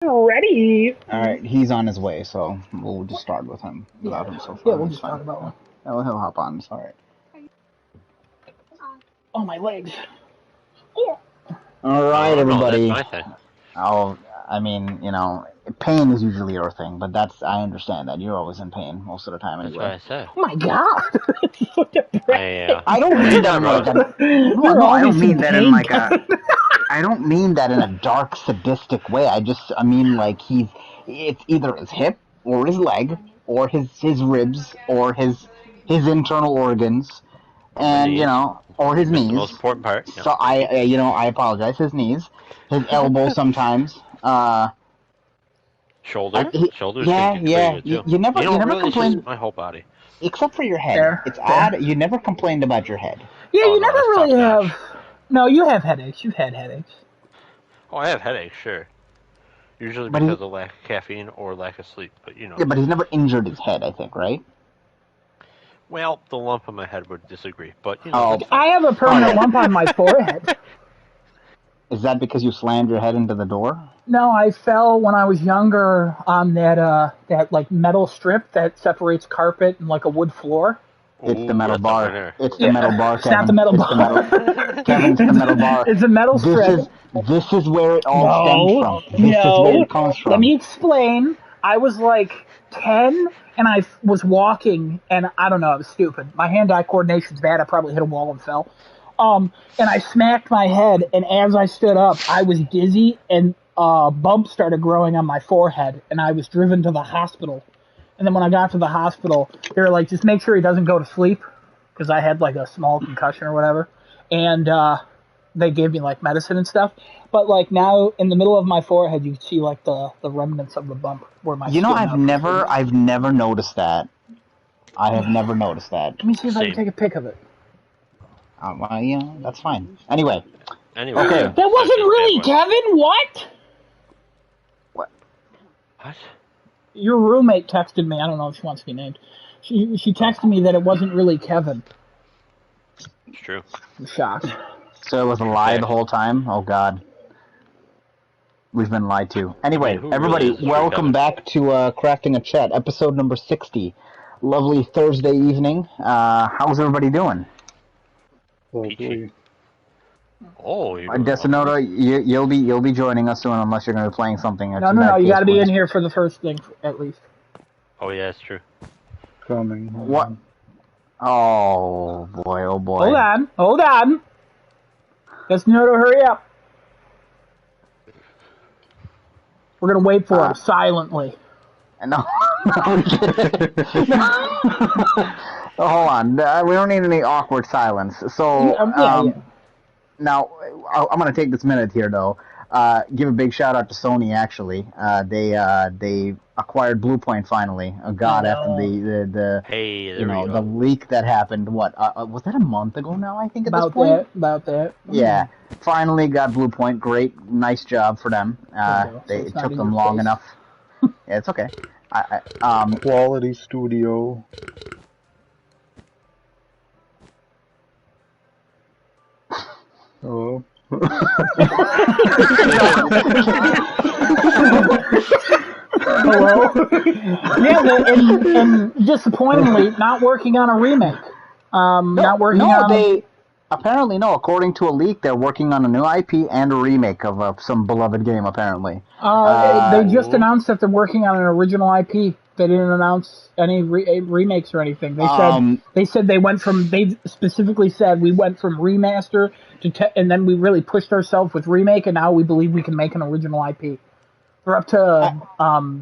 Ready. Alright, he's on his way, so we'll just start with him without him so far. Yeah, we'll just talk about one. He'll hop on, it's alright. Oh, my legs. Alright, everybody. No, that's my thing. I mean, pain is usually your thing, but I understand that. You're always in pain most of the time anyway. That's what I said. Oh my god! It's so depressing. I don't mean that in like I don't mean that in like a... I don't mean that in a dark, sadistic way. I mean like it's either his hip, or his leg, or his ribs, or his internal organs, and, or his knees. The most important part. Yeah. So I apologize. His knees, his elbow sometimes. Shoulders yeah. can get too. You never really complained. My whole body. Except for your head. It's odd. You never complained about your head. Yeah, you never really have. No, you have headaches. You've had headaches. Oh, I have headaches, sure. Usually because of lack of caffeine or lack of sleep, but Yeah, but he's never injured his head, I think, right? Well, the lump on my head would disagree, but I have a permanent lump on my forehead. Is that because you slammed your head into the door? No, I fell when I was younger on that like metal strip that separates carpet and like a wood floor. It's the metal bar. It's the metal bar, Kevin. It's not the metal bar. Kevin, it's the metal bar. It's a metal strip. This is where it all stems from. This is where it comes from. Let me explain. I was like 10, and I was walking, and I don't know, it was stupid. My hand-eye coordination's bad. I probably hit a wall and fell. And I smacked my head, and as I stood up, I was dizzy, and bumps started growing on my forehead, and I was driven to the hospital. And then when I got to the hospital, they were like, just make sure he doesn't go to sleep, because I had like a small concussion or whatever. And they gave me like medicine and stuff. But like now, in the middle of my forehead, you see like the remnants of the bump where my. I've never noticed that. I have never noticed that. Let me see if I can take a pic of it. Well, that's fine. Anyway. Okay. That wasn't really Kevin. What? What? Your roommate texted me. I don't know if she wants to be named. She texted me that it wasn't really Kevin. It's true. I'm shocked. So it was a lie the whole time? Oh, God. We've been lied to. Anyway, everybody, welcome back to Crafting a Chat, episode number 60. Lovely Thursday evening. How's everybody doing? Peachy. Oh, Desinoda, you'll be joining us soon unless you're going to be playing something. No, you got to be in here for the first thing, at least. Oh, yeah, that's true. Coming. What? Oh, boy, oh, boy. Hold on. Desinoda, hurry up. We're going to wait for him silently. No. Hold on. We don't need any awkward silence. So, now, I'm going to take this minute here, though. Give a big shout out to Sony, actually. They acquired Bluepoint finally. After the leak that happened, was that a month ago now, I think, at this point? About that. Yeah. Finally got Bluepoint. Great. Nice job for them. It took them long enough. Yeah, it's okay. Quality studio. Hello? Hello? Yeah, and disappointingly, not working on a remake. Apparently, no. According to a leak, they're working on a new IP and a remake of some beloved game, apparently. They just announced that they're working on an original IP. They didn't announce any remakes or anything. They said they specifically said we went from remaster and then we really pushed ourselves with remake, and now we believe we can make an original IP. We're up to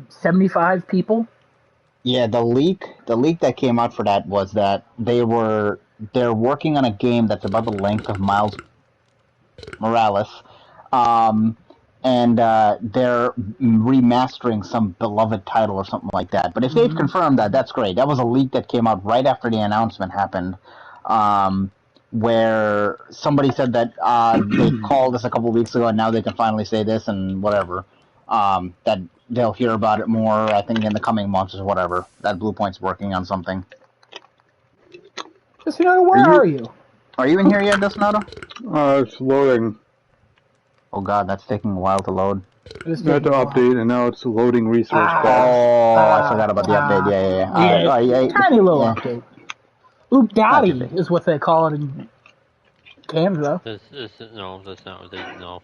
75 people. Yeah, the leak that came out for that was that they're working on a game that's about the length of Miles Morales, and they're remastering some beloved title or something like that. But if they've confirmed that, that's great. That was a leak that came out right after the announcement happened, where somebody said that they called us a couple of weeks ago, and now they can finally say this and whatever. That they'll hear about it more, I think, in the coming months or whatever. That Bluepoint's working on something. Desinoda, where are you? Are you in here yet, Desinoda? It's loading. Oh god, that's taking a while to load. You had to update, and now it's loading resource paths. I forgot about the update. Yeah. All right, yeah. Tiny little Yeah. update. Oop Dotty is what they call it in Canada. That's not what they no.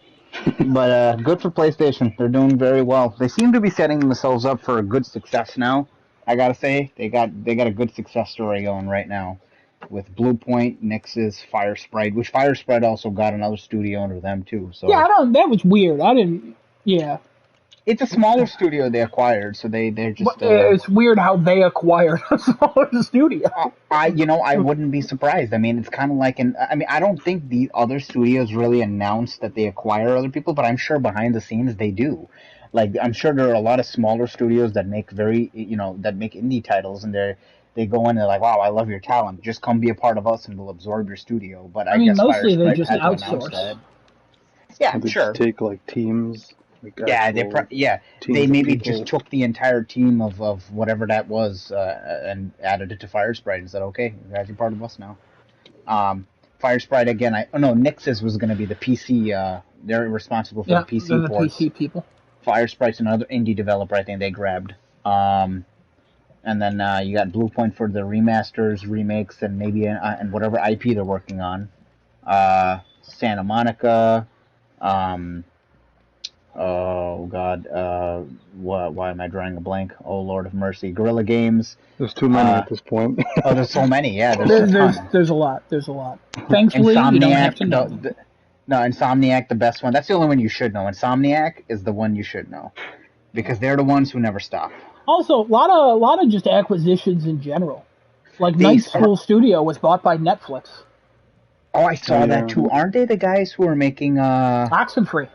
But good for PlayStation. They're doing very well. They seem to be setting themselves up for a good success now. I gotta say, they got a good success story going right now, with Bluepoint, Nix's, Fire Sprite, which Fire Sprite also got another studio under them too. So Yeah, that was weird. I didn't. Yeah. it's a smaller studio they acquired, so they're just. It's weird how they acquired a smaller studio. I wouldn't be surprised. I mean, it's kind of like I don't think the other studios really announce that they acquire other people, but I'm sure behind the scenes they do. Like, I'm sure there are a lot of smaller studios that make that make indie titles, and they go in and they're like, wow, I love your talent. Just come be a part of us, and we'll absorb your studio. But I guess mostly they Fire just hasn't announced outsource. that. Yeah, They sure. just take like teams. Like They maybe just took the entire team of whatever that was and added it to Fire Sprite and said, okay, you guys are part of us now. Fire Sprite again. Nix's was going to be the PC. They're responsible for the PC ports. PC people. Fire Sprite's another indie developer. I think they grabbed. And then you got Bluepoint for the remasters, remakes, and maybe and whatever IP they're working on. Santa Monica. Oh God, why am I drawing a blank? Oh Lord of mercy, Guerrilla Games. There's too many at this point. There's so many. Yeah, there's a lot. Thankfully, you don't have to know. No, Insomniac, the best one. That's the only one you should know. Insomniac is the one you should know, because they're the ones who never stop. Also, a lot of just acquisitions in general. Like Night School Studio was bought by Netflix. Oh, I saw that too. Aren't they the guys who are making Oxenfree?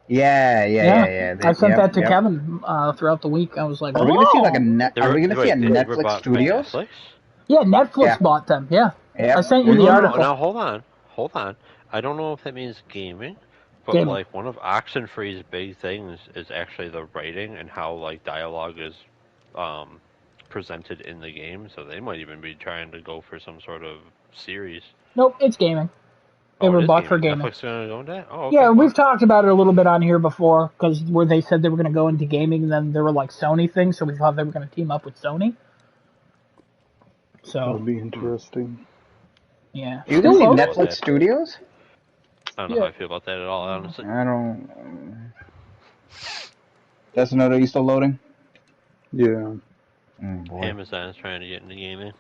Yeah. I sent that to Kevin throughout the week. I was like, are we gonna see like Are we gonna see a Netflix Studios? Netflix? Yeah, Netflix bought them. Yeah. I sent you the article. Now hold on. I don't know if that means gaming, but like one of Oxenfree's big things is actually the writing and how like dialogue is presented in the game. So they might even be trying to go for some sort of series. Nope, it's gaming. They were bought for gaming. Netflix gonna go into that? Oh, okay. Yeah, we've talked about it a little bit on here before, because where they said they were going to go into gaming, and then there were like Sony things, so we thought they were going to team up with Sony. So that would be interesting. Yeah. You can see Netflix Studios? I don't know how I feel about that at all, honestly. I don't. Desinoto, are you still loading? Yeah. Amazon is trying to get into gaming.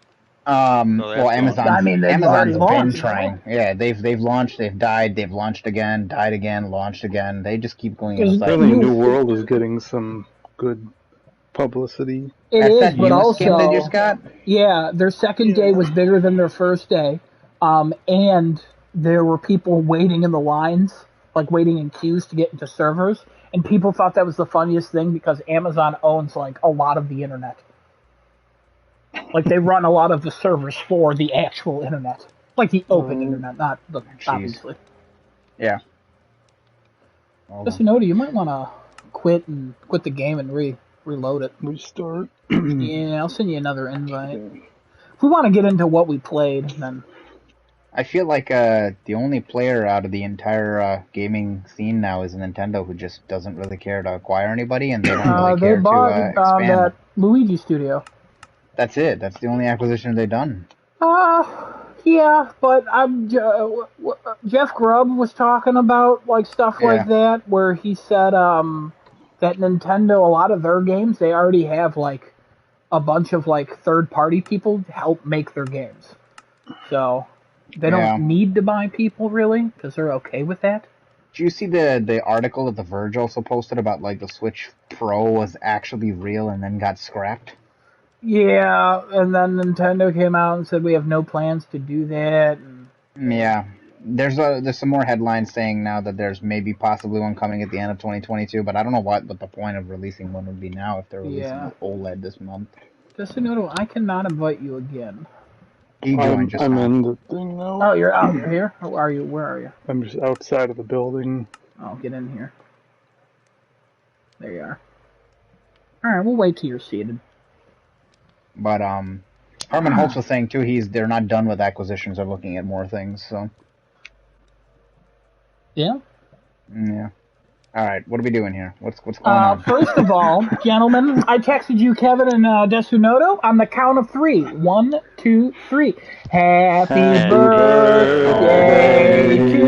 Amazon. I mean, Amazon's been trying. Yeah, they've launched, they've died, they've launched again, died again, launched again. They just keep going. Really, New World is getting some good publicity. It is, but also they just got. Yeah, their second day was bigger than their first day, and there were people waiting in the lines, like waiting in queues to get into servers, and people thought that was the funniest thing because Amazon owns like a lot of the internet. Like, they run a lot of the servers for the actual internet. Like the open internet, not the, obviously. Yeah. Desinoto, you might want to quit the game and reload it. Restart? Yeah, I'll send you another invite. If we want to get into what we played, then... I feel like the only player out of the entire gaming scene now is Nintendo, who just doesn't really care to acquire anybody, and they don't really care to expand. That Luigi studio. That's it. That's the only acquisition they've done. Yeah, but Jeff Grubb was talking about like stuff like that, where he said that Nintendo, a lot of their games, they already have like a bunch of like third-party people to help make their games, so they don't need to buy people really because they're okay with that. Did you see the article that The Verge also posted about like the Switch Pro was actually real and then got scrapped? Yeah, and then Nintendo came out and said we have no plans to do that. Yeah, there's some more headlines saying now that there's maybe possibly one coming at the end of 2022, but I don't know what the point of releasing one would be now if they're releasing OLED this month. Desinoto, I cannot invite you again. I'm in the thing now. Oh, you're out here? How are you? Where are you? I'm just outside of the building. Oh, get in here. There you are. Alright, we'll wait till you're seated. But Herman Holtz was saying too they're not done with acquisitions, they're looking at more things, so. Yeah? Yeah. All right, what are we doing here? What's going on? First of all, gentlemen, I texted you, Kevin and Desunoto, on the count of 3. 1, 2, 3. Happy Happy birthday to you.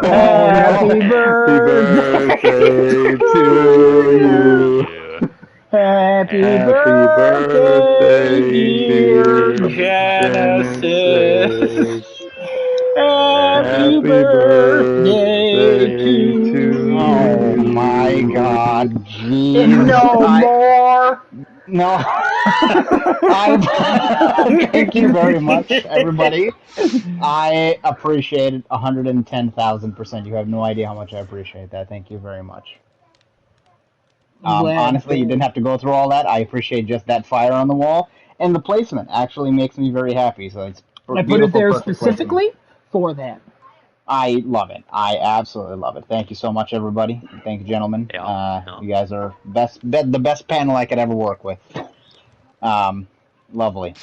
Oh no! Happy birthday birthday to you. Happy Happy birthday, birthday, dear dear Genesis. Genesis. Happy Happy birthday birthday to Oh you. my to God! you. And Jeez, no more. no. I thank you very much, everybody. I appreciate it 110,000%. You have no idea how much I appreciate that. Thank you very much. I'm glad. Honestly, you didn't have to go through all that. I appreciate just that fire on the wall, and the placement actually makes me very happy. So it's I put it beautiful, there perfect placement. specifically for that. I love it. I absolutely love it. Thank you so much, everybody. Thank you, gentlemen. Yeah. You guys are the best panel I could ever work with. Lovely.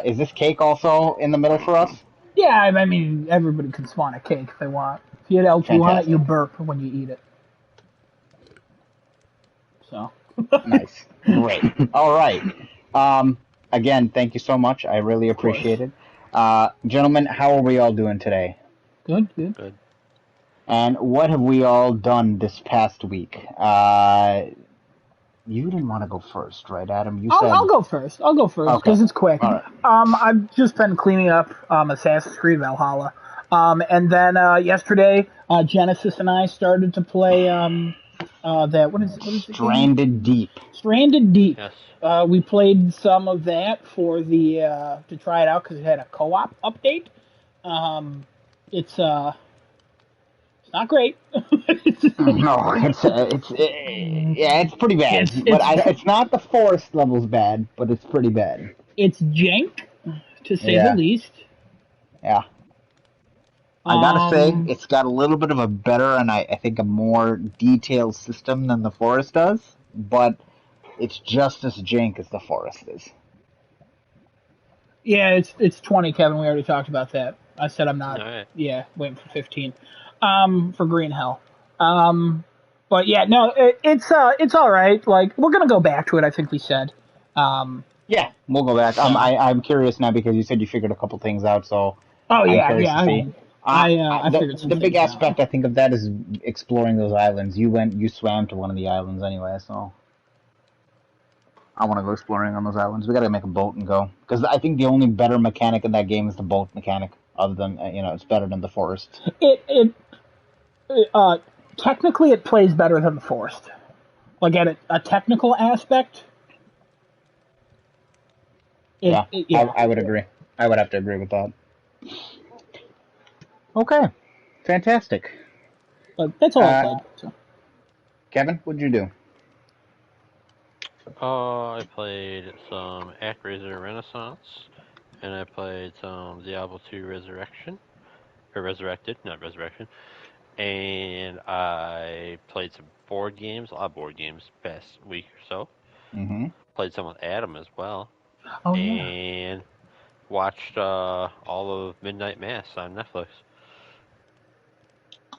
Is this cake also in the middle for us? Yeah, I mean, everybody can spawn a cake if they want. If you had L2 on it, you Fantastic. burp when you eat it. So. Nice. Great. All right. Again, thank you so much. I really Of course. appreciate it. Gentlemen, how are we all doing today? Good, good. Good. And what have we all done this past week? You didn't want to go first, right, Adam? You said. I'll go first. I'll go first Okay. because it's quick. All right. I've just been cleaning up Assassin's Creed Valhalla. And then yesterday, Genesis and I started to play that what is the game? Stranded Deep. Stranded Deep. Yes. We played some of that for the to try it out because it had a co-op update. It's not great. No, yeah, it's pretty bad. But it's not the forest levels bad, but it's pretty bad. It's jank, to say the Yeah. least. Yeah. I gotta say, it's got a little bit of a better and I think a more detailed system than the forest does, but it's just as jank as the forest is. Yeah, it's 20, Kevin. We already talked about that. I said I'm not. All right. Yeah, waiting for 15. For Green Hell. But yeah, no, it's all right. Like we're gonna go back to it. I think we said. Yeah, we'll go back. So. I'm curious now because you said you figured a couple things out, so Oh I'm yeah, curious yeah. to see. I figured some The big things aspect out. I think of that is exploring those islands. You swam to one of the islands anyway, so I want to go exploring on those islands. We got to make a boat and go because I think the only better mechanic in that game is the boat mechanic. Other than it's better than the forest. It technically it plays better than the Forest. Like at a technical aspect. Yeah, Yeah. I would agree. I would have to agree with that. Okay, fantastic. But that's all I played. So. Kevin, what'd you do? I played some Actraiser Renaissance, and I played some Diablo 2 Resurrection, or Resurrected, not Resurrection, and I played some board games, a lot of board games, past week or so. Mm-hmm. Played some with Adam as well, Oh yeah. and watched all of Midnight Mass on Netflix.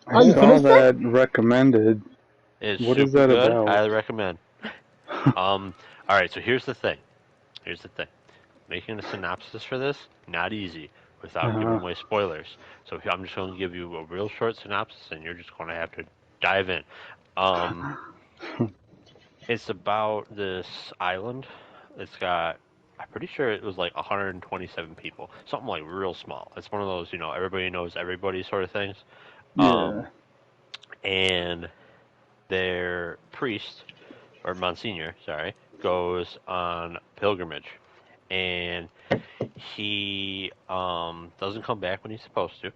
I Oh, you saw finished it? that recommended. It's What is super that good. about? Highly recommend. All right. So here's the thing. Here's the thing. Making a synopsis for this not easy without giving Uh, away spoilers. So I'm just going to give you a real short synopsis, and you're just going to have to dive in. Um, it's about this island. It's got. I'm pretty sure it was like 127 people, something like real small. It's one of those, everybody knows everybody sort of things. yeah. And their priest or Monsignor, sorry, goes on pilgrimage, and he doesn't come back when he's supposed to.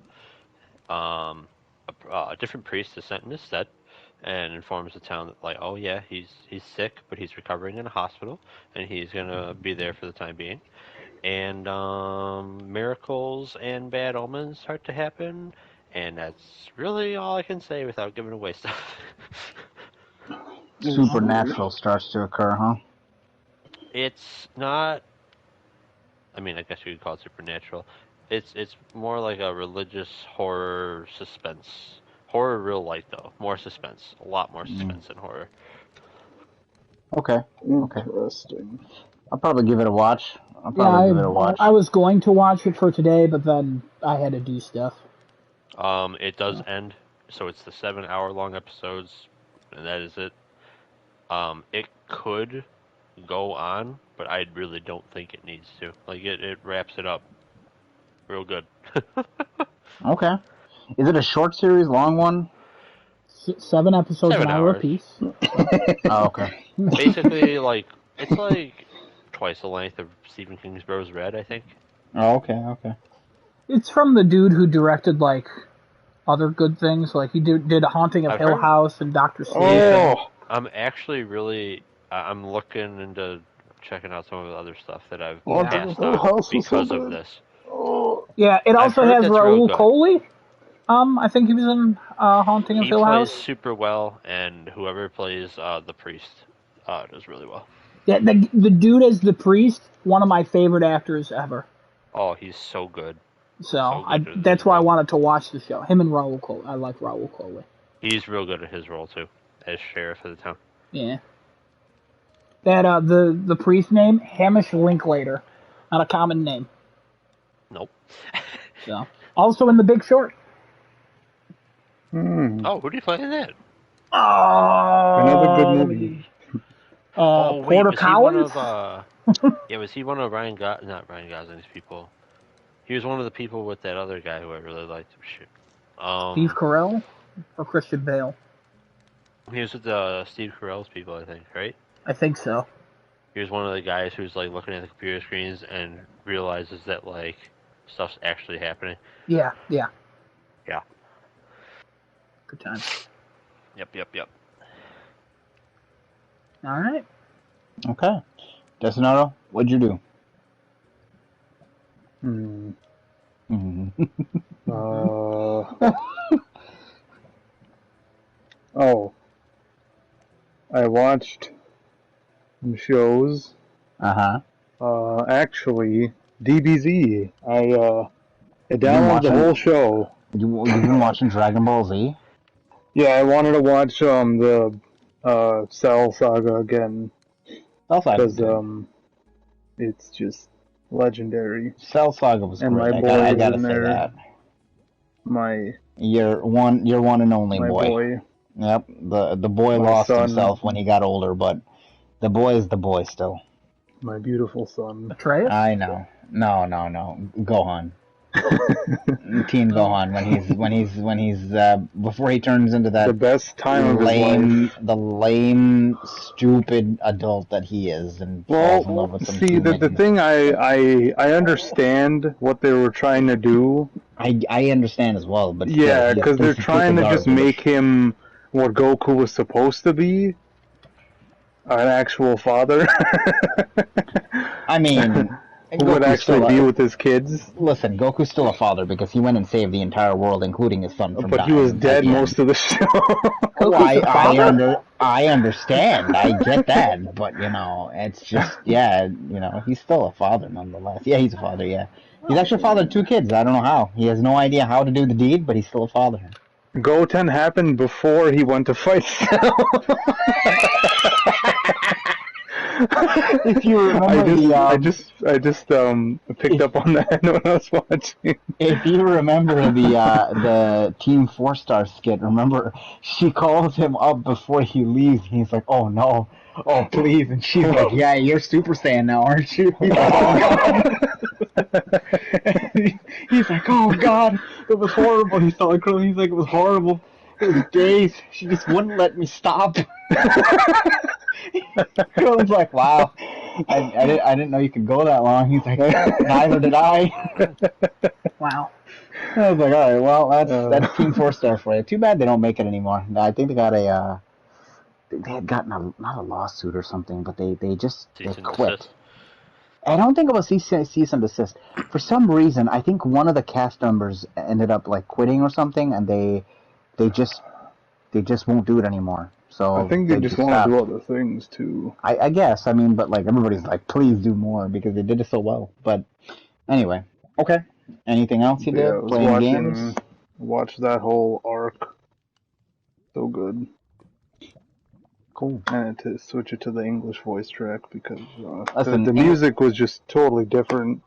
A different priest is sent in his stead and informs the town that, like, oh yeah, he's sick, but he's recovering in a hospital, and he's gonna be there for the time being. And miracles and bad omens start to happen, and that's really all I can say without giving away stuff. Supernatural starts to occur, huh? It's not. I mean, I guess you could call it supernatural. It's more like a religious horror suspense Horror real light though, more suspense, a lot more suspense than horror. Okay. Interesting. I'll probably give it a watch. I was going to watch it for today, but then I had to do stuff. It does end, so it's the 7 hour long episodes, and that is it. It could go on, but I really don't think it needs to. Like it wraps it up real good. Okay. Is it a short series, long one? 7 episodes, 7 an hour hours. apiece. Oh, okay. Basically, it's like twice the length of Stephen King's Bros. Red, I think. Oh, okay. It's from the dude who directed like other good things. Like he did A Haunting of Hill House and Dr. Sleep. Oh, I'm actually really I'm looking into checking out some of the other stuff that I've Haunting passed of Hill on House was because so of good. this. Oh. Yeah, it also I've heard has that's real Raul good. Coley. I think he was in Haunting of Hill House. He plays super well, and whoever plays the priest does really well. Yeah, the dude as the priest, one of my favorite actors ever. Oh, he's so good. So that's why I wanted to watch the show. Him and Raul Coley. I like Raul Coley. He's real good at his role too, as sheriff of the town. Yeah. That the priest name, Hamish Linklater, not a common name. Nope. So also in The Big Short. Oh, who do you play in that? Another good movie. Porter Collins. Was he one of not Ryan Gosling's people? He was one of the people with that other guy who I really liked. Shit. Steve Carell or Christian Bale? He was with Steve Carell's people, I think, right? I think so. He was one of the guys who's like looking at the computer screens and realizes that like stuff's actually happening. Yeah. Yeah. Good times. Yep. All right. Okay. Destinato, what'd you do? I watched some shows. Actually, DBZ. I downloaded the whole show. You've been watching Dragon Ball Z? Yeah, I wanted to watch the Cell Saga again. Because it's just legendary. Cell Saga was and great. My boy I gotta in say there. that. Your one and only boy. Yep. The boy lost himself when he got older, but the boy is the boy still. My beautiful son. Atreus? I know. No. Gohan. Teen Gohan when he's before he turns into that the best time of his life. The lame, stupid adult that he is, and falls in love with some the thing I understand what they were trying to do. I understand as well, but yeah, because they're trying to just make him what Goku was supposed to be, an actual father. I mean. Who would actually be with his kids? Listen, Goku's still a father because he went and saved the entire world, including his son from dying. But he was dead most of the show. I understand. I get that. But, it's just, he's still a father nonetheless. Yeah, he's a father, yeah. He's actually fathered 2 kids. I don't know how. He has no idea how to do the deed, but he's still a father. Goten happened before he went to fight Cell. If you remember I just picked up on that when I was watching. If you remember the Team 4-Star skit, remember she calls him up before he leaves, and he's like, "Oh no, oh please," and she's like, "Yeah, you're Super Saiyan now, aren't you?" He's like, "Oh God." He's like, "Oh God, it was horrible." He started crying. He's like, "It was horrible. It was days. She just wouldn't let me stop." I was like, wow, I didn't know you could go that long. He's like, neither did I. Wow. I was like, all right, well, that's Team 4-Star for you. Too bad they don't make it anymore. I think they got they had gotten not a lawsuit or something, but they quit. Desist. I don't think it was cease and desist. For some reason, I think one of the cast members ended up like quitting or something, and they just won't do it anymore. So I think they just want to do other things too. I guess. I mean, but like everybody's like, please do more because they did it so well. But anyway, okay. Anything else you did? Playing games? Watch that whole arc. So good. Cool. And to switch it to the English voice track because the music was just totally different.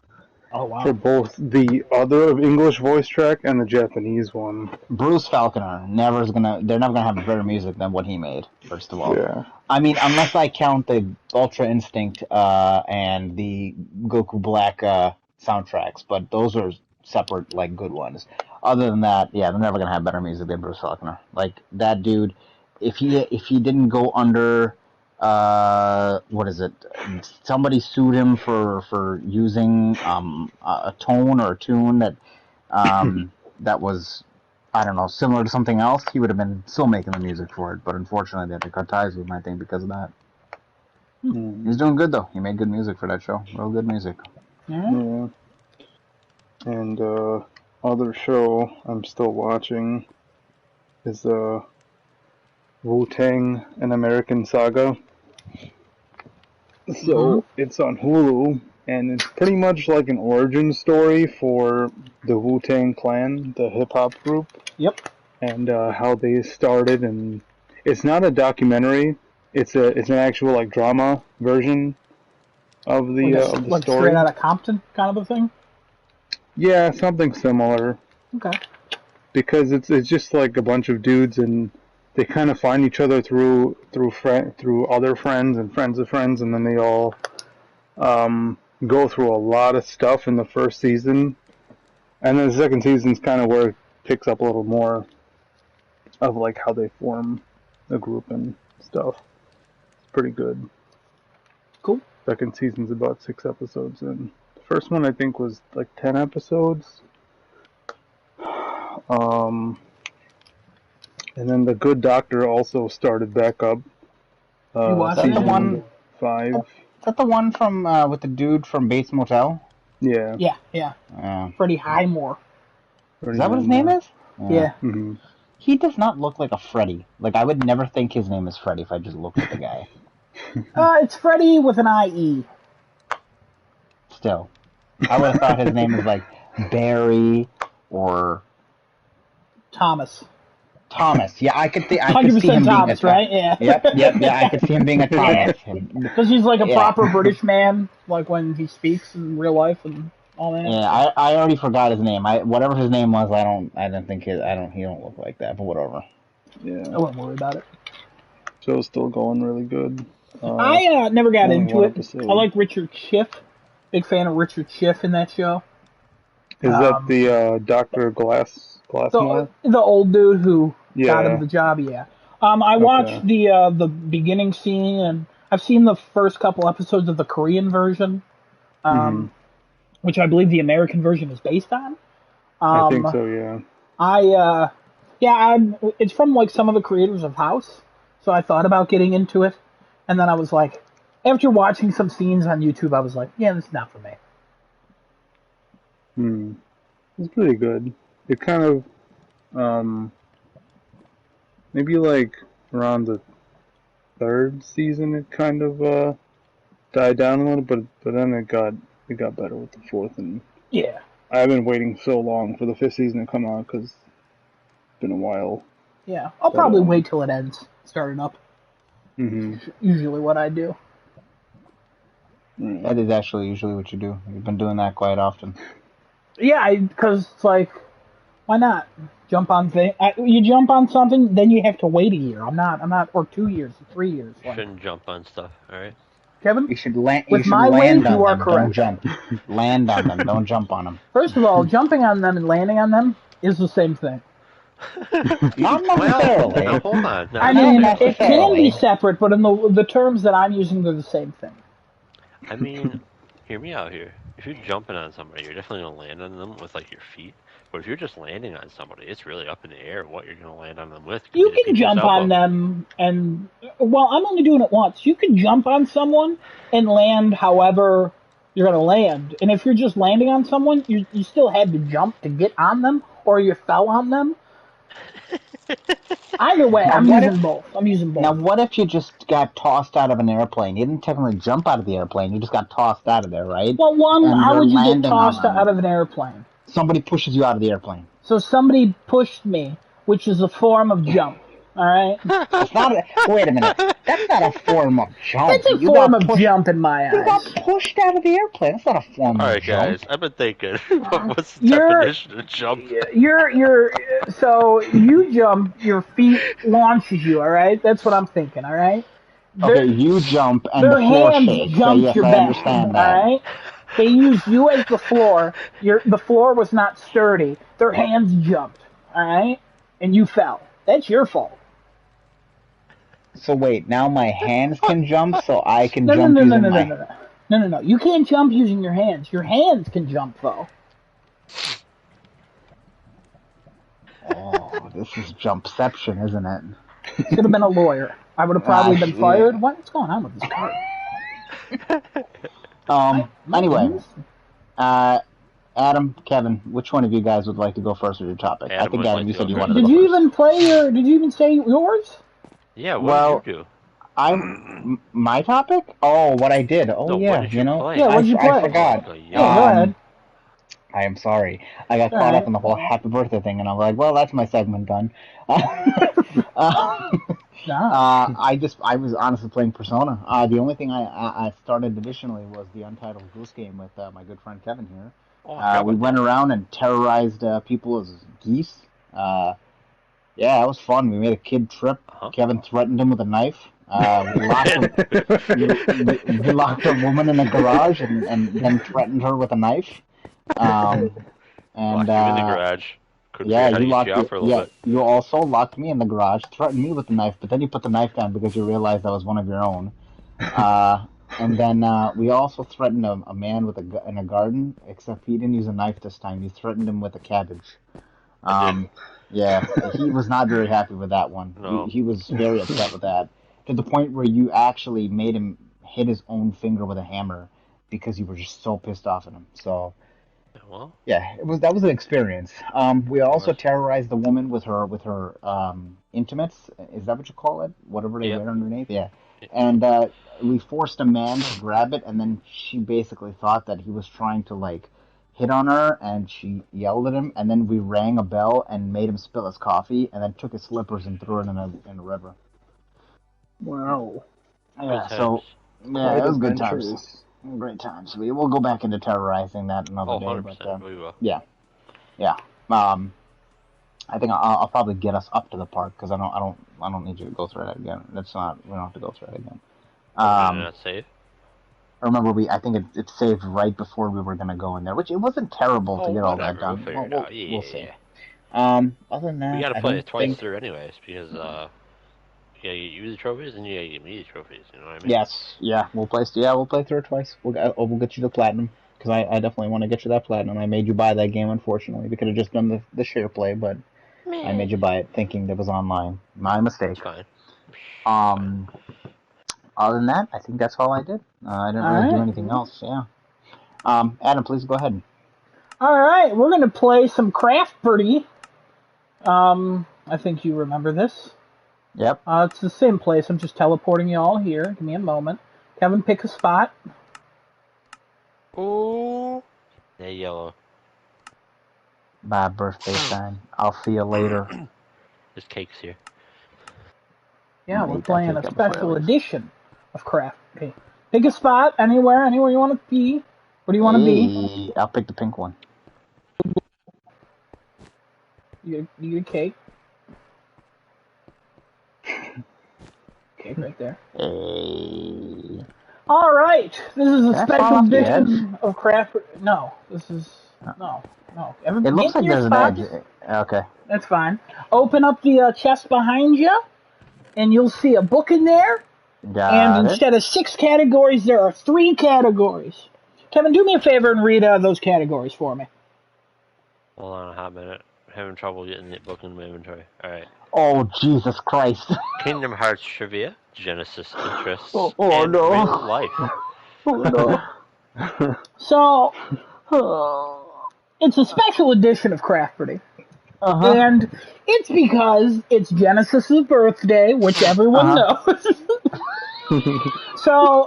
Oh wow! For both the other English voice track and the Japanese one. Bruce Falconer they're never gonna have better music than what he made, first of all. Yeah. I mean, unless I count the Ultra Instinct and the Goku Black soundtracks, but those are separate, like, good ones. Other than that, yeah, they're never gonna have better music than Bruce Falconer. Like, that dude, if he didn't go under what is it? Somebody sued him for using a tone or a tune that that was, I don't know, similar to something else. He would have been still making the music for it, but unfortunately they had to cut ties with him, I think, because of that. He's doing good though. He made good music for that show. Real good music. Yeah. And other show I'm still watching is Wu-Tang: An American Saga. So it's on Hulu, and it's pretty much like an origin story for the Wu-Tang Clan, the hip-hop group. Yep. And how they started, and it's not a documentary. It's an actual, like, drama version of the story. Like Straight Outta Compton kind of a thing? Yeah, something similar. Okay. Because it's just like a bunch of dudes, and they kind of find each other through other friends and friends of friends, and then they all go through a lot of stuff in the first season, and then the second season's kind of where it picks up a little more of, like, how they form a group and stuff. It's pretty good. Cool. Second season's about 6 episodes, and the first one I think was like 10 episodes. And then The Good Doctor also started back up. Season 5. Is that the one from with the dude from Bates Motel? Yeah. Yeah. Freddie Highmore. Is that what his name is? Yeah. Mm-hmm. He does not look like a Freddy. Like, I would never think his name is Freddy if I just looked at the guy. It's Freddie with an IE. Still. I would have thought his name was like Barry or Thomas. Yeah, I could see him 100% Thomas, being a right? Yeah. Yep, I could see him being a Thomas. Because he's like a proper British man, like when he speaks in real life and all that. Yeah, I already forgot his name. Whatever his name was, he don't look like that, but whatever. Yeah. I wouldn't worry about it. Show's still going really good. I never got into it. Episode. I like Richard Schiff. Big fan of Richard Schiff in that show. Is that the Dr. Glassmore? The old dude who got him the job, yeah. I watched the beginning scene, and I've seen the first couple episodes of the Korean version, which I believe the American version is based on. I think so, yeah. It's from like some of the creators of House, so I thought about getting into it, and then I was like, after watching some scenes on YouTube, I was like, yeah, this is not for me. It's pretty good. It kind of, maybe like around the third season, it kind of died down a little, but then it got better with the fourth, and yeah, I've been waiting so long for the fifth season to come out because it's been a while. Yeah, I'll probably wait till it ends, starting up. Usually what I do. That is actually usually what you do. You've been doing that quite often. Yeah, because it's like, why not jump on thing? You jump on something, then you have to wait a year. I'm not, or 2 years, 3 years. You shouldn't jump on stuff, all right? Kevin, you should land. With my land weight, you are them, correct. Don't jump. Land on them. Don't jump on them. First of all, jumping on them and landing on them is the same thing. Not necessarily. Now, hold on. I mean, it can be separate, but in the terms that I'm using, they're the same thing. I mean, hear me out here. If you're jumping on somebody, you're definitely going to land on them with, like, your feet. But if you're just landing on somebody, it's really up in the air what you're going to land on them with. You can jump on them and, well, I'm only doing it once. You can jump on someone and land however you're going to land. And if you're just landing on someone, you still had to jump to get on them, or you fell on them. Either way, I'm using both. Now, what if you just got tossed out of an airplane? You didn't technically jump out of the airplane. You just got tossed out of there, right? Well, how would you get tossed out of an airplane? Somebody pushes you out of the airplane. So somebody pushed me, which is a form of jump. All right. It's not. Wait a minute. That's not a form of jump. It's a form of jump in my eyes. You got pushed out of the airplane. That's not a form All of right, jump. guys. I've been thinking. What's the definition of jump? So you jump. Your feet launches you. All right. That's what I'm thinking. All right. Okay, you jump and the floor shakes. Jumped Yes, your I back. understand that. All right. They used you as the floor. The floor was not sturdy. Their hands jumped. All right, and you fell. That's your fault. So wait, now my hands can jump, so I can jump using my... No. You can't jump using your hands. Your hands can jump, though. Oh, this is jumpception, isn't it? Should have been a lawyer. I would have probably been fired. What's going on with this card? Anyway, Adam, Kevin, which one of you guys would like to go first with your topic? I think Adam, you said you wanted to go first. Did you even say yours? Yeah, what did you do? My topic? Oh, what I did. Oh, no, yeah, Yeah, what did you play? I forgot. Yeah, go ahead. I am sorry. I got caught up in the whole happy birthday thing, and I'm like, well, that's my segment done. I was honestly playing Persona. The only thing I started additionally was the Untitled Goose Game with my good friend Kevin here. We went around and terrorized people as geese. Yeah, it was fun. We made a kid trip. Kevin threatened him with a knife. We locked a woman in a garage and then threatened her with a knife. Locked you in the garage. You also locked me in the garage, threatened me with the knife, but then you put the knife down because you realized I was one of your own. And then we also threatened a man in a garden, except he didn't use a knife this time. You threatened him with a cabbage. Yeah, he was not very happy with that one. No. He was very upset with that, to the point where you actually made him hit his own finger with a hammer because you were just so pissed off at him. So, yeah, that was an experience. We also terrorized the woman with her intimates. Is that what you call it? Whatever they wear underneath. Yeah, and we forced a man to grab it, and then she basically thought that he was trying to hit on her, and she yelled at him, and then we rang a bell and made him spill his coffee, and then took his slippers and threw it in a river. Wow. Yeah, so it was good times. Great times. We will go back into terrorizing that another day. 100%. But, we will. Yeah. I think I'll probably get us up to the park because I don't need you to go through that again. We don't have to go through it again. Not safe. I remember I think it saved right before we were gonna go in there, which it wasn't terrible to get all that done. We'll see. Other than that, we gotta play it twice through anyways because you gotta get you the trophies and you gotta get me the trophies. You know what I mean? Yes. Yeah. We'll play through it twice. We'll get you the platinum because I definitely want to get you that platinum. I made you buy that game. Unfortunately, we could have just done the share play, but I made you buy it thinking it was online. My mistake. It's fine. Other than that, I think that's all I did. I didn't really do anything else. Yeah. Adam, please go ahead. All right, we're gonna play some Craft Birdie. I think you remember this. Yep. It's the same place. I'm just teleporting you all here. Give me a moment. Kevin, pick a spot. Ooh. Hey, yellow. Bye, birthday sign. I'll see you later. There's cakes here. Yeah, we're playing a special edition of Craft. Okay. Pick a spot anywhere you want to be. Where do you want to be? I'll pick the pink one. You get a cake. Cake right there. Hey. All right. This is a special edition of Craft. No, this is no. It looks like there's an edge. Okay. That's fine. Open up the chest behind you, and you'll see a book in there. Instead of 6 categories, there are 3 categories. Kevin, do me a favor and read those categories for me. Hold on a hot minute. I'm having trouble getting the book in my inventory. All right. Oh, Jesus Christ. Kingdom Hearts Trivia, Genesis Interests, and no. Real Life. Oh, no. So, it's a special edition of Craft Birdie. And it's because it's Genesis's birthday, which everyone knows. So,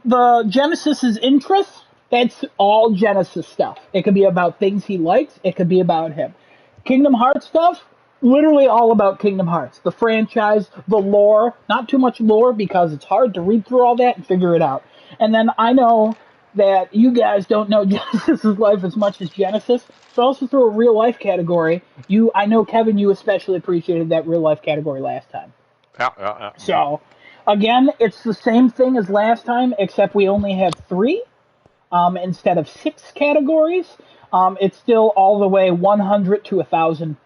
the Genesis's interests, that's all Genesis stuff. It could be about things he likes. It could be about him. Kingdom Hearts stuff, literally all about Kingdom Hearts. The franchise, the lore, not too much lore because it's hard to read through all that and figure it out. And then I know that you guys don't know Genesis's life as much as Genesis, so I also threw a real life category. I know, Kevin, you especially appreciated that real life category last time. Yeah. So, again, it's the same thing as last time, except we only have 3 instead of 6 categories. It's still all the way 100 to 1,000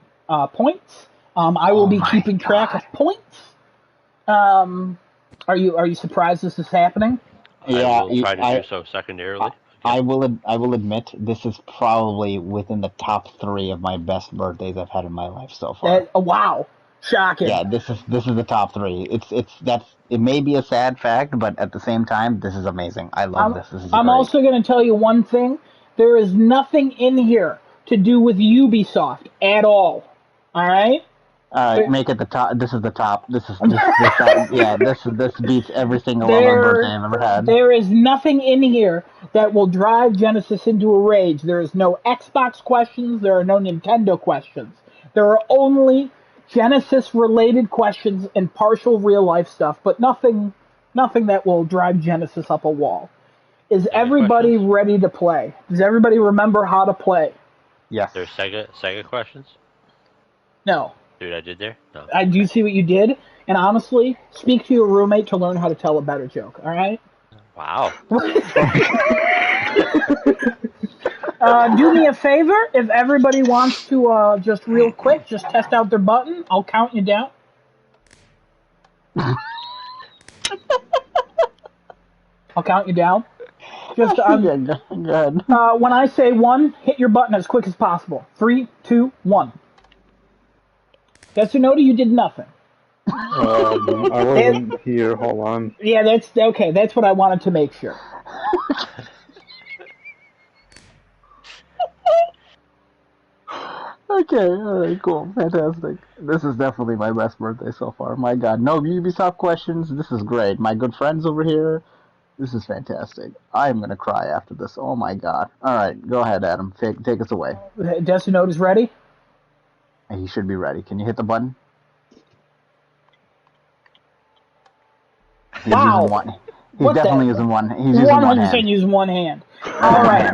points. I will be keeping track of points. Are you surprised this is happening? I will try to do so secondarily. I will admit this is probably within the top 3 of my best birthdays I've had in my life so far. Wow. Shocking. Yeah, this is the top 3. It may be a sad fact, but at the same time, this is amazing. I love this. This is I'm great. also going to tell you one thing. There is nothing in here to do with Ubisoft at all. All right? Make it the top. This is the top. This beats every single other birthday I've ever had. There is nothing in here that will drive Genesis into a rage. There is no Xbox questions. There are no Nintendo questions. There are only Genesis-related questions and partial real-life stuff, but nothing that will drive Genesis up a wall. Is everybody ready to play? Does everybody remember how to play? Yes. There's Sega questions? No. Dude, I did there? No. I do see what you did, and honestly, speak to your roommate to learn how to tell a better joke, alright? Wow. Do me a favor, if everybody wants to just real quick, just test out their button, I'll count you down. I'll count you down. Just good. When I say 1, hit your button as quick as possible. 3, 2, 1. Yes or no to you did nothing. I wasn't here. Hold on. Yeah, that's okay. That's what I wanted to make sure. Okay, alright, cool. Fantastic. This is definitely my best birthday so far. My god. No Ubisoft questions. This is great. My good friends over here. This is fantastic. I am going to cry after this. Oh my god. Alright, go ahead, Adam. Take us away. Desinote is ready? He should be ready. Can you hit the button? Wow. He's definitely using one. He's using one hand. 100% using one hand. All right.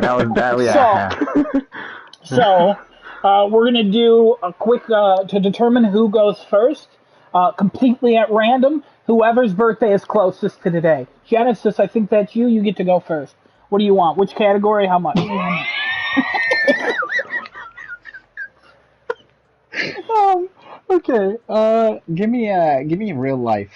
So we're going to do a quick, to determine who goes first, completely at random, whoever's birthday is closest to today. Genesis, I think that's you. You get to go first. What do you want? Which category? How much? Okay. Give me a real life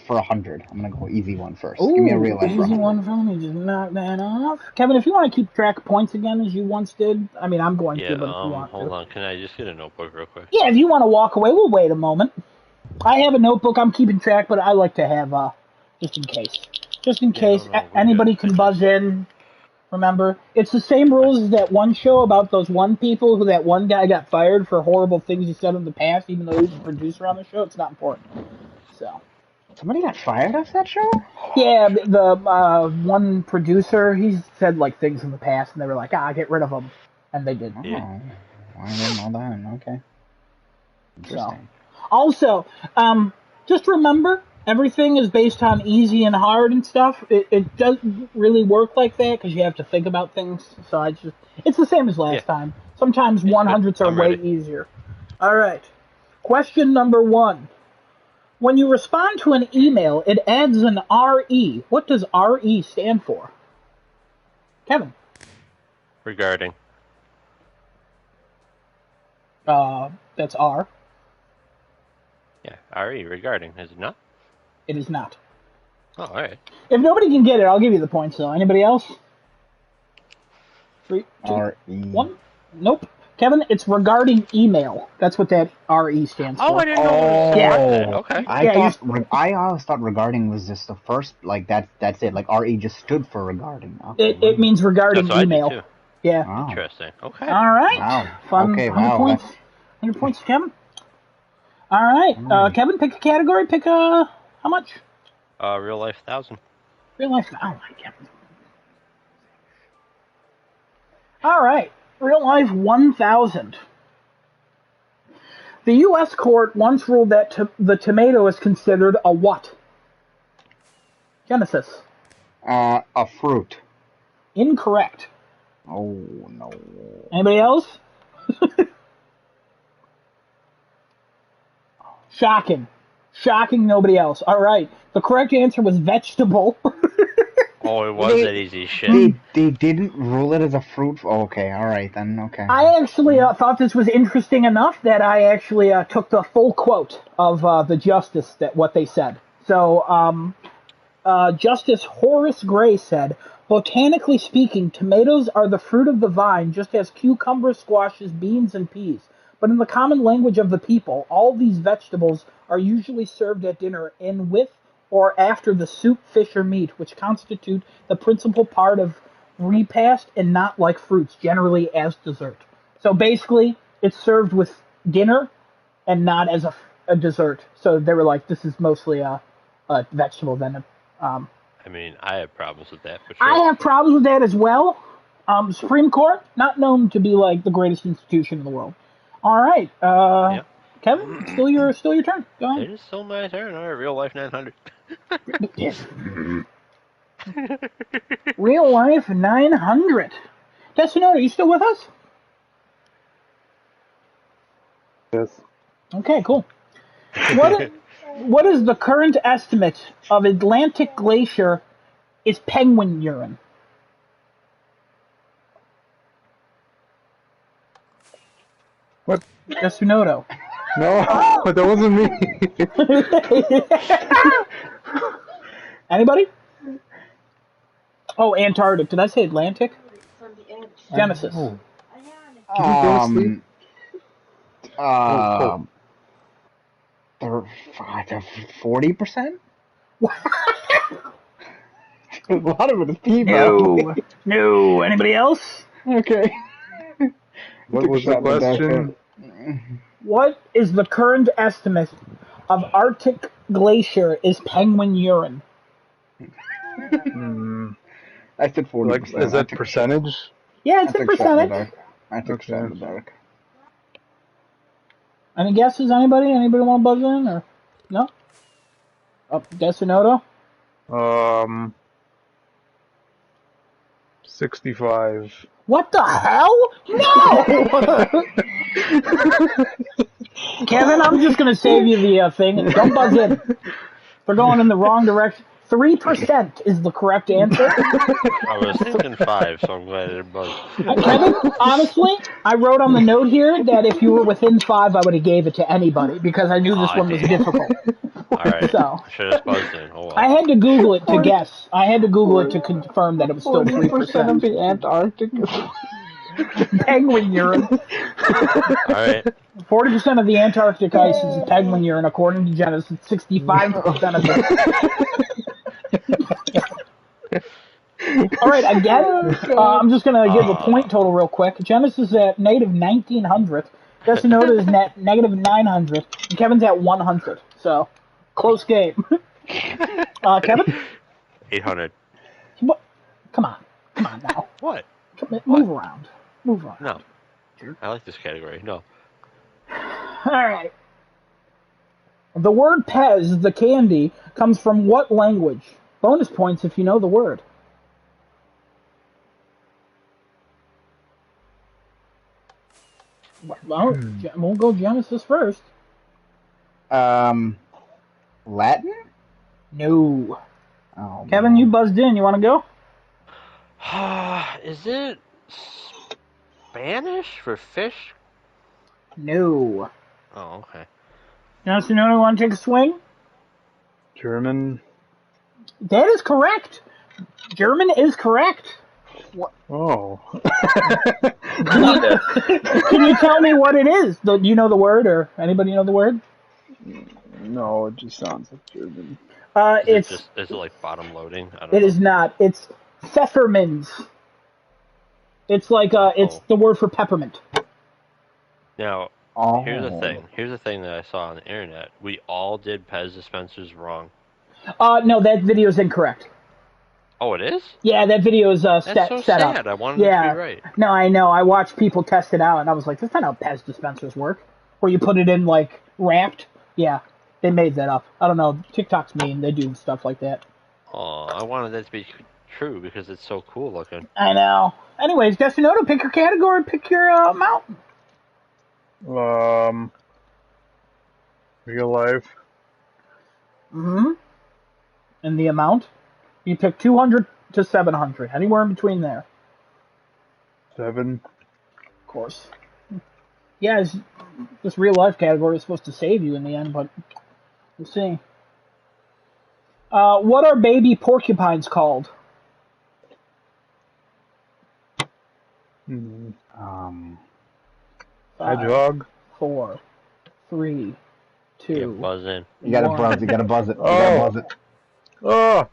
for 100. I'm gonna go easy one first. Ooh, give me a real life. Easy one for me. Just knock that off. Kevin, if you want to keep track of points again as you once did, I mean, I'm going to, but if you want hold on. Can I just get a notebook real quick? Yeah, if you want to walk away, we'll wait a moment. I have a notebook. I'm keeping track, but I like to have just in case. Just in case anybody can buzz in. Remember, it's the same rules as that one show about those one people who that one guy got fired for horrible things he said in the past, even though he was a producer on the show. It's not important. So. Somebody got fired off that show? Yeah, the one producer, he said like things in the past, and they were like, get rid of him, and they didn't. Oh, I didn't know that. Okay. So. Interesting. Also, just remember, everything is based on easy and hard and stuff. It doesn't really work like that because you have to think about things. So it's the same as last time. Sometimes 100s are way easier. All right. Question number 1. When you respond to an email, it adds an RE. What does RE stand for? Kevin. Regarding. That's R. Yeah, RE, regarding, is it not? It is not. Oh, alright. If nobody can get it, I'll give you the points, though. Anybody else? 3, 2, R-E. 1. Nope. Kevin, it's regarding email. That's what that RE stands for. Oh, I didn't know. Okay. I always thought regarding was just the first, like, that's it. Like, RE just stood for regarding. Okay. It means regarding That's email. I did too. Yeah. Wow. Interesting. Okay. All right. Wow. Fun. Okay, 100 wow. points. 100 points, Kevin. All right. Kevin, pick a category. Pick how much? Real life 1,000. Real life. Oh, my Kevin. All right. Real life 1,000. The U.S. court once ruled that the tomato is considered a what? Genesis. A fruit. Incorrect. Oh, no. Anybody else? Shocking. Shocking, nobody else. All right. The correct answer was vegetable. Oh, it was that easy shit. They didn't rule it as a fruit? Oh, okay, all right then, okay. I actually thought this was interesting enough that I actually took the full quote of the justice, that what they said. So, Justice Horace Gray said, botanically speaking, tomatoes are the fruit of the vine, just as cucumbers, squashes, beans, and peas. But in the common language of the people, all these vegetables are usually served at dinner in with or after the soup, fish, or meat, which constitute the principal part of repast and not like fruits, generally as dessert. So basically, it's served with dinner and not as a dessert. So they were like, this is mostly a vegetable then. I mean, I have problems with that, but sure. I have problems with that as well. Supreme Court, not known to be like the greatest institution in the world. All right, Yep. Kevin, still your turn. Go ahead. It is still my turn. All right, Real Life 900. Real Life 900. Destino, are you still with us? Yes. Okay, cool. What is the current estimate of Atlantic Glacier is penguin urine? What? Destino. No, that wasn't me. Anybody? Oh, Antarctic. Did I say Atlantic? Genesis. Oh. Did you go to sleep? 40%? A lot of it is female. No. Anybody else? Okay. What was the question? What is the current estimate of Arctic glacier is penguin urine? I said 40%. Like, is that percentage? Yeah, it's a percentage. I took shot in the dark. Any guesses? Anybody? Anybody want to buzz in or no? Oh, Destino? 65. What the hell? No! Kevin, I'm just going to save you the thing. Don't buzz in. We're going in the wrong direction. 3% is the correct answer. I was thinking 5, so I'm glad it buzzed. Kevin, honestly, I wrote on the note here that if you were within 5, I would have gave it to anybody because I knew this one was difficult. All right. So, should have buzzed in. Hold on. I had to Google it to guess. I had to Google it to confirm that it was still 3%. 40% of the Antarctic is penguin urine. All right. 40% of the Antarctic ice is penguin urine, according to Genesis. 65% of it. All right, again, I'm just going to give a point total real quick. Genesis is at negative 1900. Destinoda is at negative 900. And Kevin's at 100. So, close game. Kevin? 800. What? Come on now. What? Move around. No. I like this category. No. All right. The word Pez, the candy, comes from what language? Bonus points if you know the word. Well, we'll go Genesis first. Latin? No. Oh, Kevin, man. you buzzed in. You want to go? Is it Spanish for fish? No. Oh, okay. Johnson, you want to take a swing? German. That is correct. German is correct. What? Oh. Can you tell me what it is? Do you know the word, or anybody know the word? No, it just sounds like German. Is it like bottom loading? I don't know. It is not. It's pfefferminz. It's like it's the word for peppermint. Now, here's the thing. Here's the thing that I saw on the internet. We all did Pez dispensers wrong. No, that video is incorrect. Oh, it is? Yeah, that video is That's set so up. sad. I wanted it to be right. No, I know. I watched people test it out, and I was like, that's not how Pez dispensers work. where you put it in like wrapped. Yeah, they made that up. I don't know. TikTok's mean. They do stuff like that. Oh, I wanted that to be true because it's so cool looking. I know. Anyways, Destinoto, pick your category, pick your mountain. Real life. Mm-hmm. And the amount? You pick 200 to 700. Anywhere in between there. 7. Of course. Yeah, this real life category is supposed to save you in the end, but we'll see. What are baby porcupines called? Hedgehog. 4, 3, 2. Buzz in. You gotta buzz. You gotta buzz it. You gotta buzz it. Oh.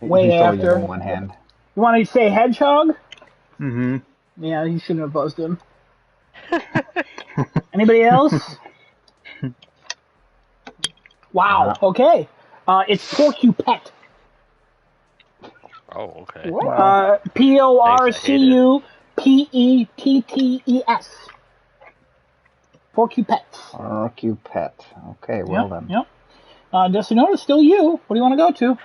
Way after. In one hand. You want to say hedgehog? Mm-hmm. Yeah, you shouldn't have buzzed him. Anybody else? Wow. Okay. It's porcupet. Oh, okay. Wow. Porcupetts. Porcupets. Porcupet. Okay, well then. Yep. Destinoto, still you. What do you want to go to?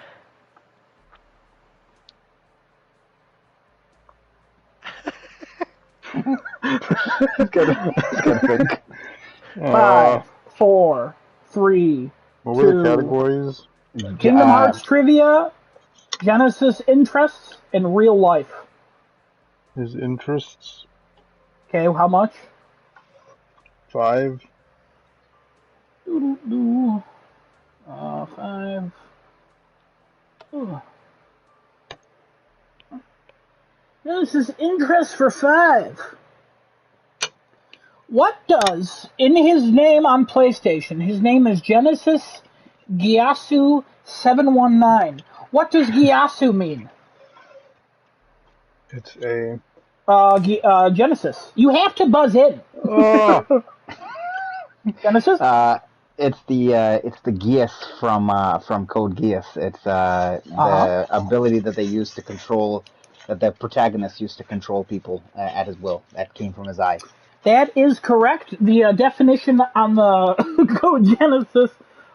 Gotta think. 5, 4, 3, What 2. were the categories? Kingdom Hearts trivia, Genesis interests, and real life. His interests. Okay, how much? 5. 5. Ooh. This is interest for 5. What does, in his name on PlayStation, his name is Genesis Gyasu 719. What does Gyasu mean? It's a... Genesis. You have to buzz in. Oh. Genesis? It's the Geass from Code Geass. It's the ability that they use to control, that the protagonist used to control people at his will. That came from his eye. That is correct. The definition on the Code Genesis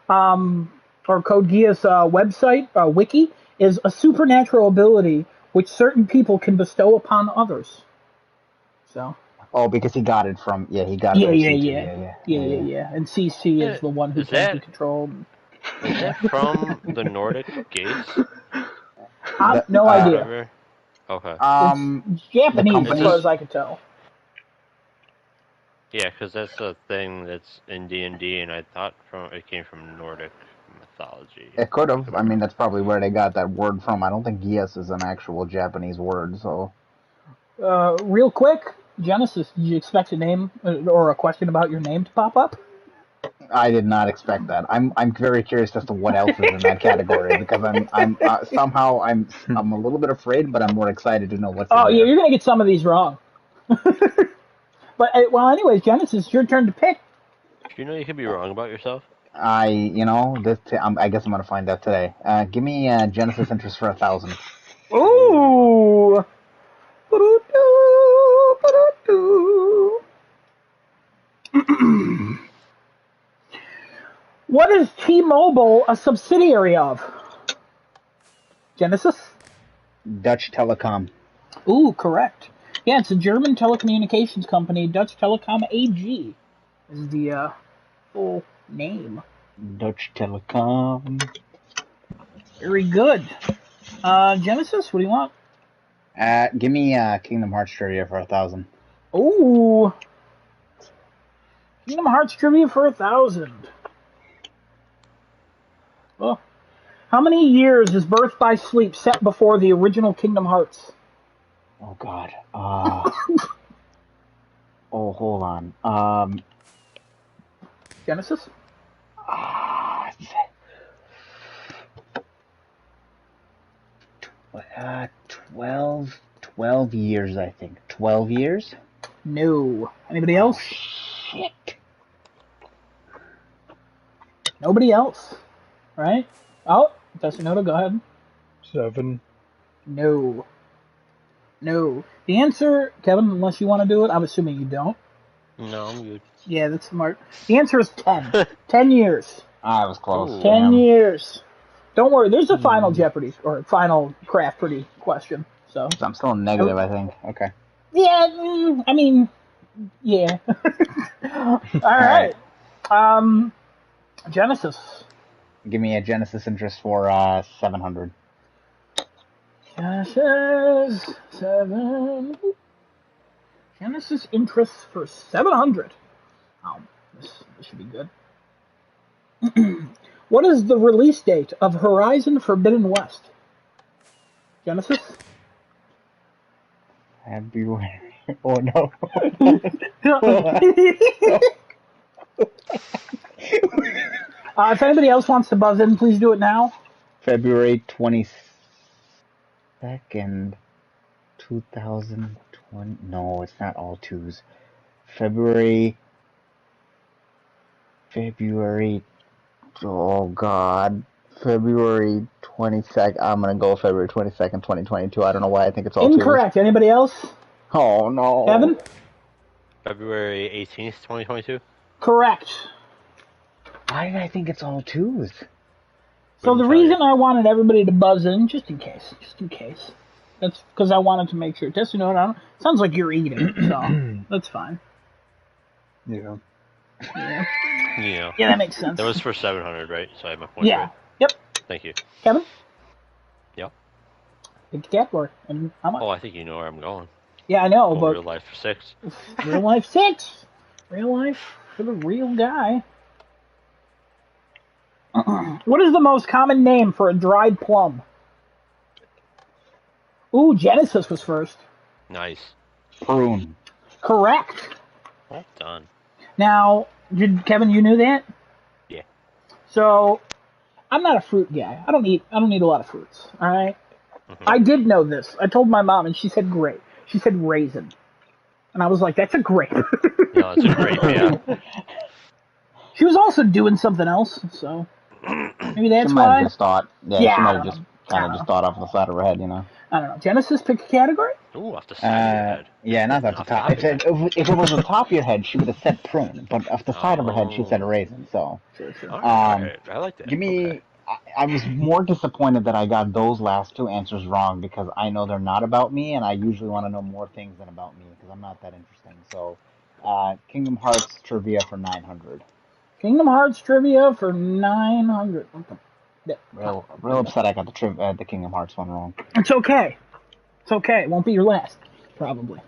or Code Geass website, wiki, is a supernatural ability which certain people can bestow upon others. So. Oh, because he got it from Yeah. And CC is the one who can be controlled. Is that from the Nordic gates? No idea. Okay. It's Japanese, as far as I can tell. Yeah, because that's a thing that's in D&D, and I thought it came from Nordic mythology. It could have. I mean, that's probably where they got that word from. I don't think Geass is an actual Japanese word, so... Real quick, Genesis, did you expect a name or a question about your name to pop up? I did not expect that. I'm very curious as to what else is in that category because I'm somehow I'm a little bit afraid, but I'm more excited to know what's. Oh yeah, you're gonna get some of these wrong. But well, anyways, Genesis, it's your turn to pick. Do you know you could be wrong about yourself? I guess I'm gonna find out today. Give me Genesis interest for 1,000. Ooh. What is T-Mobile a subsidiary of? Genesis? Dutch Telecom. Ooh, correct. Yeah, it's a German telecommunications company. Dutch Telecom AG is the full name. Dutch Telecom. Very good. Genesis, what do you want? Give me Kingdom Hearts trivia for 1,000. Ooh. Kingdom Hearts trivia for 1,000. Oh. How many years is Birth by Sleep set before the original Kingdom Hearts? Oh, God. Hold on. Genesis? 12 years, I think. 12 years? No. Anybody else? Shit. Nobody else. Right? Oh, Destinoto, go ahead. 7. No. The answer, Kevin, unless you want to do it, I'm assuming you don't. No, I'm good. Yeah, that's smart. The answer is 10. 10 years. I was close. Ooh. 10 years. Don't worry, there's a final Jeopardy, or final Crafty question. So I'm still negative, I think. Okay. Yeah, I mean, yeah. All right. Genesis. Give me a Genesis interest for 700. Genesis 7. Genesis interest for 700. Oh, this should be good. What is the release date of Horizon Forbidden West? Genesis? February. Oh no. If anybody else wants to buzz in, please do it now. February 22nd, 2020. No, it's not all twos. February. Oh God. February 22nd. I'm gonna go February 22nd, 2022. I don't know why I think it's all Incorrect. twos. Anybody else? Oh no. Kevin? February 18th, 2022? Correct. Why did I think it's all twos? So the reason I wanted everybody to buzz in, just in case, that's because I wanted to make sure. Just, sounds like you're eating, so that's fine. Yeah. Yeah, that makes sense. That was for 700, right? So I have my point. Yeah. Right. Yep. Thank you. Kevin? Yeah. Pick the category. And how much? Oh, I think you know where I'm going. Yeah, I know, but real life for 6. Real life 6. Real life for the real guy. What is the most common name for a dried plum? Ooh, Genesis was first. Nice. Prune. Correct. Well done. Now, Kevin, you knew that? Yeah. So, I'm not a fruit guy. I don't eat a lot of fruits. All right. Mm-hmm. I did know this. I told my mom, and she said grape. She said raisin, and I was like, "That's a grape." Yeah, that's a grape. Yeah. She was also doing something else, so maybe that's she why. Might have just thought. Yeah, she might have just kind of just thought off the side of her head, I don't know. Genesis, pick a category. Ooh, off the side of your head. Yeah, not off the top. If it was the top of your head, she would have said prune, but off the side of her head, she said raisin. So, sure. All right. I like that. Give me. Okay. I was more disappointed that I got those last 2 answers wrong because I know they're not about me, and I usually want to know more things than about me because I'm not that interesting. So, Kingdom Hearts trivia for 900. Kingdom Hearts trivia for 900. Real upset I got the Kingdom Hearts one wrong. It's okay. It's okay. It won't be your last, probably.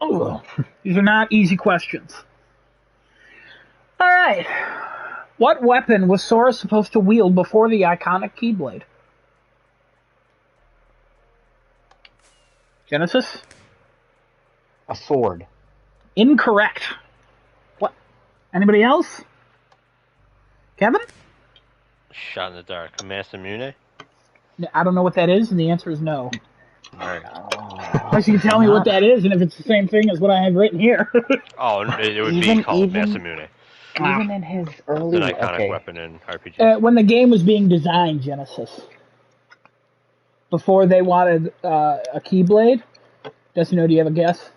Oh, these are not easy questions. All right. What weapon was Sora supposed to wield before the iconic Keyblade? Genesis? A sword. Incorrect. What? Anybody else? Kevin? Shot in the dark. Masamune? I don't know what that is, and the answer is no. Alright. Unless you can tell me what that is, and if it's the same thing as what I have written here. Oh, it would be called Masamune. Even in his early... It's an iconic weapon in RPG. When the game was being designed, Genesis, before they wanted a Keyblade, do you have a guess?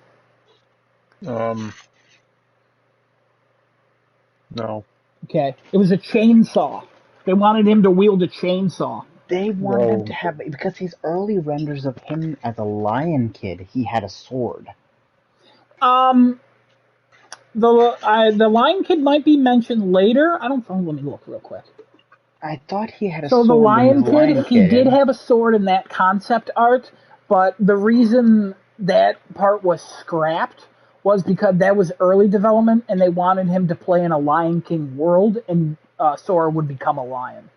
No. Okay. It was a chainsaw. They wanted him to wield a chainsaw. They wanted him to have... Because his early renders of him as a lion kid, he had a sword. The Lion Kid might be mentioned later. I don't know. Let me look real quick. I thought he had a sword. So the Lion Kid, he did have a sword in that concept art, but the reason that part was scrapped was because that was early development, and they wanted him to play in a Lion King world, and Sora would become a lion.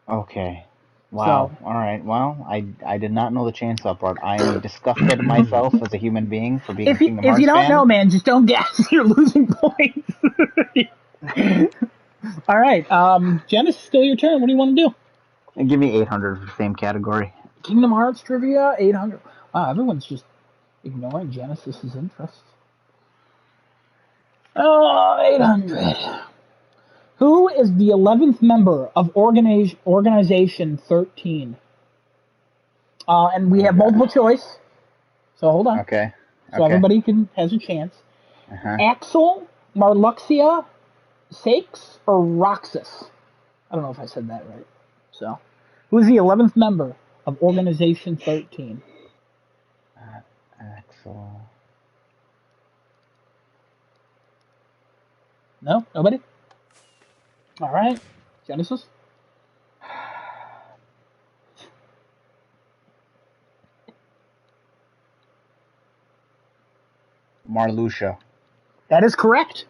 Okay. Wow. So, all right. Well, I did not know the chainsaw part. I am disgusted myself as a human being for being a Kingdom Hearts fan. If you don't know, man, just don't guess. You're losing points. All right. Jen, it's still your turn. What do you want to do? And give me 800 for the same category. Kingdom Hearts trivia, 800. Wow, everyone's just ignoring Genesis's interests. Oh, 800. Who is the 11th member of Organization 13? And we have multiple choice. So hold on. Okay. So everybody has a chance. Axel, Marluxia, Sakes, or Roxas? I don't know if I said that right. So, who is the 11th member of Organization 13? Axel. No? Nobody? All right. Genesis? Marluxia. That is correct.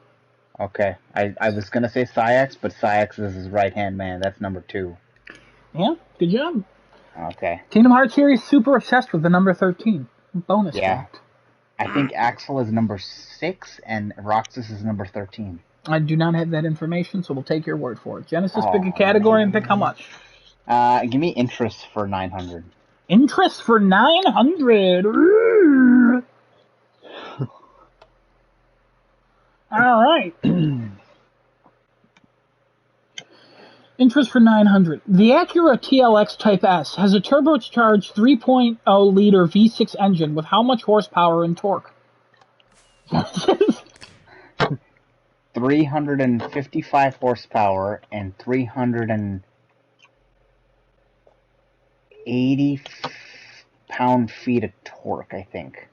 Okay. I was going to say Sayax, but Sayax is his right-hand man. That's number 2. Yeah, good job. Okay. Kingdom Hearts series super obsessed with the number 13. Bonus fact. I think Axel is number 6 and Roxas is number 13. I do not have that information, so we'll take your word for it. Genesis, pick a category and pick how much. Give me interest for 900. Interest for 900. All right. Interest for 900. The Acura TLX Type S has a turbocharged 3.0 liter V6 engine with how much horsepower and torque? 355 horsepower and 380 pound-feet of torque, I think.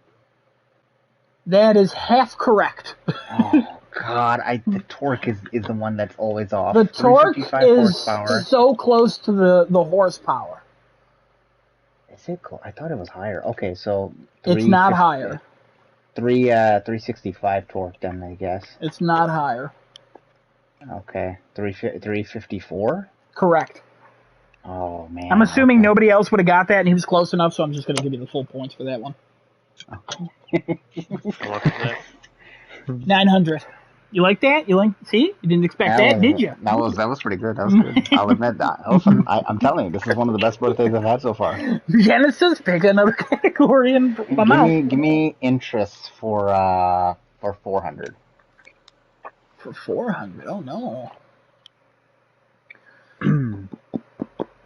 That is half correct. Oh, God. The torque is the one that's always off. The torque is so close to the horsepower. Is it close? I thought it was higher. Okay, so... It's not higher. 365 torque, then, I guess. It's not higher. Okay. 354? Correct. Oh, man. I'm assuming nobody else would have got that, and he was close enough, so I'm just going to give you the full points for that one. 900. You like that? See? You didn't expect that, did you? That was pretty good. That was good. I'll admit that. Listen, I'm telling you, this is one of the best birthdays I've had so far. Genesis, pick another category and give me interest for 400. For 400? Oh no.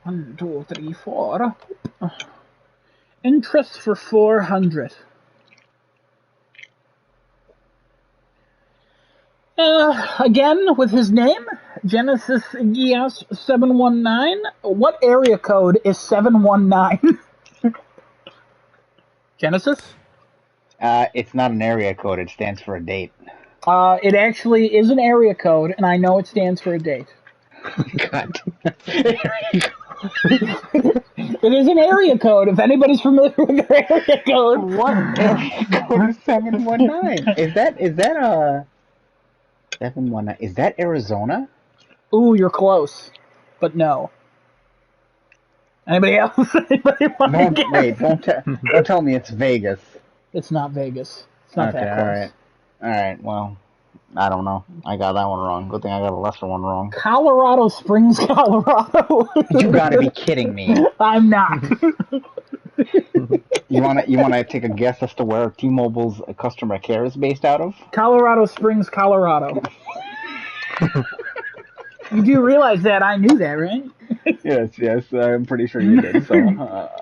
1, 2, 3, 4. Interest for 400. Again, with his name, Genesis Gias 719. What area code is 719? Genesis? It's not an area code. It stands for a date. It actually is an area code, and I know it stands for a date. God. It is an area code, if anybody's familiar with their area code. What area code is 719? Is that 719? Is that Arizona? Ooh, you're close, but no. Anybody else? Don't tell me it's Vegas. It's not Vegas. It's not that close. All right. Well, I don't know. I got that one wrong. Good thing I got a lesser one wrong. Colorado Springs, Colorado. You gotta be kidding me. I'm not. You wanna take a guess as to where T-Mobile's customer care is based out of? Colorado Springs, Colorado. You do realize that I knew that, right? Yes, I'm pretty sure you did. So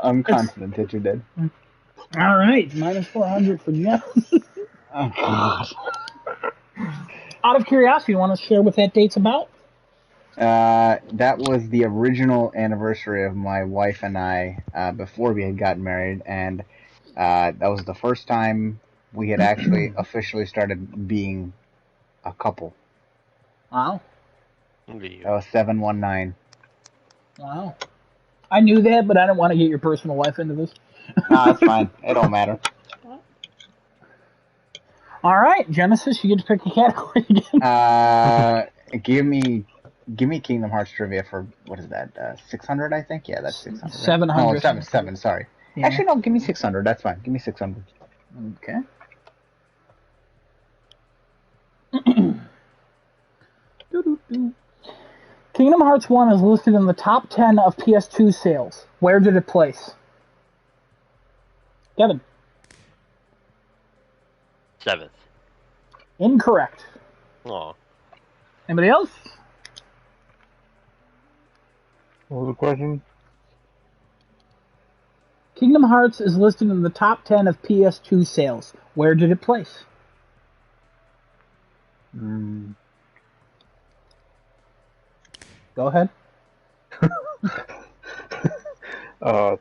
I'm confident that you did. All right, minus 400 for Jeff. Oh God. Out of curiosity, you want to share what that date's about? That was the original anniversary of my wife and I before we had gotten married, and that was the first time we had actually officially started being a couple. Wow. That was 719. Wow. I knew that, but I didn't want to get your personal life into this. Nah, that's fine. It don't matter. All right, Genesis, you get to pick a category again. Give me Kingdom Hearts trivia for, what is that, 600, I think? Yeah, that's 600. 700. No, 7, sorry. Yeah. Actually, no, give me 600. That's fine. Give me 600. Okay. Kingdom Hearts 1 is listed in the top 10 of PS2 sales. Where did it place? Kevin. 7th. Incorrect. Aw. Anybody else? What was the question? Kingdom Hearts is listed in the top 10 of PS2 sales. Where did it place? Go ahead.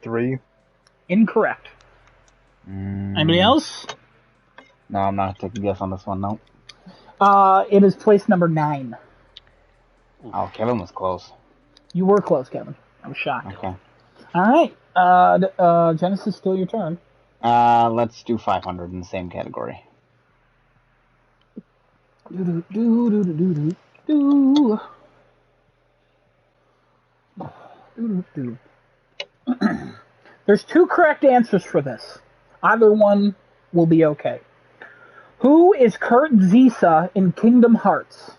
3. Incorrect. Anybody else? No, I'm not taking a guess on this one, no. It is place number 9. Oh, Kevin was close. You were close, Kevin. I'm shocked. Okay. All right. Genesis, still your turn. Let's do 500 in the same category. There's 2 correct answers for this. Either one will be okay. Who is Kurt Zisa in Kingdom Hearts?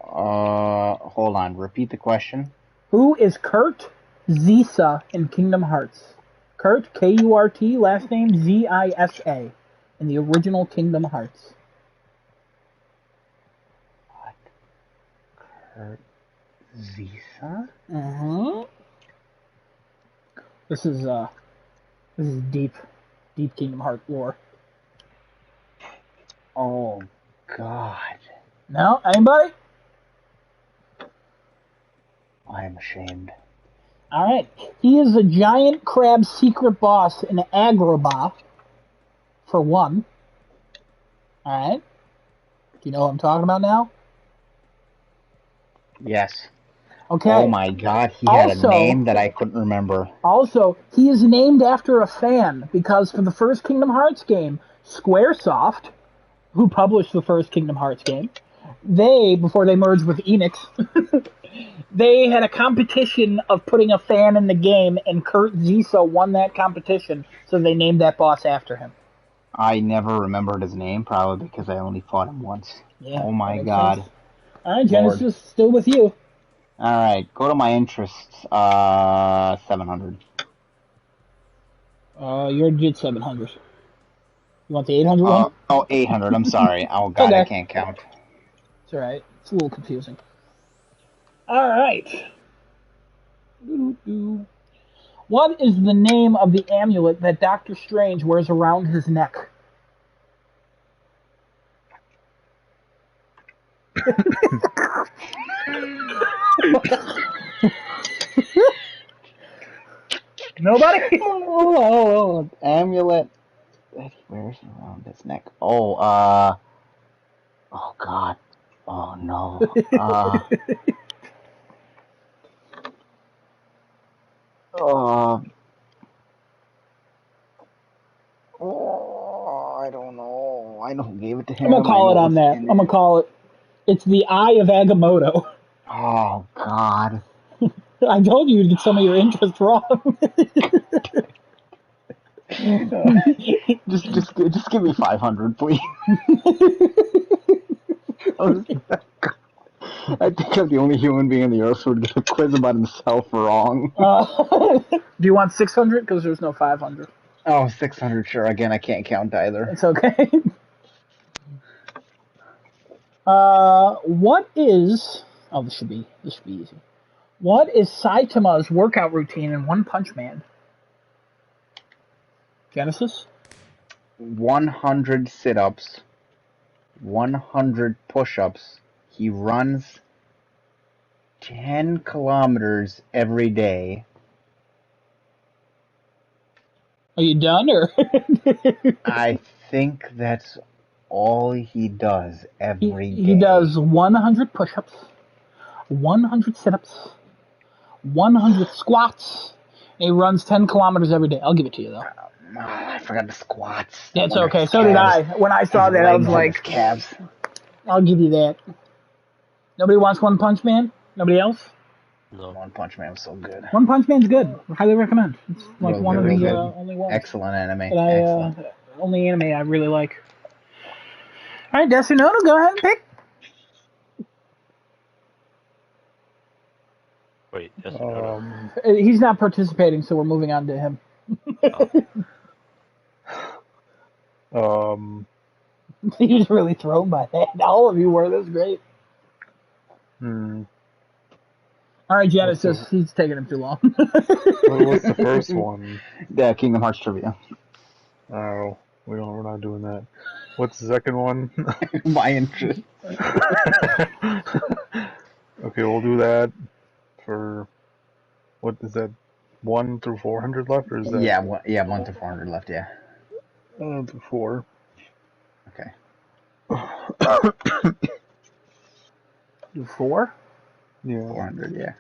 Hold on. Repeat the question. Who is Kurt Zisa in Kingdom Hearts? Kurt, K-U-R-T, last name Z-I-S-A, in the original Kingdom Hearts. What? Kurt Zisa? Mm-hmm. This is deep Kingdom Hearts lore. Oh, God. No? Anybody? I am ashamed. Alright. He is a giant crab secret boss in Agrabah, for one. Alright. Do you know what I'm talking about now? Yes. Okay. Oh my God, he had a name that I couldn't remember. Also, he is named after a fan, because for the first Kingdom Hearts game, Squaresoft, who published the first Kingdom Hearts game, before they merged with Enix, they had a competition of putting a fan in the game, and Kurt Zisa won that competition, so they named that boss after him. I never remembered his name, probably because I only fought him once. Yeah, oh my God. Alright, Genesis, still with you. Alright, go to my interests. 700. You already did 700. You want the 800 one? Oh, 800, I'm sorry. Oh God, okay. I can't count. It's alright. It's a little confusing. Alright. What is the name of the amulet that Doctor Strange wears around his neck? Nobody? Oh, amulet that he wears around his neck. Oh God. Oh no. I don't know. I know who gave it to him. I'm gonna call it on that. I'm gonna call it. It's the Eye of Agamotto. Oh God. I told you to get some of your interests wrong. just give me 500, please. I think I'm the only human being on the earth who would get a quiz about himself wrong. Do you want 600? Because there's no 500. Oh, 600, sure. Again, I can't count either. It's okay. What is... Oh, this should be easy. What is Saitama's workout routine in One Punch Man? Genesis? 100 sit-ups, 100 push-ups. He runs 10 kilometers every day. Are you done, or? I think that's all he does every day. He does 100 push-ups, 100 sit-ups, 100 squats, and he runs 10 kilometers every day. I'll give it to you, though. I forgot the squats. Yeah, it's okay. So did I. When I saw that, I was like, calves. I'll give you that. Nobody wants One Punch Man? Nobody else? No. One Punch Man was so good. One Punch Man's good. I highly recommend. It's like one of the only ones. Excellent anime. Excellent. Only anime I really like. All right, Desinoto, go ahead and pick. Wait, Desinoto. He's not participating, so we're moving on to him. He was really thrown by that. All of you were. That was great. All right, Genesis. He's taking him too long. What's the first one? The Kingdom Hearts trivia. Oh, we're not doing that. What's the second one? My interest. Okay, we'll do that for, what is that, 1 through 400 left, or is that? Yeah, 1 to 400 left. Yeah. 1 to 4. Okay. Do 4? Yeah. 400. Yeah.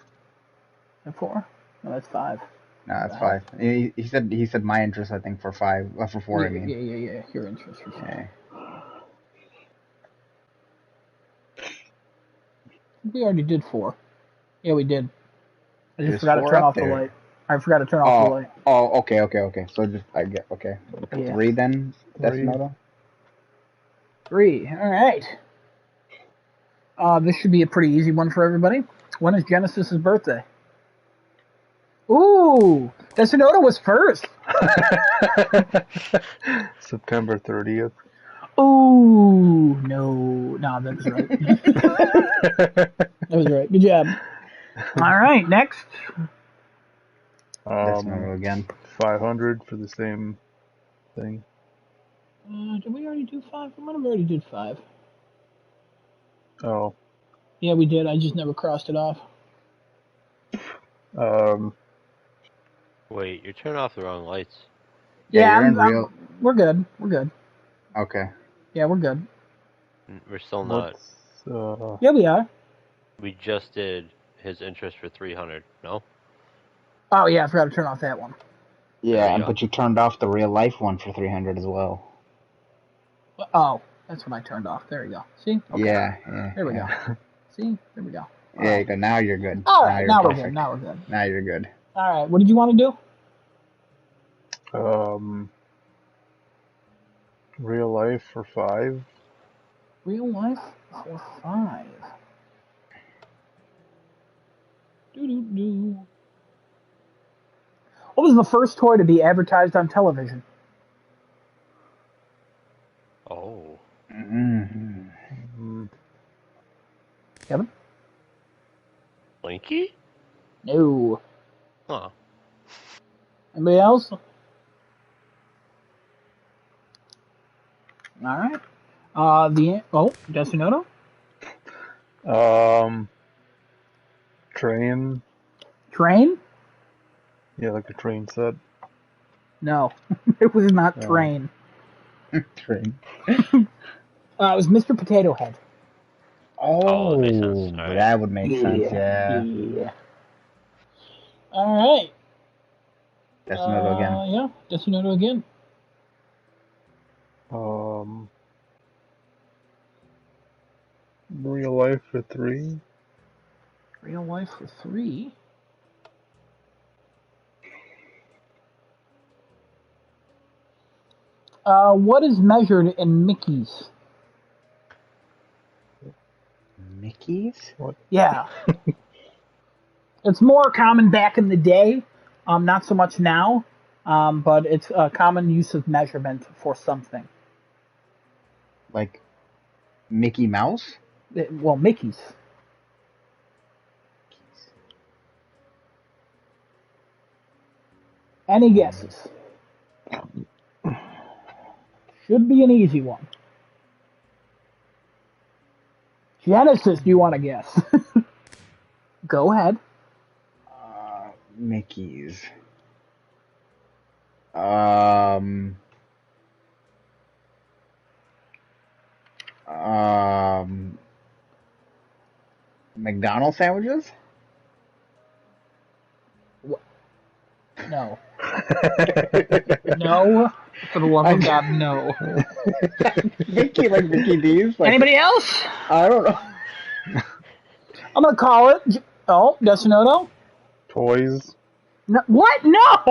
And 4? No, that's 5. No, that's 5. He said my interest. I think for 5. For 4. Yeah, I mean. yeah. Your interest for 5. Okay. We already did 4. Yeah, we did. I just There's forgot to 4 turn up off the there. light. I forgot to turn off the light. Oh, okay. So just I get okay. Yeah. 3 then. That's 3. another. 3. All right. This should be a pretty easy one for everybody. When is Genesis's birthday? Ooh, Destinoto was first. September 30th. Ooh, no, that was right. That was right. Good job. All right, next. Destinoto again. 500 for the same thing. Did we already do 5? I might have already did 5. Oh. Yeah, we did. I just never crossed it off. Wait, you're turning off the wrong lights. Yeah, you're in real. We're good. Okay. Yeah, we're good. We're still not. Yeah, we are. We just did his interest for 300. No. Oh yeah, I forgot to turn off that one. Yeah, but you turned off the real life one for 300 as well. Oh, that's what I turned off. There you go. See? Okay. Yeah. There we go. See? There we go. Yeah, you go. Now you're good. All right, now we're good. Now you're good. All right, what did you want to do? Real life for 5. Real life for 5. Do. What was the first toy to be advertised on television? Oh. Mm-hmm. Kevin? Blinky? No. Huh. Anybody else? All right. Destinoto? Train. Train? Yeah, like a train set. No, it was not train. Train. It was Mr. Potato Head. Oh, that makes sense. Right. That would make sense. Yeah. All right. Destinoto again. Yeah, Destinoto again. Real life for 3. Real life for 3. What is measured in Mickeys? Mickeys? What? Yeah. It's more common back in the day, not so much now, but it's a common use of measurement for something. Like Mickey Mouse? Mickeys. Any guesses? Should be an easy one. Genesis, do you want to guess? Go ahead. Mickey's. McDonald's sandwiches? No. No. For the love of God, no. Mickey, like Mickey D's? Like, anybody else? I don't know. I'm going to call it. Oh, Destinoto? Toys. No, what? No!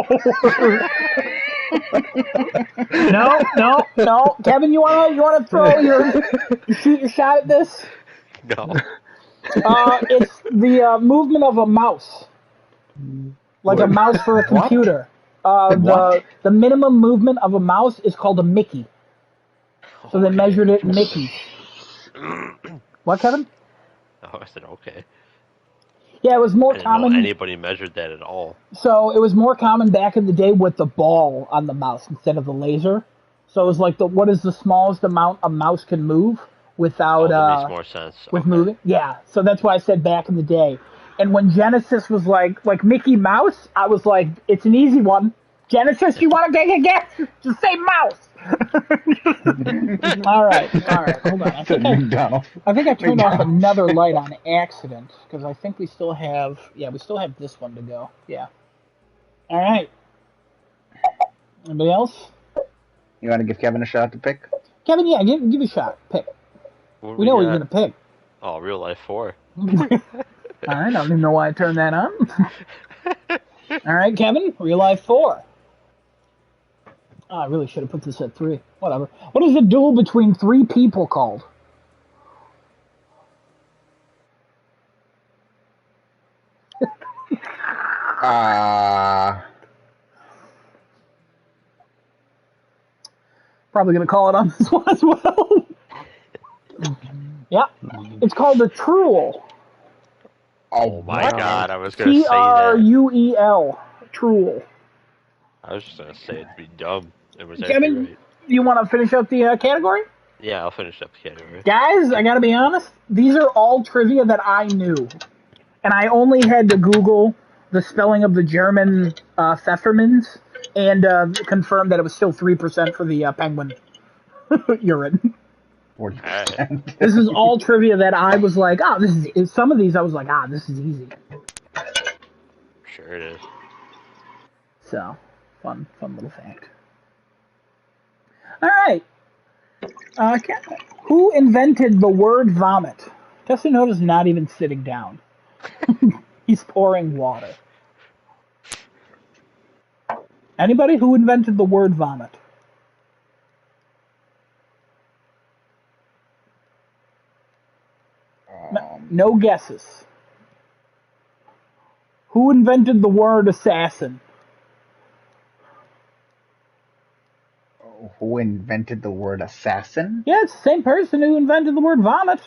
No. Kevin, you wanna throw shoot your shot at this? No. It's the movement of a mouse. Like a mouse for a computer. The minimum movement of a mouse is called a Mickey. So they measured it in Mickeys. What, Kevin? Oh, I said okay. Yeah, it was more common. I didn't know anybody measured that at all. So it was more common back in the day with the ball on the mouse instead of the laser. So it was like what is the smallest amount a mouse can move without that makes more sense. with moving? Yeah. So that's why I said back in the day. And when Genesis was like Mickey Mouse, I was like, it's an easy one. Genesis, you want to take a guess? Just say mouse. All right. Hold on. I think I turned off another light on accident because I think we still have this one to go. Yeah. All right. Anybody else? You want to give Kevin a shot to pick? Kevin, yeah, give a shot. Pick. We know what you're gonna pick. Oh, Real Life 4. All right. I don't even know why I turned that on. All right, Kevin. Real Life 4. Oh, I really should have put this at 3. Whatever. What is a duel between 3 people called? Probably going to call it on this one as well. Yeah. It's called a truel. Oh my God, I was going to say that. Truel. Truel. I was just going to say it'd be dumb. It was Kevin, right. You want to finish up the category? Yeah, I'll finish up the category. Guys, I got to be honest. These are all trivia that I knew. And I only had to Google the spelling of the German Pfefferminz and confirm that it was still 3% for the penguin urine. 40%. This is all trivia that I was like, this is. Some of these I was like, this is easy. Sure it is. So, fun little fact. All right. Who invented the word vomit? Tessinoda's not even sitting down. He's pouring water. Anybody who invented the word vomit? No guesses. Who invented the word assassin? Who invented the word assassin? Yeah, it's the same person who invented the word vomit.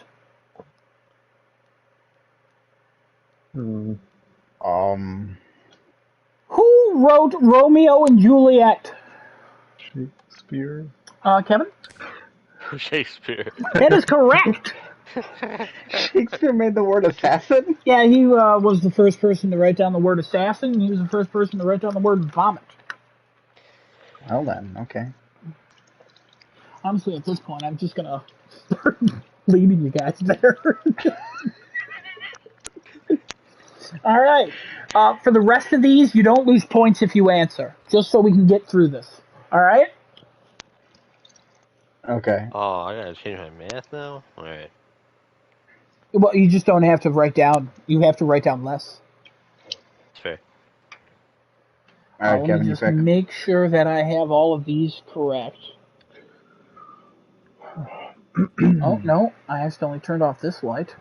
Who wrote Romeo and Juliet? Shakespeare. Kevin? Shakespeare. That is correct. Shakespeare made the word assassin? Yeah, he was the first person to write down the word assassin, and he was the first person to write down the word vomit. Well then, okay. Honestly, at this point, I'm just gonna start leaving you guys there. All right. For the rest of these, you don't lose points if you answer, just so we can get through this. All right? Okay. Oh, I gotta change my math now? All right. Well, you just don't have to write down. You have to write down less. That's fair. All right, Kevin, let me just make sure that I have all of these correct. Oh, no. I accidentally turned off this light.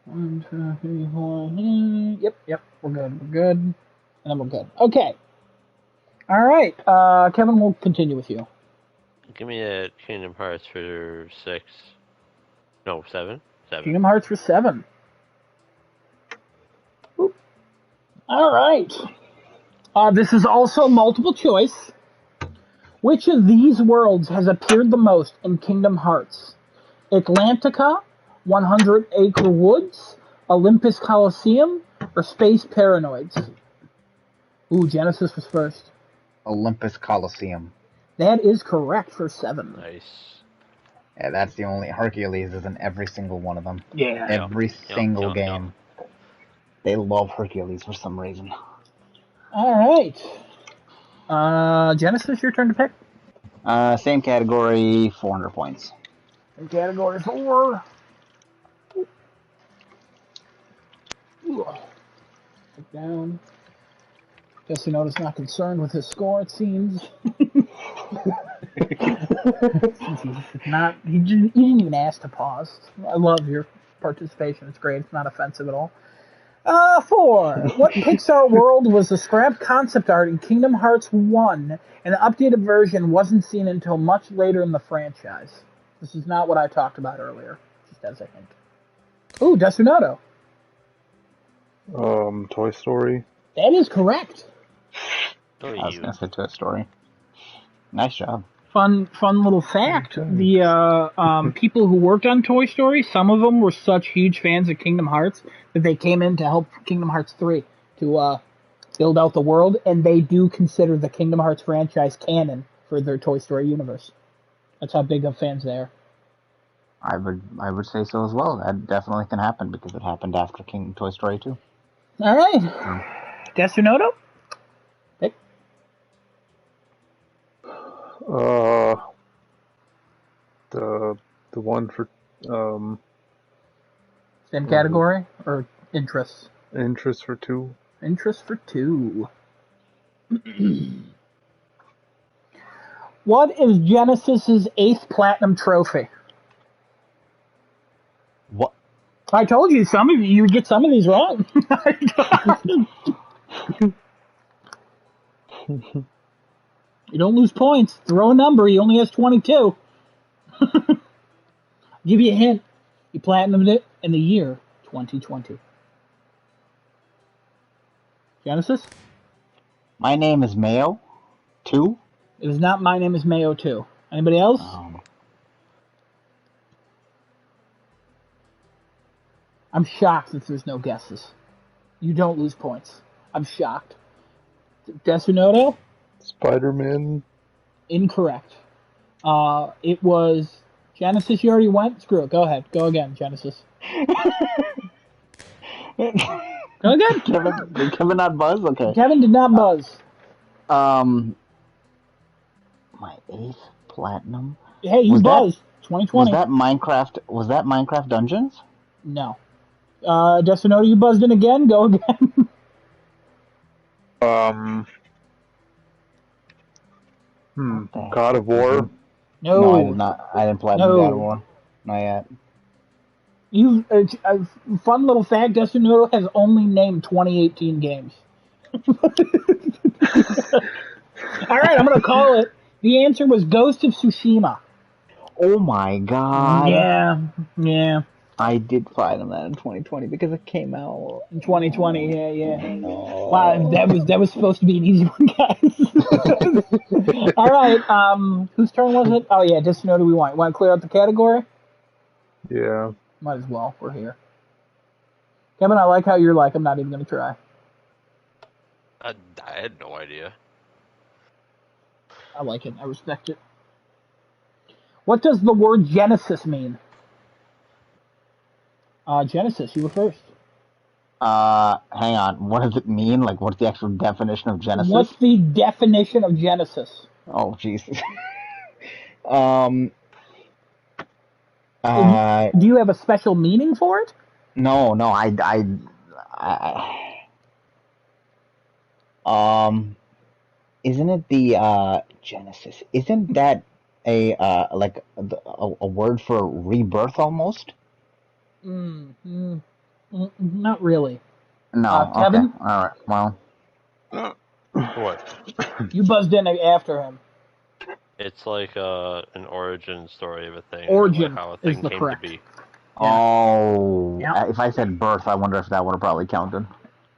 1, 2, 3, 4. Yep. We're good. And then we're good. Okay. All right. Kevin, we'll continue with you. Give me a Kingdom Hearts for 6. No, 7. 7. Kingdom Hearts for 7. Oop. All right. This is also multiple choice. Which of these worlds has appeared the most in Kingdom Hearts? Atlantica, 100 Acre Woods, Olympus Coliseum, or Space Paranoids? Ooh, Genesis was first. Olympus Coliseum. That is correct for 7. Nice. Yeah, that's the only. Hercules is in every single one of them. Yeah. Every single game. They love Hercules for some reason. All right. Genesis, your turn to pick. Same category, 400 points. Same category 4. Put down. Guess you notice not concerned with his score, it seems. He didn't even ask to pause. I love your participation. It's great. It's not offensive at all. 4. What Pixar world was the scrapped concept art in Kingdom Hearts 1, and the updated version wasn't seen until much later in the franchise? This is not what I talked about earlier, just as a hint. Ooh, Desunoto. Toy Story. That is correct. I was going to say Toy Story. Nice job. Fun little fact. The people who worked on Toy Story, some of them were such huge fans of Kingdom Hearts that they came in to help Kingdom Hearts 3 to build out the world, and they do consider the Kingdom Hearts franchise canon for their Toy Story universe. That's how big of fans they are. I would say so as well. That definitely can happen because it happened after Toy Story 2. All right. Desunoto? Pick. The one for Same category or interests? Interest for 2. Interest for 2. What is Genesis's 8th platinum trophy? What? I told you you would get some of these wrong. You don't lose points. Throw a number. He only has 22. Give you a hint. He platinumed it in the year 2020. Genesis? My Name is Mayo 2? It is not My Name is Mayo 2. Anybody else? I'm shocked that there's no guesses. You don't lose points. I'm shocked. Desunoto? Spider-Man. Incorrect. It was Genesis. You already went. Screw it. Go ahead. Go again, Genesis. Go again. Did Kevin not buzz? Okay. Kevin did not buzz. My 8th platinum. Hey, you buzzed. 2020. Was that Minecraft Dungeons? No. Desunoto, you buzzed in again. Go again. God of War. No, I did not. I didn't platinum God of War. Not yet. You fun little fact: Desunoto has only named 2018 games. All right, I'm gonna call it. The answer was Ghost of Tsushima. Oh my god. Yeah. I did platinum that in 2020 because it came out in 2020. Yeah. No. Wow, that was supposed to be an easy one, guys. All right. Whose turn was it? Oh yeah, Desunoto. We want to clear out the category. Yeah. Might as well. We're here. Kevin, I like how you're like, I'm not even going to try. I had no idea. I like it. I respect it. What does the word Genesis mean? Genesis, you were first. Hang on. What does it mean? Like, what's the actual definition of Genesis? What's the definition of Genesis? Oh, Jesus. Do you have a special meaning for it? No, isn't it the, Genesis? Isn't that like a word for rebirth almost? Not really. No. Kevin? Okay. All right. Well. What? You buzzed in after him. It's like an origin story of a thing. Origin like how a thing is the came correct. to be. Yeah. Oh. Yeah. If I said birth, I wonder if that would have probably counted.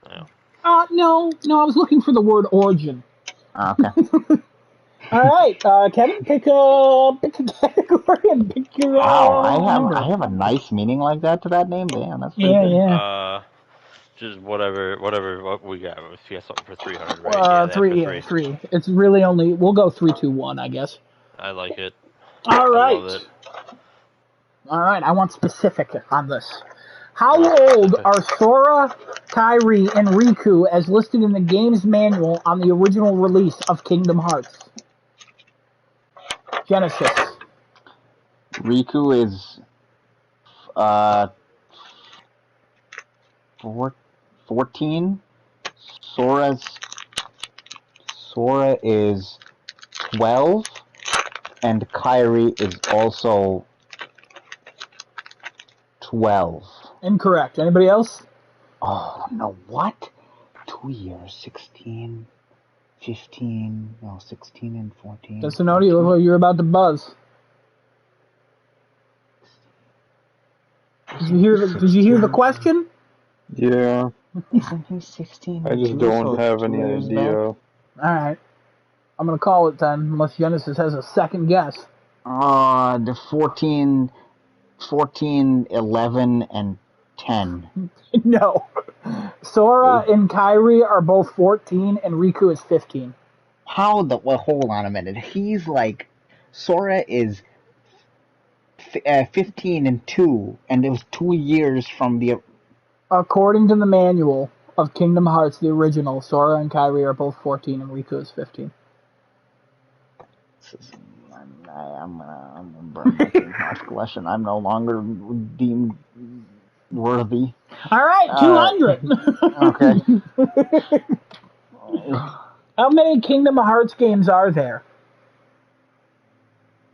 Yeah. No, I was looking for the word origin. Okay. All right, Kevin, pick a category and pick your. Wow, I have a nice meaning like that to that name. Damn, that's pretty good. Yeah. Just whatever what we got. If you got something for 300, right? Three. It's really only. We'll go 3, 2, 1, I guess. I like it. All right. I love it. All right, I want specific on this. How old are Sora, Kairi, and Riku as listed in the game's manual on the original release of Kingdom Hearts? Genesis. Riku is 14. Sora is 12, and Kairi is also 12. Incorrect. Anybody else? Oh, no, what? 2 years, 16, 15, no, 16 and 14. Desunoto, you look like you're about to buzz. Did you hear the question? Yeah. Isn't he 16? I just don't have any idea. All right. I'm going to call it then, unless Genesis has a second guess. The 14, 11, and 10. No. Sora and Kairi are both 14, and Riku is 15. How the... Well, hold on a minute. He's like... Sora is 15 and 2, and it was 2 years from the... According to the manual of Kingdom Hearts, the original, Sora and Kairi are both 14, and Riku is 15. I'm gonna burn my Kingdom Hearts collection. I'm no longer deemed worthy. All right, 200. Okay. How many Kingdom Hearts games are there?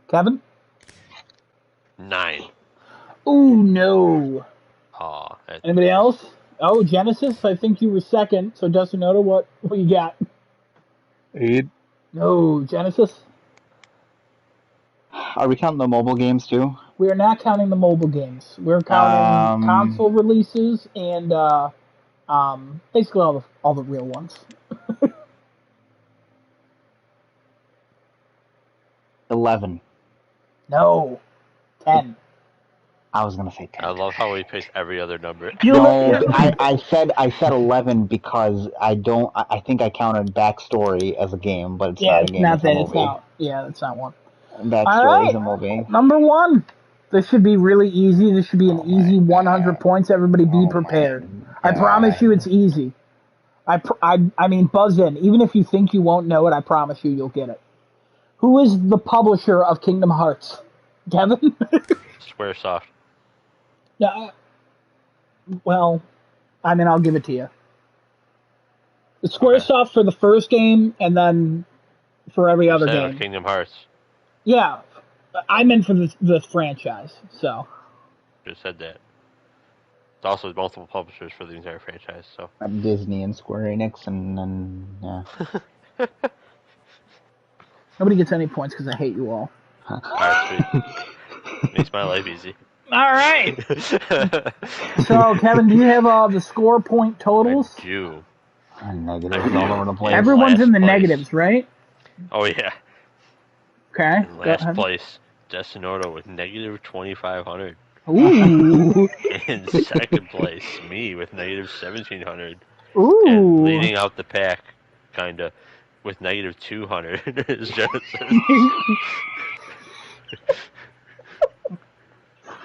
Kevin? 9. Ooh, no. Oh, Anybody else? Oh, Genesis, I think you were second. So, Dustin Oda, what you got? 8. No, Genesis? Are we counting the mobile games too? We are not counting the mobile games. We're counting console releases and basically all the real ones. 11. No. 10. I was gonna say 10. I love how he picks every other number. No, I said 11 because I think I counted Backstory as a game, but it's not a game. Not it's that a movie. it's not. Yeah, that's not one. Backstory is a movie. Number 1. This should be really easy. This should be an easy 100 points. Everybody be prepared. I promise you it's easy. I mean, buzz in. Even if you think you won't know it, I promise you'll get it. Who is the publisher of Kingdom Hearts? Kevin? Squaresoft. Yeah. Well, I mean, I'll give it to you. It's Squaresoft for the first game, and then for every other game. Kingdom Hearts. Yeah, I meant for the franchise. So. Just said that. It's also multiple publishers for the entire franchise. So. Disney and Square Enix, and yeah. Nobody gets any points because I hate you all. Alright, sweet. Makes my life easy. All right. So, Kevin, do you have the score point totals? I do. Negatives all over the place. Everyone's in the place. negatives, right? Oh, yeah. Okay. In last place, Destinoto with negative 2,500. Ooh. In second place, me with negative 1,700. Ooh. And leading out the pack, kinda, with negative 200 is Genesis.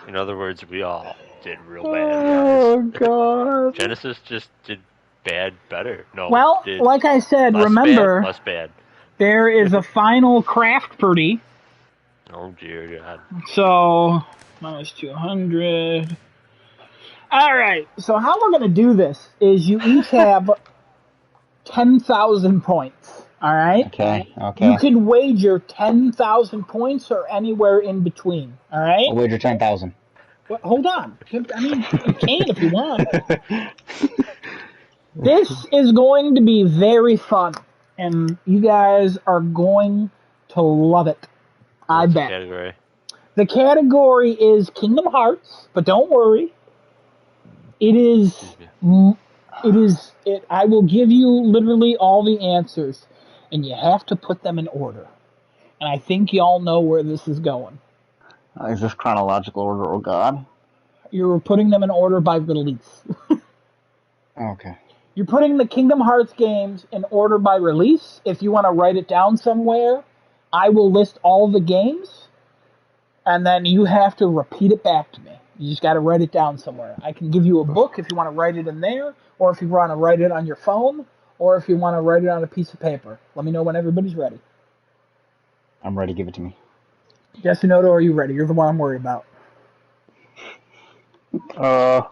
In other words, we all did real bad. Oh, God. Genesis just did bad better. No. Well, like I said, remember, less bad. There is a final craft birdie. Oh, dear God. So, minus 200. All right. So how we're going to do this is you each have 10,000 points. All right? Okay. You can wager 10,000 points or anywhere in between. All right? I'll wager 10,000. Well, hold on. I mean, you can if you want. This is going to be very fun, and you guys are going to love it. I bet. Category? The category is Kingdom Hearts, but don't worry. It is. I will give you literally all the answers, and you have to put them in order. And I think y'all know where this is going. Is this chronological order, oh God? You're putting them in order by release. Okay. You're putting the Kingdom Hearts games in order by release. If you want to write it down somewhere, I will list all the games, and then you have to repeat it back to me. You just got to write it down somewhere. I can give you a book if you want to write it in there, or if you want to write it on your phone, or if you want to write it on a piece of paper. Let me know when everybody's ready. I'm ready. Give it to me. Yasunoto, are you ready? You're the one I'm worried about. Are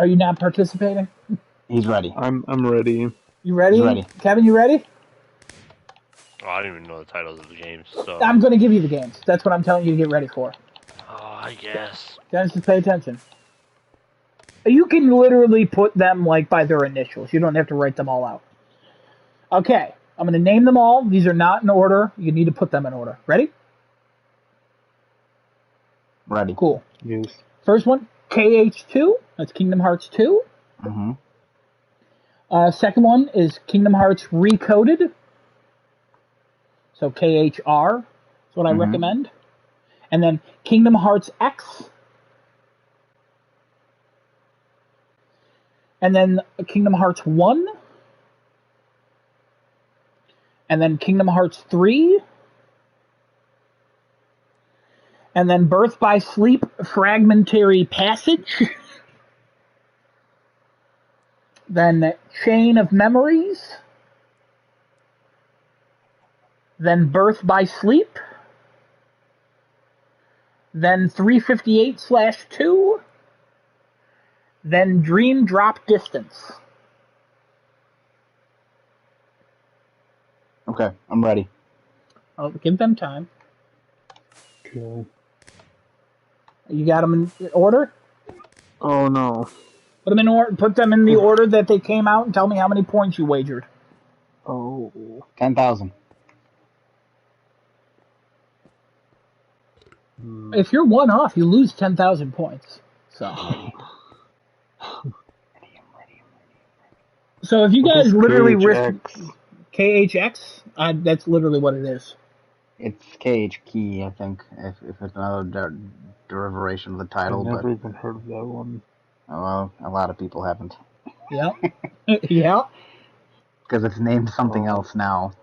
you not participating? He's ready. I'm ready. You ready? He's ready. Kevin, you ready? Oh, I don't even know the titles of the games, so... I'm going to give you the games. That's what I'm telling you to get ready for. Oh, I guess. Genesis, pay attention. You can literally put them like by their initials. You don't have to write them all out. Okay, I'm going to name them all. These are not in order. You need to put them in order. Ready? Ready. Cool. Yes. First one, KH2. That's Kingdom Hearts 2. Mm-hmm. Second one is Kingdom Hearts Recoded. So KHR is what I recommend. And then Kingdom Hearts X. And then Kingdom Hearts 1. And then Kingdom Hearts 3. And then Birth by Sleep Fragmentary Passage. Then Chain of Memories. Then Birth by Sleep. Then 358/2. Then Dream Drop Distance. Okay, I'm ready. I'll give them time. Okay. You got them in order? Oh no. Put them in order. Put them in the order that they came out, and tell me how many points you wagered. Oh. 10,000. If you're one off, you lose 10,000 points. So if you guys literally risk KHX, that's literally what it is. It's KH Key, I think, if it's another derivation of the title. I've never even heard of that one. Well, a lot of people haven't. Yeah. Yeah. Because it's named something else now.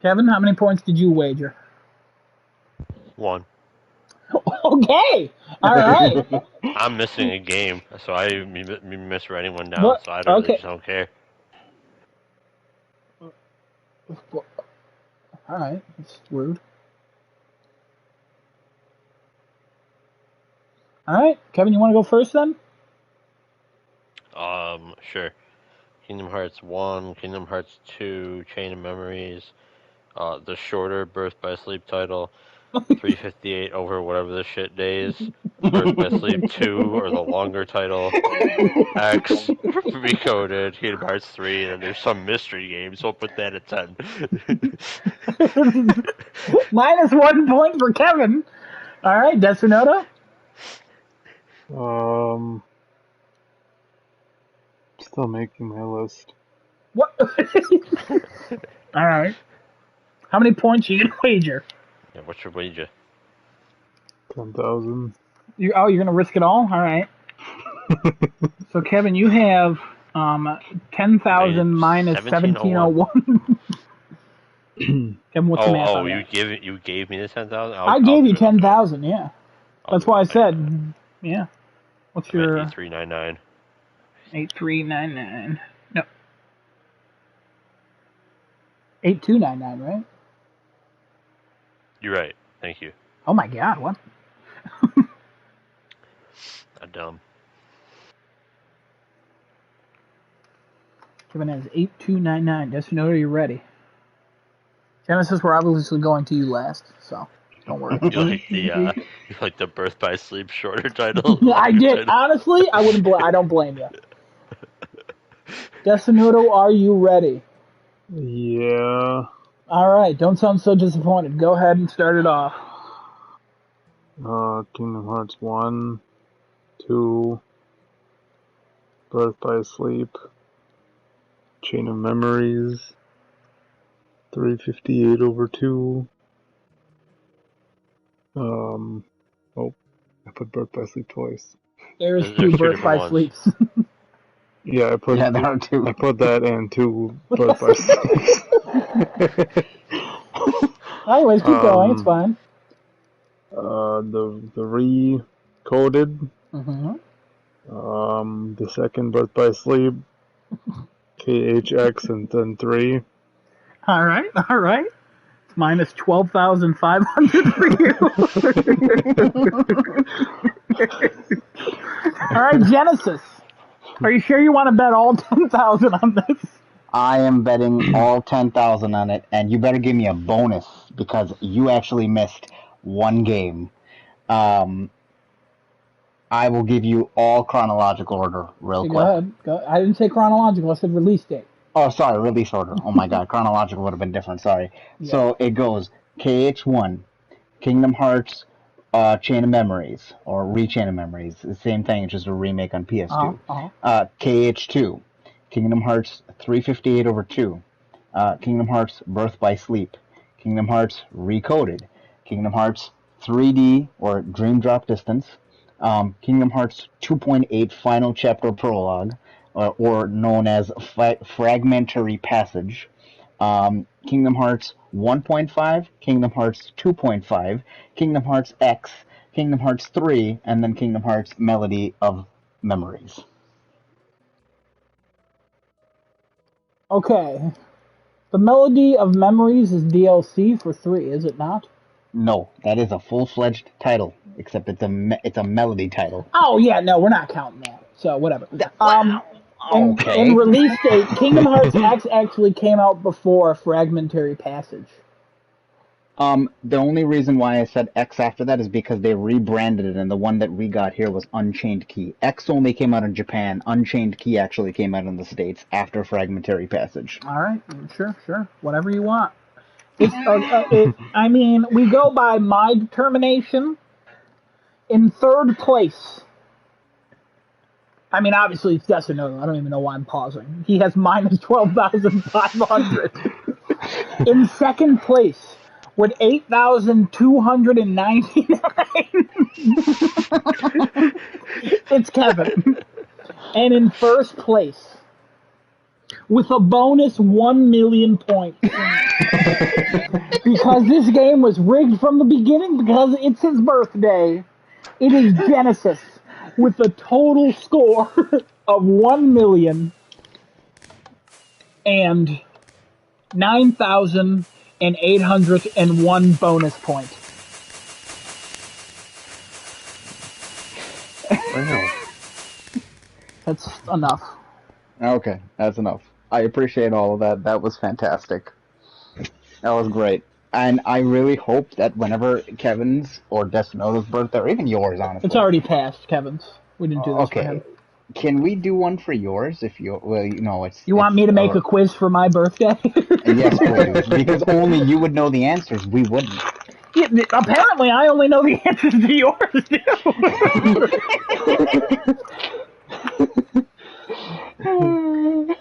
Kevin, how many points did you wager? 1. Okay. All right. I'm missing a game, so I miswriting one down, so I just don't care. All right. That's rude. All right. Kevin, you want to go first then? Sure. Kingdom Hearts 1, Kingdom Hearts 2, Chain of Memories, the shorter Birth by Sleep title, 358 over whatever the shit days, Birth by Sleep 2, or the longer title, X, Recoded, Kingdom Hearts 3, and then there's some mystery game, so I'll put that at 10. Minus 1 point for Kevin. All right, Desunoto? Still making my list. What? All right. How many points are you going to wager? Yeah, what's your wager? 10,000. You're going to risk it all? All right. So, Kevin, you have 10,000 minus 1701. Kevin, what's the math on that? You gave me the 10,000? I gave you 10,000, yeah. That's why I said, yeah. What's your... 8399. 8399. No. 8299, right? You're right. Thank you. Oh my god, what? I'm dumb. Kevin has 8299. Just know you're ready. Genesis, we're obviously going to you last, so don't worry. You like the Birth by Sleep shorter title? I did. Honestly, I don't blame you. Desunoto, are you ready? Yeah. All right. Don't sound so disappointed. Go ahead and start it off. Kingdom Hearts 1, 2, Birth by Sleep, Chain of Memories, 358 over 2. I put Birth by Sleep twice. There's 2 Birth by Sleeps. Yeah, I put there are 2. I put that and 2 Birth by Sleeps. Anyways, keep going. It's fine. The recoded. The second Birth by Sleep. KHX and then 3. All right. It's minus 12,500 for you. All right, Genesis. Are you sure you want to bet all 10,000 on this? I am betting all 10,000 on it, and you better give me a bonus because you actually missed one game. I will give you all chronological order real quick. Go ahead. I didn't say chronological. I said release date. Oh, sorry, release order. Oh my god, chronological would have been different. Sorry. Yeah. So it goes KH1, Kingdom Hearts, Chain of Memories, or Re-Chain of Memories. The same thing, it's just a remake on PS2. KH2, Kingdom Hearts 358 over 2, Kingdom Hearts Birth by Sleep, Kingdom Hearts Recoded, Kingdom Hearts 3D or Dream Drop Distance, Kingdom Hearts 2.8 Final Chapter Prologue, or known as Fragmentary Passage, Kingdom Hearts 1.5, Kingdom Hearts 2.5, Kingdom Hearts X, Kingdom Hearts 3, and then Kingdom Hearts Melody of Memories. Okay. The Melody of Memories is DLC for 3, is it not? No, that is a full-fledged title, except it's a melody title. Oh, yeah, no, we're not counting that. So, whatever. Okay. In release date, Kingdom Hearts X actually came out before Fragmentary Passage. The only reason why I said X after that is because they rebranded it, and the one that we got here was Unchained Key. X only came out in Japan. Unchained Key actually came out in the States after Fragmentary Passage. All right, sure, whatever you want. I mean, we go by my determination. In third place. I mean, obviously it's yes or no. I don't even know why I'm pausing. He has minus 12,500. In second place, with 8,299. It's Kevin. And in first place, with a bonus 1 million points. Because this game was rigged from the beginning because it's his birthday. It is Genesis with a total score of 1,009,801 bonus points. Wow. That's enough. Okay, that's enough. I appreciate all of that. That was fantastic. That was great. And I really hope that whenever Kevin's or Destino's birthday, or even yours, honestly. It's already passed, Kevin's. We didn't do this for him. Can we do one for yours? If you, well, you know, it's. You want me to make a quiz for my birthday? Yes, please. Because only you would know the answers. We wouldn't. Yeah, apparently, I only know the answers to yours, too.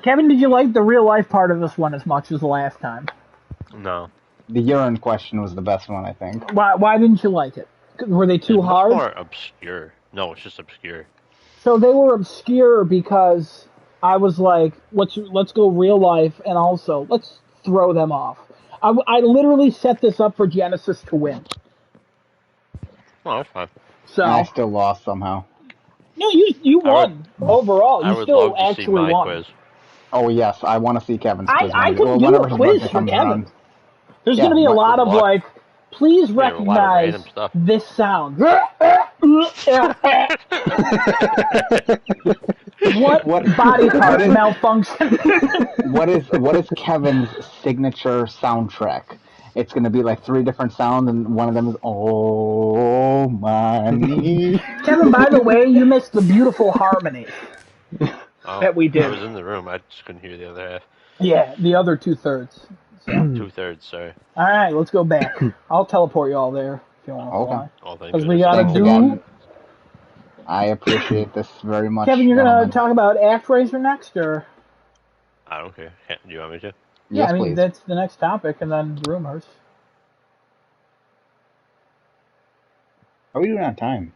Kevin, did you like the real life part of this one as much as the last time? No. The urine question was the best one, I think. Why didn't you like it? Were they too hard? It's more obscure. No, it's just obscure. So they were obscure because I was like, let's go real life, and also let's throw them off. I literally set this up for Genesis to win. Oh, that's fine. So I still lost somehow. No, you won overall. You still actually won. Quiz. Oh yes, I want to see Kevin's quiz. I can do a quiz for Kevin. There's going to be a lot of like, please recognize this sound. What body part malfunction? What is Kevin's signature soundtrack? It's going to be like 3 different sounds, and one of them is "Oh my." Kevin, by the way, you missed the beautiful harmony that we did. I was in the room. I just couldn't hear the other half. Yeah, the other 2/3. So. 2/3, sorry. All right, let's go back. I'll teleport you all there if you want to fly. Because we gotta do. Again. I appreciate this very much. Kevin, you're gonna talk about Actraiser next, or? I don't care. Do you want me to? Yeah, yes, I mean please. That's the next topic, and then rumors. How are we doing on time?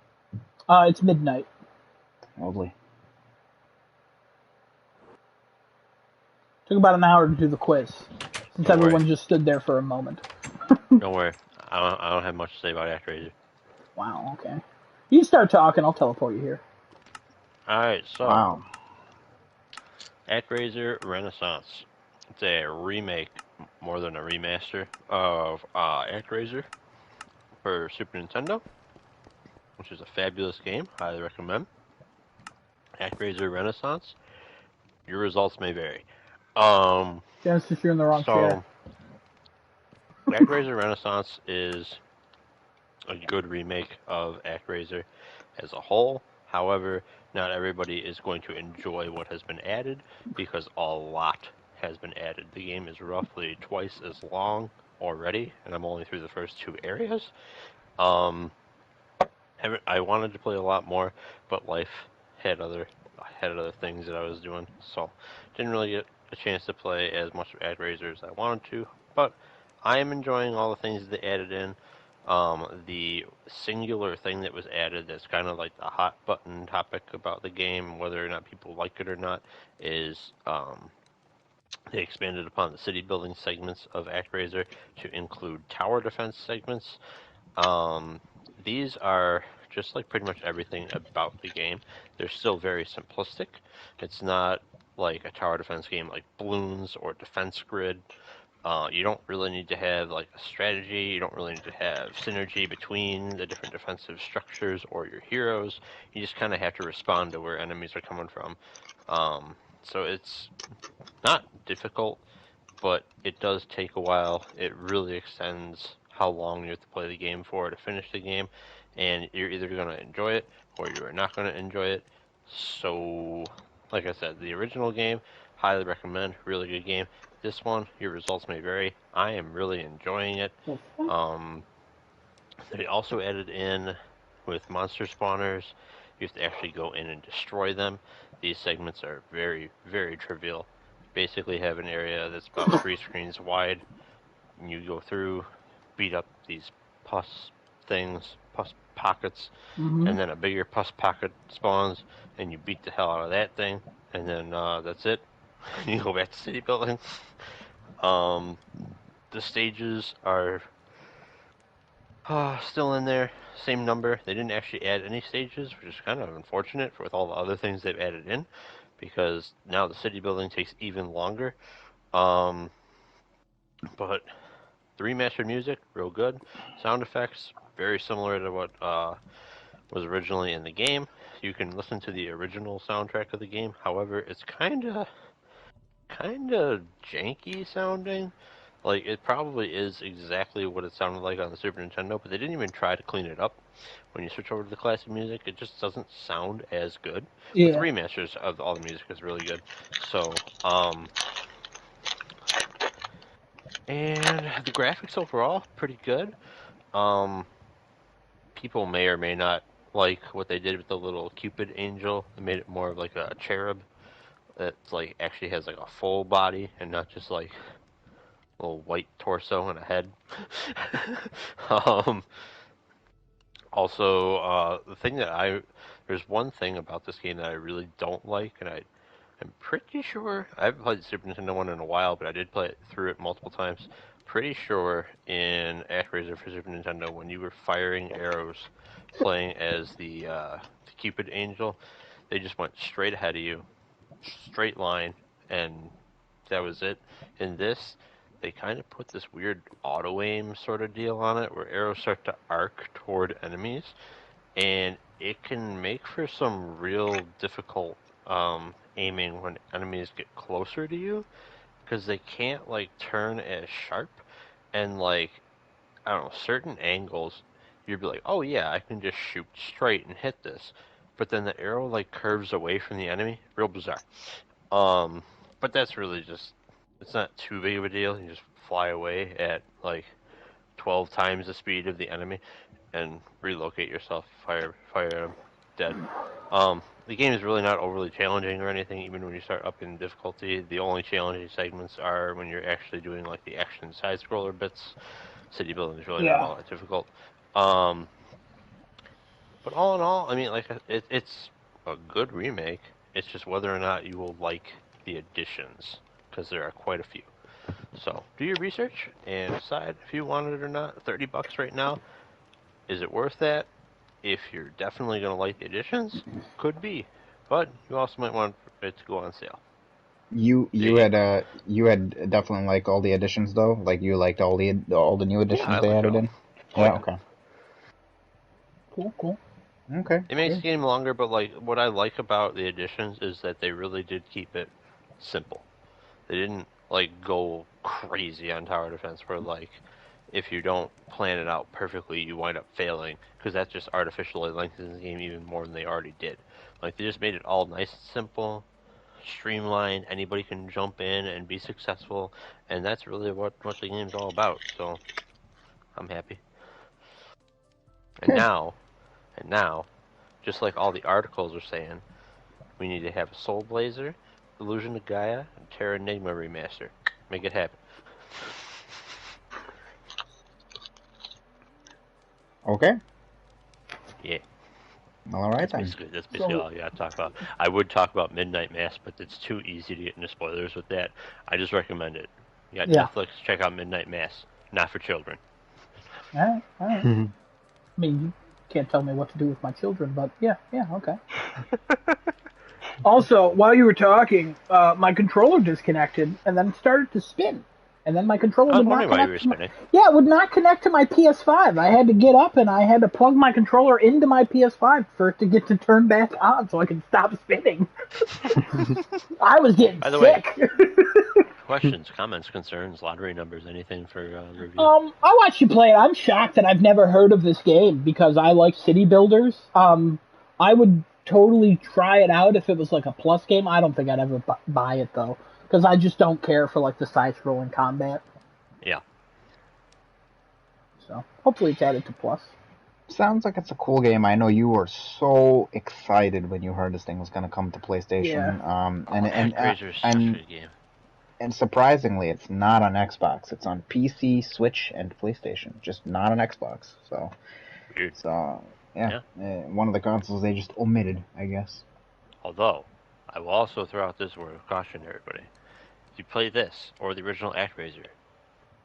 It's midnight. Lovely. Took about an hour to do the quiz, since everyone just stood there for a moment. Don't worry. I don't have much to say about Actraiser. Wow, okay. You start talking, I'll teleport you here. Alright, so. Wow. Actraiser Renaissance. It's a remake, more than a remaster, of Actraiser for Super Nintendo, which is a fabulous game. Highly recommend. Actraiser Renaissance. Your results may vary. Genesis, you're in the wrong chair. Actraiser Renaissance is a good remake of Actraiser as a whole. However, not everybody is going to enjoy what has been added because a lot has been added. The game is roughly twice as long already, and I'm only through the first 2 areas. I wanted to play a lot more, but life had other I had other things that I was doing, so didn't really get a chance to play as much of Actraiser as I wanted to. But I am enjoying all the things that they added in. The singular thing that was added that's kind of like the hot button topic about the game, whether or not people like it or not, is they expanded upon the city building segments of Actraiser to include tower defense segments. Um, these are just like pretty much everything about the game. They're still very simplistic. It's not like a tower defense game like Bloons or Defense Grid. You don't really need to have like a strategy. You don't really need to have synergy between the different defensive structures or your heroes. You just kind of have to respond to where enemies are coming from. So it's not difficult, but it does take a while. It really extends how long you have to play the game for to finish the game, and you're either going to enjoy it or you are not going to enjoy it. So, like I said, the original game, highly recommend, really good game. This one, your results may vary. I am really enjoying it. They also added in with monster spawners. You have to actually go in and destroy them. These segments are very, very trivial. Basically, have an area that's about 3 screens wide, and you go through, beat up these pus things, pus pockets, and then a bigger pus pocket spawns, and you beat the hell out of that thing, and then that's it. You go back to city building. The stages are still in there, same number. They didn't actually add any stages, which is kind of unfortunate with all the other things they've added in, because now the city building takes even longer. But the remastered music, real good. Sound effects, very similar to what was originally in the game. You can listen to the original soundtrack of the game. However, it's kinda janky sounding. Like, it probably is exactly what it sounded like on the Super Nintendo, but they didn't even try to clean it up. When you switch over to the classic music, it just doesn't sound as good. Yeah. But the remasters of all the music is really good. So, and the graphics overall, pretty good. People may or may not like what they did with the little Cupid angel. They made it more of like a cherub that's like actually has like a full body and not just like a little white torso and a head. um, Also, the thing that there's one thing about this game that I really don't like, and I'm pretty sure I haven't played the Super Nintendo one in a while, but I did play it through it multiple times. Pretty sure in Actraiser for Super Nintendo, when you were firing arrows, playing as the Cupid Angel, they just went straight ahead of you, straight line, and that was it. In this, they kind of put this weird auto aim sort of deal on it, where arrows start to arc toward enemies, and it can make for some real difficult aiming when enemies get closer to you, because they can't like turn as sharp, and like I don't know, certain angles, you'd be like, oh yeah, I can just shoot straight and hit this, but then the arrow like curves away from the enemy, real bizarre. But that's really just, it's not too big of a deal. You just fly away at like 12 times the speed of the enemy and relocate yourself, fire them dead. The game is really not overly challenging or anything, even when you start up in difficulty. The only challenging segments are when you're actually doing like the action side scroller bits. City building is really not all that difficult. But all in all, I mean, like it's a good remake. It's just whether or not you will like the additions, because there are quite a few. So do your research and decide if you want it or not. $30 right now. Is it worth that? If you're definitely going to like the additions, could be, but you also might want it to go on sale. You had definitely like all the additions though. Like you liked all the new additions they added in. Oh, yeah. Okay. Cool. Okay. It makes the game longer, but like what I like about the additions is that they really did keep it simple. They didn't like go crazy on tower defense where like if you don't plan it out perfectly, you wind up failing, because that just artificially lengthens the game even more than they already did. Like they just made it all nice and simple, streamlined. Anybody can jump in and be successful, and that's really what the game's all about. So I'm happy. And now, just like all the articles are saying, We need to have a Soul Blazer, Illusion of Gaia, and Terra Enigma remaster. Make it happen. Okay. Yeah. All right, that's basically all I got to talk about. I would talk about Midnight Mass, but it's too easy to get into spoilers with that. I just recommend it. You got Netflix, check out Midnight Mass. Not for children. All right. I mean, you can't tell me what to do with my children, but yeah, okay. Also, while you were talking, my controller disconnected and then started to spin. And then my controller would not connect. It would not connect to my PS5. I had to get up and I had to plug my controller into my PS5 for it to get to turn back on so I could stop spinning. I was getting sick. Questions, comments, concerns, lottery numbers, anything for review? I watched you play it. I'm shocked that I've never heard of this game because I like city builders. I would totally try it out if it was like a plus game. I don't think I'd ever buy it though. Because I just don't care for like the side-scrolling combat. Yeah. So hopefully it's added to Plus. Sounds like it's a cool game. I know you were so excited when you heard this thing was going to come to PlayStation. Yeah. And surprisingly, it's not on Xbox. It's on PC, Switch, and PlayStation. Just not on Xbox. So, weird. So yeah. One of the consoles they just omitted, I guess. Although, I will also throw out this word of caution to everybody. If you play this, or the original Actraiser,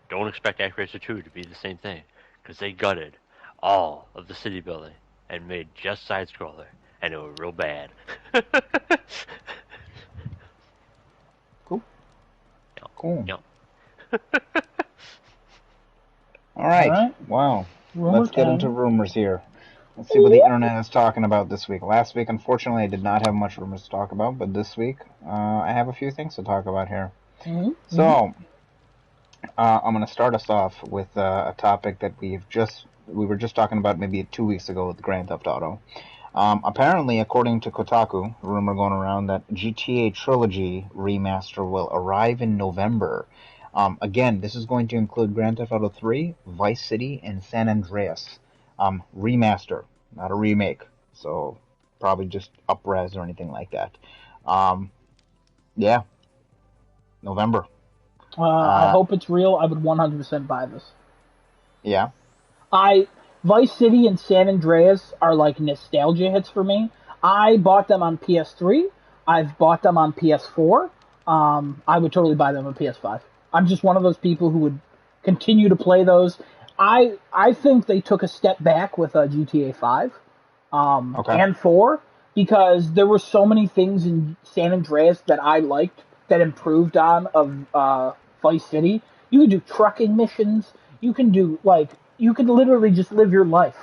don't expect Actraiser 2 to be the same thing, because they gutted all of the city building and made just side-scroller, and it was real bad. Cool. Yeah. Cool. Yeah. All right. Wow. Let's get into rumors here. Let's see what the internet is talking about this week. Last week, unfortunately, I did not have much rumors to talk about, but this week, I have a few things to talk about here. Mm-hmm. So, I'm going to start us off with a topic that we were just talking about maybe 2 weeks ago with Grand Theft Auto. Apparently, according to Kotaku, a rumor going around that GTA Trilogy remaster will arrive in November. Again, this is going to include Grand Theft Auto 3, Vice City, and San Andreas. Remaster, not a remake. So, probably just up-res or anything like that. Yeah. November. I hope it's real. I would 100% buy this. Yeah. Vice City and San Andreas are like nostalgia hits for me. I bought them on PS3. I've bought them on PS4. I would totally buy them on PS5. I'm just one of those people who would continue to play those. I think they took a step back with GTA 5 and 4 because there were so many things in San Andreas that I liked that improved on of Vice City. You can do trucking missions. You can do you can literally just live your life.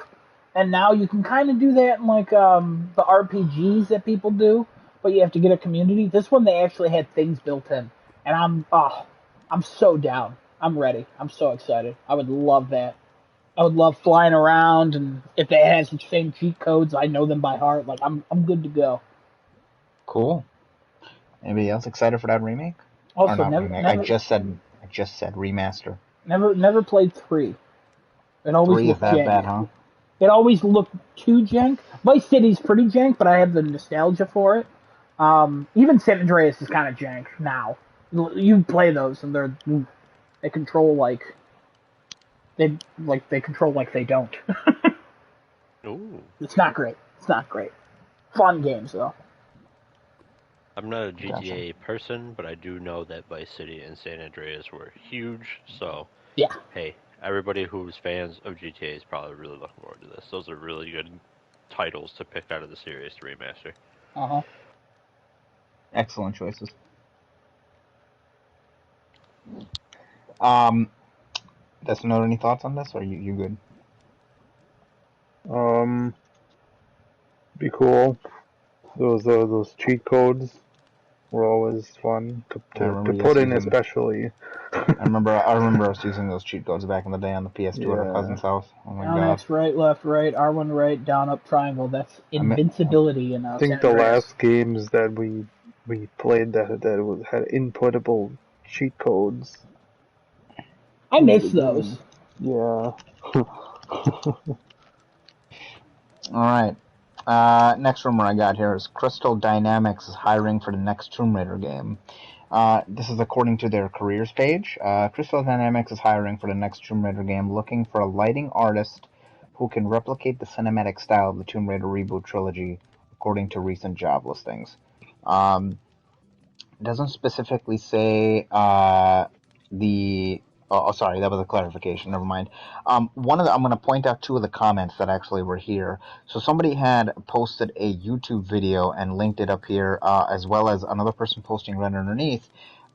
And now you can kind of do that in like the RPGs that people do, but you have to get a community. This one they actually had things built in, and I'm so down. I'm ready. I'm so excited. I would love that. I would love flying around, and if they had the same cheat codes, I know them by heart. Like I'm good to go. Cool. Anybody else excited for that remake? Also, never. I just said remaster. Never played 3. It always 3 is that jank. Bad, huh? It always looked too jank. Vice City's pretty jank, but I have the nostalgia for it. Even San Andreas is kind of jank now. You play those, and they control like they control like they don't. Ooh. It's not great. It's not great. Fun games though. I'm not a GTA person, but I do know that Vice City and San Andreas were huge. So yeah. Hey, everybody who's fans of GTA is probably really looking forward to this. Those are really good titles to pick out of the series to remaster. Excellent choices. Does Note any thoughts on this, or you good? Be cool. Those cheat codes were always fun to put in, especially. I remember I was using those cheat codes back in the day on the PS2 at our cousin's house. Oh my god. X right, left right, R1 right, down up triangle. That's invincibility in I think the last games that we played that had inputtable cheat codes. I miss those. Yeah. All right. Next rumor I got here is Crystal Dynamics is hiring for the next Tomb Raider game. This is according to their careers page. Crystal Dynamics is hiring for the next Tomb Raider game, looking for a lighting artist who can replicate the cinematic style of the Tomb Raider reboot trilogy, according to recent job listings. It doesn't specifically say the. Oh, sorry, that was a clarification. Never mind. I'm going to point out two of the comments that actually were here. So somebody had posted a YouTube video and linked it up here, as well as another person posting right underneath.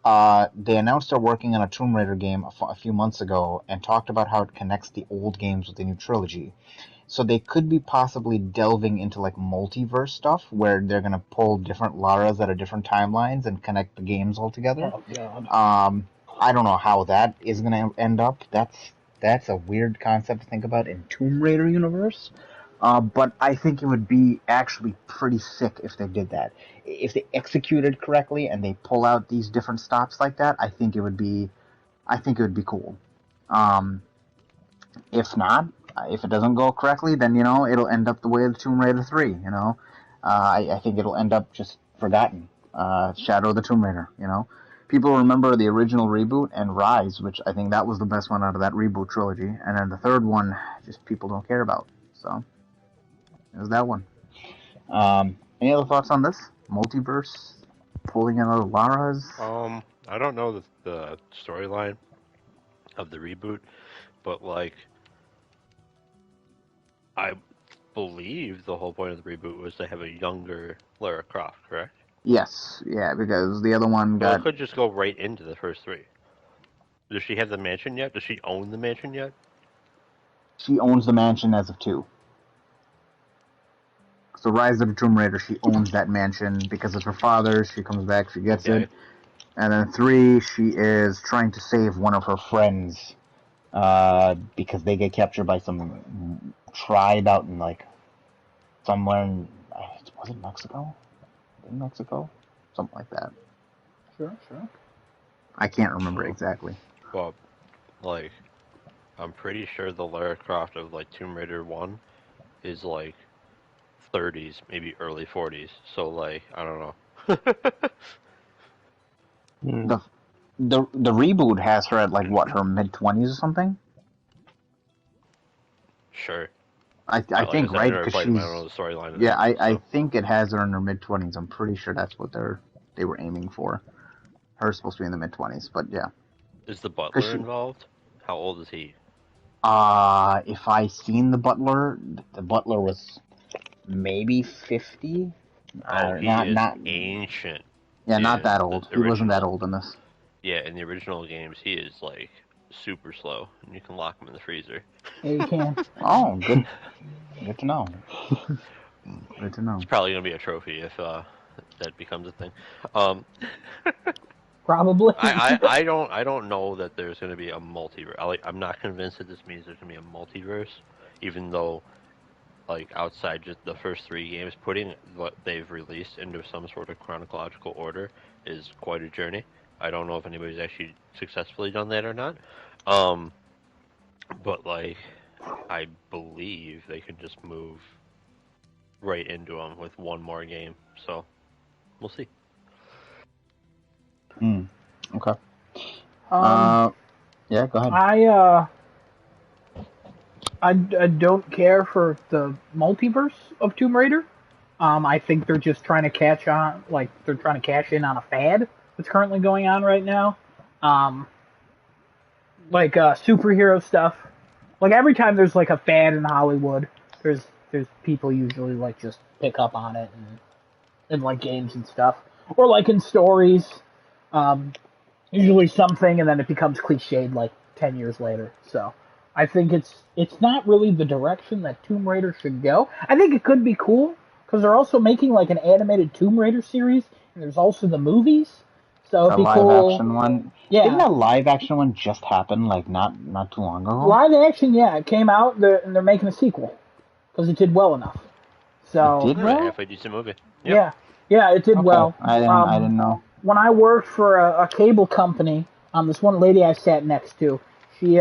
They announced they're working on a Tomb Raider game a few months ago and talked about how it connects the old games with the new trilogy. So they could be possibly delving into like multiverse stuff where they're gonna pull different Laras out of different timelines and connect the games all together. Oh, God. I don't know how that is gonna end up. That's a weird concept to think about in Tomb Raider universe. But I think it would be actually pretty sick if they did that. If they executed correctly and they pull out these different stops like that, I think it would be cool. If not, if it doesn't go correctly, then it'll end up the way of Tomb Raider 3. I think it'll end up just forgotten. Shadow of the Tomb Raider. People remember the original reboot and Rise, which I think that was the best one out of that reboot trilogy, and then the third one just people don't care about. So there's that one. Any other thoughts on this multiverse pulling in other Laras? I don't know the storyline of the reboot, but like, I believe the whole point of the reboot was to have a younger Lara Croft, correct? Yes, yeah, because the other one Well, it could just go right into the first three. Does she have the mansion yet? Does she own the mansion yet? She owns the mansion as of 2. So Rise of the Tomb Raider, she owns that mansion because it's her father's. She comes back, she gets it. And then 3, she is trying to save one of her friends because they get captured by some tribe out in like somewhere in, was it Mexico? In Mexico? Something like that. Sure. I can't remember exactly. Well, like, I'm pretty sure the Lara Croft of like Tomb Raider 1 is like 30s, maybe early 40s. So like, I don't know. The reboot has her at like what, her mid-20s or something? Sure. I think, right? Because she's. I don't know the storyline. Yeah, I think it has her in her mid-20s. I'm pretty sure that's what they were aiming for. Her supposed to be in the mid-20s, but yeah. Is the butler involved? How old is he? If I seen the butler was maybe 50. He is ancient. Yeah, not that old. He wasn't that old in this. Yeah, in the original games, he is like super slow, and you can lock him in the freezer. Yeah, you can. Oh, good. Good to know. Good to know. It's probably gonna be a trophy if that becomes a thing. Probably. I don't know that there's gonna be a multiverse. I'm not convinced that this means there's gonna be a multiverse, even though, like, outside just the first 3 games, putting what they've released into some sort of chronological order is quite a journey. I don't know if anybody's actually successfully done that or not. But like, I believe they could just move right into them with one more game. So we'll see. Okay. Yeah, go ahead. I don't care for the multiverse of Tomb Raider. I think they're just trying to cash in on a fad that's currently going on right now. Like superhero stuff. Like every time there's like a fad in Hollywood, there's people usually like just pick up on it and like games and stuff, or like in stories. Usually something, and then it becomes cliched like 10 years later. So I think it's not really the direction that Tomb Raider should go. I think it could be cool because they're also making like an animated Tomb Raider series, and there's also the movies. So it'd be cool. Live action one. Yeah. Didn't that live action one just happen like not too long ago? Live action, yeah, it came out and they're making a sequel because it did well enough. So it did well. Halfway decent movie. Yep. Yeah, it did well. I didn't know. When I worked for a cable company, this one lady I sat next to, she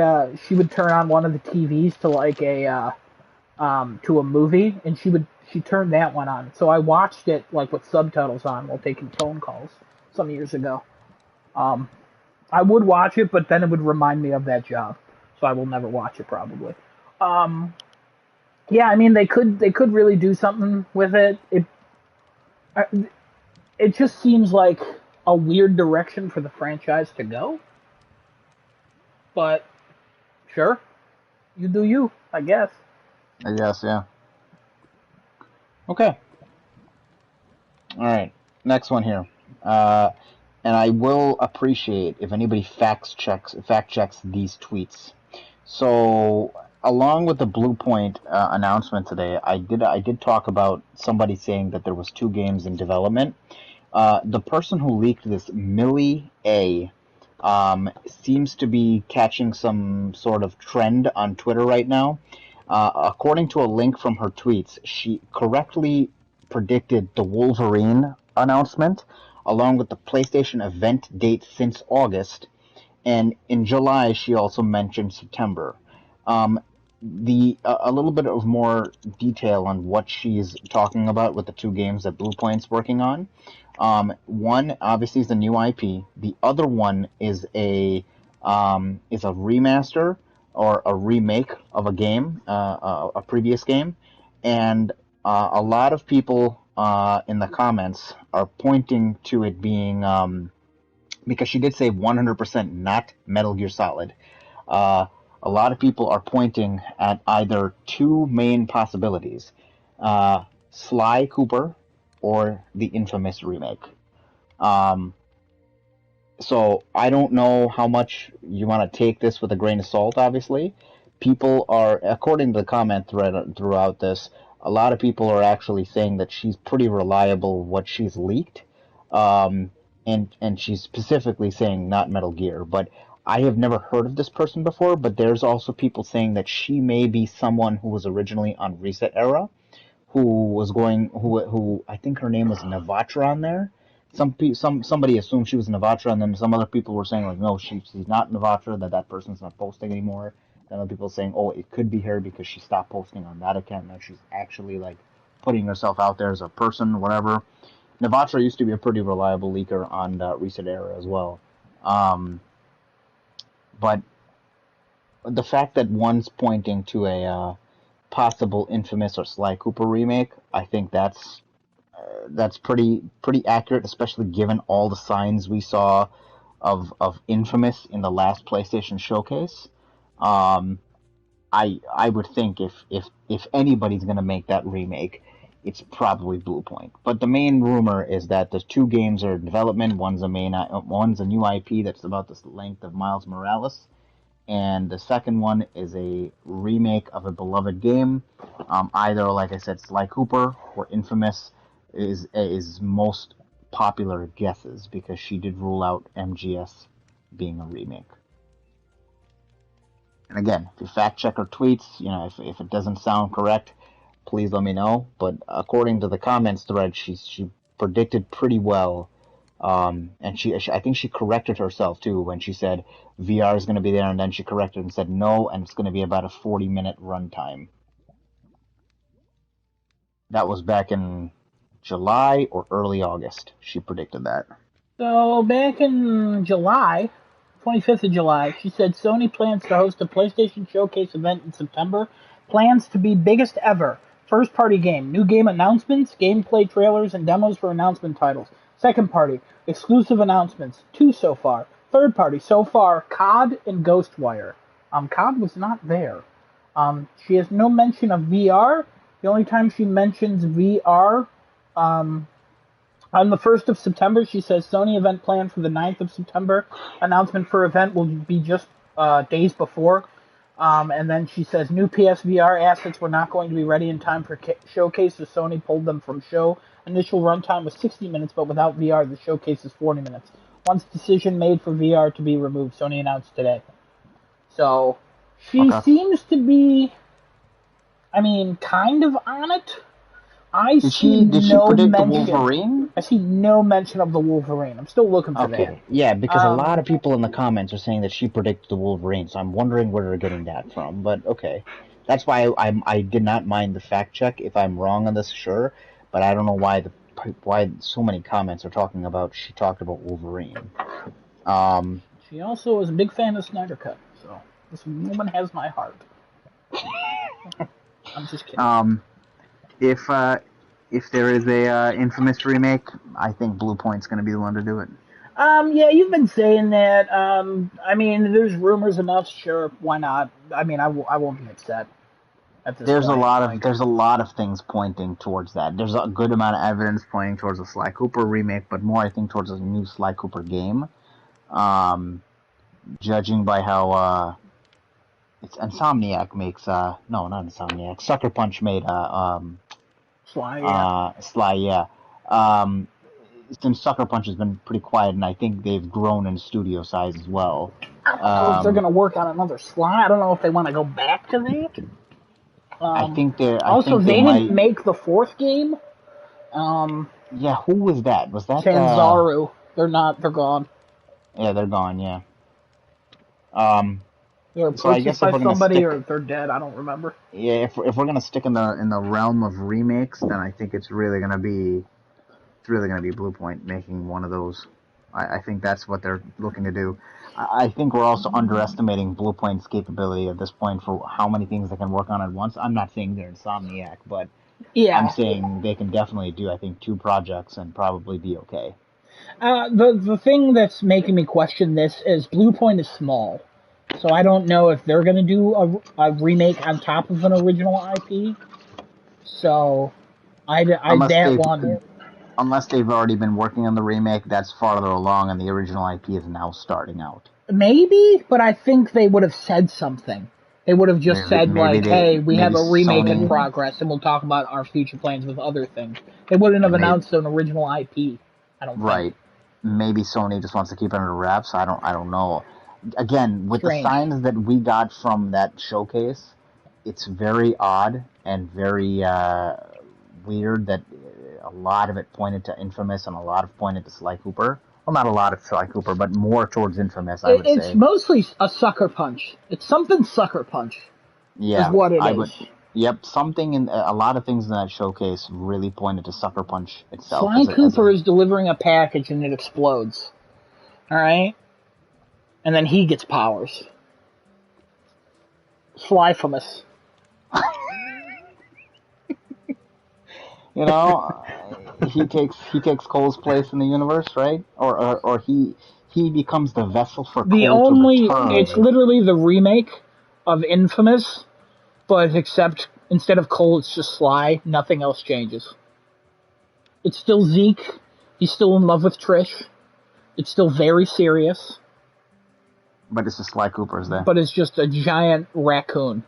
would turn on one of the TVs to like to a movie, and she she turned that one on. So I watched it like with subtitles on while taking phone calls some years ago. I would watch it, but then it would remind me of that job, so I will never watch it probably. Yeah, I mean they could really do something with it. It just seems like a weird direction for the franchise to go. But sure, you do you, I guess. I guess, yeah. Okay. All right. Next one here. And I will appreciate if anybody fact checks these tweets. So, along with the Blue Point announcement today, I did talk about somebody saying that there was 2 games in development. The person who leaked this, Millie A, seems to be catching some sort of trend on Twitter right now. According to a link from her tweets, she correctly predicted the Wolverine announcement, along with the PlayStation event date since August, and in July she also mentioned September. A little bit of more detail on what she's talking about with the 2 games that Blue Point's working on. One obviously is a new IP. The other one is a remaster or a remake of a game, a previous game, and a lot of people in the comments are pointing to it being because she did say 100% not Metal Gear Solid. A lot of people are pointing at either 2 main possibilities: Sly Cooper or the Infamous remake. So I don't know how much you want to take this with a grain of salt, obviously. People are, according to the comment thread throughout this, a lot of people are actually saying that she's pretty reliable what she's leaked. And she's specifically saying not Metal Gear. But I have never heard of this person before, but there's also people saying that she may be someone who was originally on Reset Era, who I think her name was Navatra on there. Somebody assumed she was Navatra, and then some other people were saying like, no, she's not Navatra, that person's not posting anymore. Then other people saying, oh, it could be her because she stopped posting on that account. Now she's actually like putting herself out there as a person, whatever. Navatra used to be a pretty reliable leaker on Reset Era as well. But the fact that one's pointing to a possible Infamous or Sly Cooper remake, I think that's pretty accurate, especially given all the signs we saw of Infamous in the last PlayStation showcase. I would think if anybody's gonna make that remake, it's probably Blue Point. But the main rumor is that the 2 games are in development. One's a new IP that's about the length of Miles Morales, and the second one is a remake of a beloved game. Either, like I said, Sly Cooper or Infamous is most popular guesses, because she did rule out MGS being a remake. And again, if you fact check her tweets, if it doesn't sound correct, please let me know. But according to the comments thread, she predicted pretty well. And I think she corrected herself too when she said VR is going to be there, and then she corrected and said no, and it's going to be about a 40-minute runtime. That was back in July or early August. She predicted that. So back in July, 25th of July, she said Sony plans to host a PlayStation Showcase event in September. Plans to be biggest ever. First party game. New game announcements, gameplay trailers, and demos for announcement titles. Second party. Exclusive announcements. 2 so far. Third party. So far, COD and Ghostwire. COD was not there. She has no mention of VR. The only time she mentions VR, on the 1st of September, she says Sony event planned for the 9th of September. Announcement for event will be just days before. And then she says new PSVR assets were not going to be ready in time for showcase, so Sony pulled them from show. Initial runtime was 60 minutes, but without VR, the showcase is 40 minutes. Once decision made for VR to be removed, Sony announced today. So she seems to be, kind of on it. Did she predict the Wolverine? I see no mention of the Wolverine. I'm still looking for that. Yeah, because a lot of people in the comments are saying that she predicted the Wolverine, so I'm wondering where they're getting that from, but okay. That's why I did not mind the fact check. If I'm wrong on this, sure, but I don't know why so many comments are talking about. She talked about Wolverine. She also is a big fan of Snyder Cut, so this woman has my heart. I'm just kidding. If there is a Infamous remake, I think Blue Point's going to be the one to do it. Yeah, you've been saying that. I mean, there's rumors enough. Sure, why not? I mean, I won't be upset. At this There's point, there's a lot of things pointing towards that. There's a good amount of evidence pointing towards a Sly Cooper remake, but more I think towards a new Sly Cooper game. Judging by how it's Insomniac makes no, not Insomniac. Sucker Punch made Sly, yeah. Sly, yeah. Since Sucker Punch has been pretty quiet, and I think they've grown in studio size as well. I don't know if they're going to work on another Sly. I don't know if they want to go back to that. I think they didn't make the fourth game. Yeah, who was that? Was that Sanzaru? They're not. They're gone. Yeah, they're gone. Yeah. They're purchased by somebody, or they're dead. I don't remember. Yeah, if we're gonna stick in the realm of remakes, then I think it's really gonna be Blue Point making one of those. I think that's what they're looking to do. I think we're also underestimating Blue Point's capability at this point for how many things they can work on at once. I'm not saying they're Insomniac, but yeah, I'm saying they can definitely do, I think, 2 projects and probably be okay. The thing that's making me question this is Blue Point is small, so I don't know if they're going to do a remake on top of an original IP. So Unless they've already been working on the remake, that's farther along, and the original IP is now starting out. Maybe, but I think they would have said something. They would have just said, hey, we have a remake in progress, and we'll talk about our future plans with other things. They wouldn't have announced an original IP, I don't think. Right. Maybe Sony just wants to keep it under wraps. I don't know. Again, with the signs that we got from that showcase, it's very odd and very weird that a lot of it pointed to Infamous and a lot of pointed to Sly Cooper. Well, not a lot of Sly Cooper, but more towards Infamous, I would say. It's mostly a Sucker Punch. It's something Sucker Punch. Yeah. Is what it is. Yep, something in a lot of things in that showcase really pointed to Sucker Punch itself. Sly Cooper is delivering a package and it explodes. Alright? And then he gets powers. Slyfamous. You know, he takes Cole's place in the universe, right? Or he becomes the vessel for Cole to return. It's literally the remake of Infamous, but except instead of Cole, it's just Sly. Nothing else changes. It's still Zeke. He's still in love with Trish. It's still very serious. But it's just Sly Cooper's there. But it's just a giant raccoon.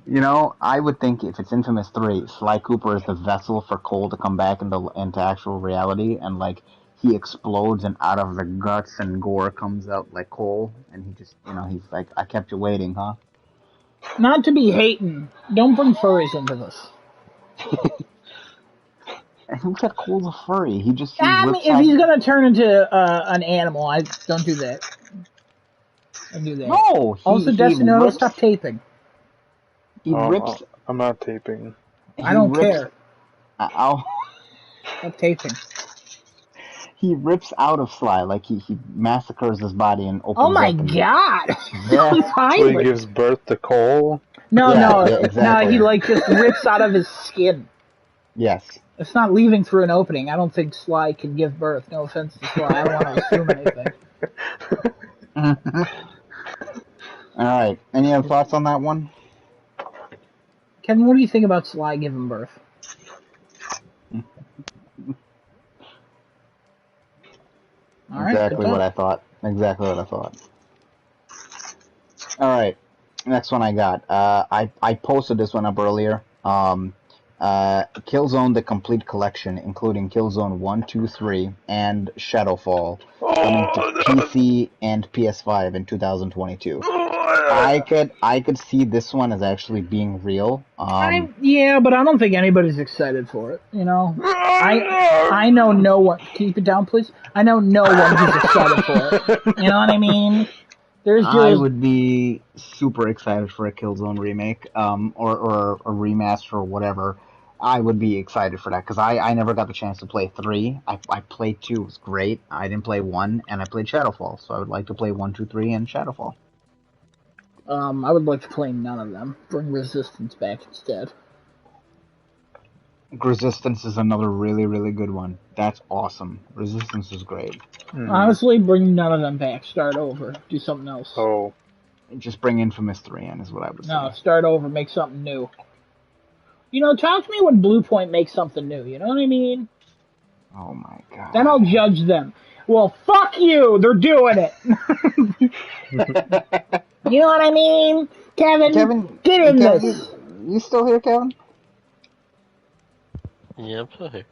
You know, I would think if it's Infamous 3, Sly Cooper is the vessel for Cole to come back into actual reality, and, like, he explodes and out of the guts and gore comes out like Cole, and he just, you know, he's like, I kept you waiting, huh? Not to be hating. Don't bring furries into this. And who said Cole's a furry? He just... if he's gonna turn into an animal, I don't do that. Don't do that. No! Also, Destinoto, stop taping. He rips... I'm not taping. I don't care. Stop taping. He rips out of Sly, like he massacres his body and opens Oh my god! Yeah. So he gives birth to Cole? No, exactly. No, he just rips out of his skin. Yes. It's not leaving through an opening. I don't think Sly can give birth. No offense to Sly. I don't want to assume anything. Alright. Any other thoughts on that one? Kevin, what do you think about Sly giving birth? Exactly what I thought. Alright. Next one I got. I posted this one up earlier. Killzone The Complete Collection, including Killzone 1, 2, 3, and Shadowfall, coming to PC and PS5 in 2022. I could see this one as actually being real. Yeah, but I don't think anybody's excited for it. You know, I know no one. Keep it down, please. I know no one who's excited for it. You know what I mean? I would be super excited for a Killzone remake, or a remaster or whatever. I would be excited for that because I never got the chance to play 3. I played 2, it was great. I didn't play 1, and I played Shadowfall, so I would like to play 1, 2, 3, and Shadowfall. I would like to play none of them. Bring Resistance back instead. Resistance is another really, really good one. That's awesome. Resistance is great. Honestly, bring none of them back. Start over. Do something else. Oh. Just bring Infamous 3 in is what I would say. No, start over. Make something new. You know, talk to me when Bluepoint makes something new. You know what I mean? Oh my god. Then I'll judge them. Well, fuck you. They're doing it. You know what I mean? Kevin, get in this. You still here, Kevin? Yeah, I'm still here.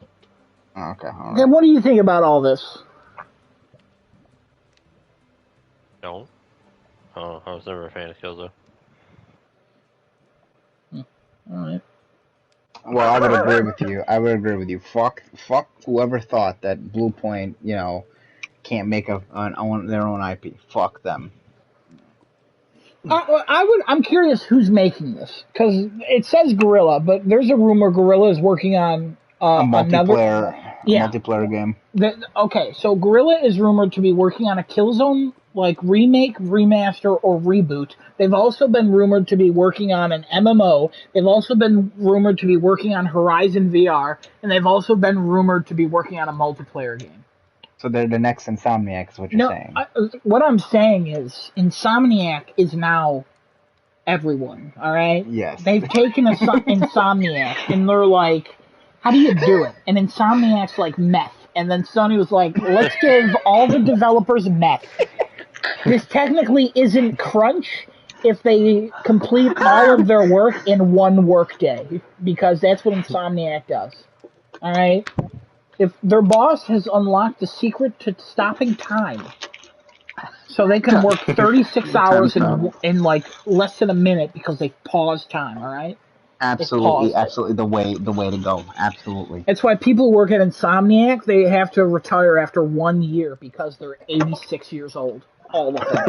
Oh, okay. All right. Then what do you think about all this? No. Oh, I was never a fan of Killzone. All right. Well, I would agree with you. Fuck whoever thought that Bluepoint, can't make their own IP. Fuck them. I'm curious who's making this because it says Guerrilla, but there's a rumor Guerrilla is working on a multiplayer game. Okay, so Guerrilla is rumored to be working on a Killzone remake, remaster, or reboot. They've also been rumored to be working on an MMO. They've also been rumored to be working on Horizon VR, and they've also been rumored to be working on a multiplayer game. So they're the next Insomniac, is what you're saying. What I'm saying is Insomniac is now everyone, all right? Yes. They've taken Insomniac, and they're like, how do you do it? And Insomniac's like meth. And then Sony was like, let's give all the developers meth. This technically isn't crunch if they complete all of their work in one workday, because that's what Insomniac does, all right? If their boss has unlocked the secret to stopping time, so they can work 36 hours in less than a minute because they paused time, all right? Absolutely, the way to go. Absolutely. That's why people who work at Insomniac, they have to retire after 1 year because they're 86 years old. All of them.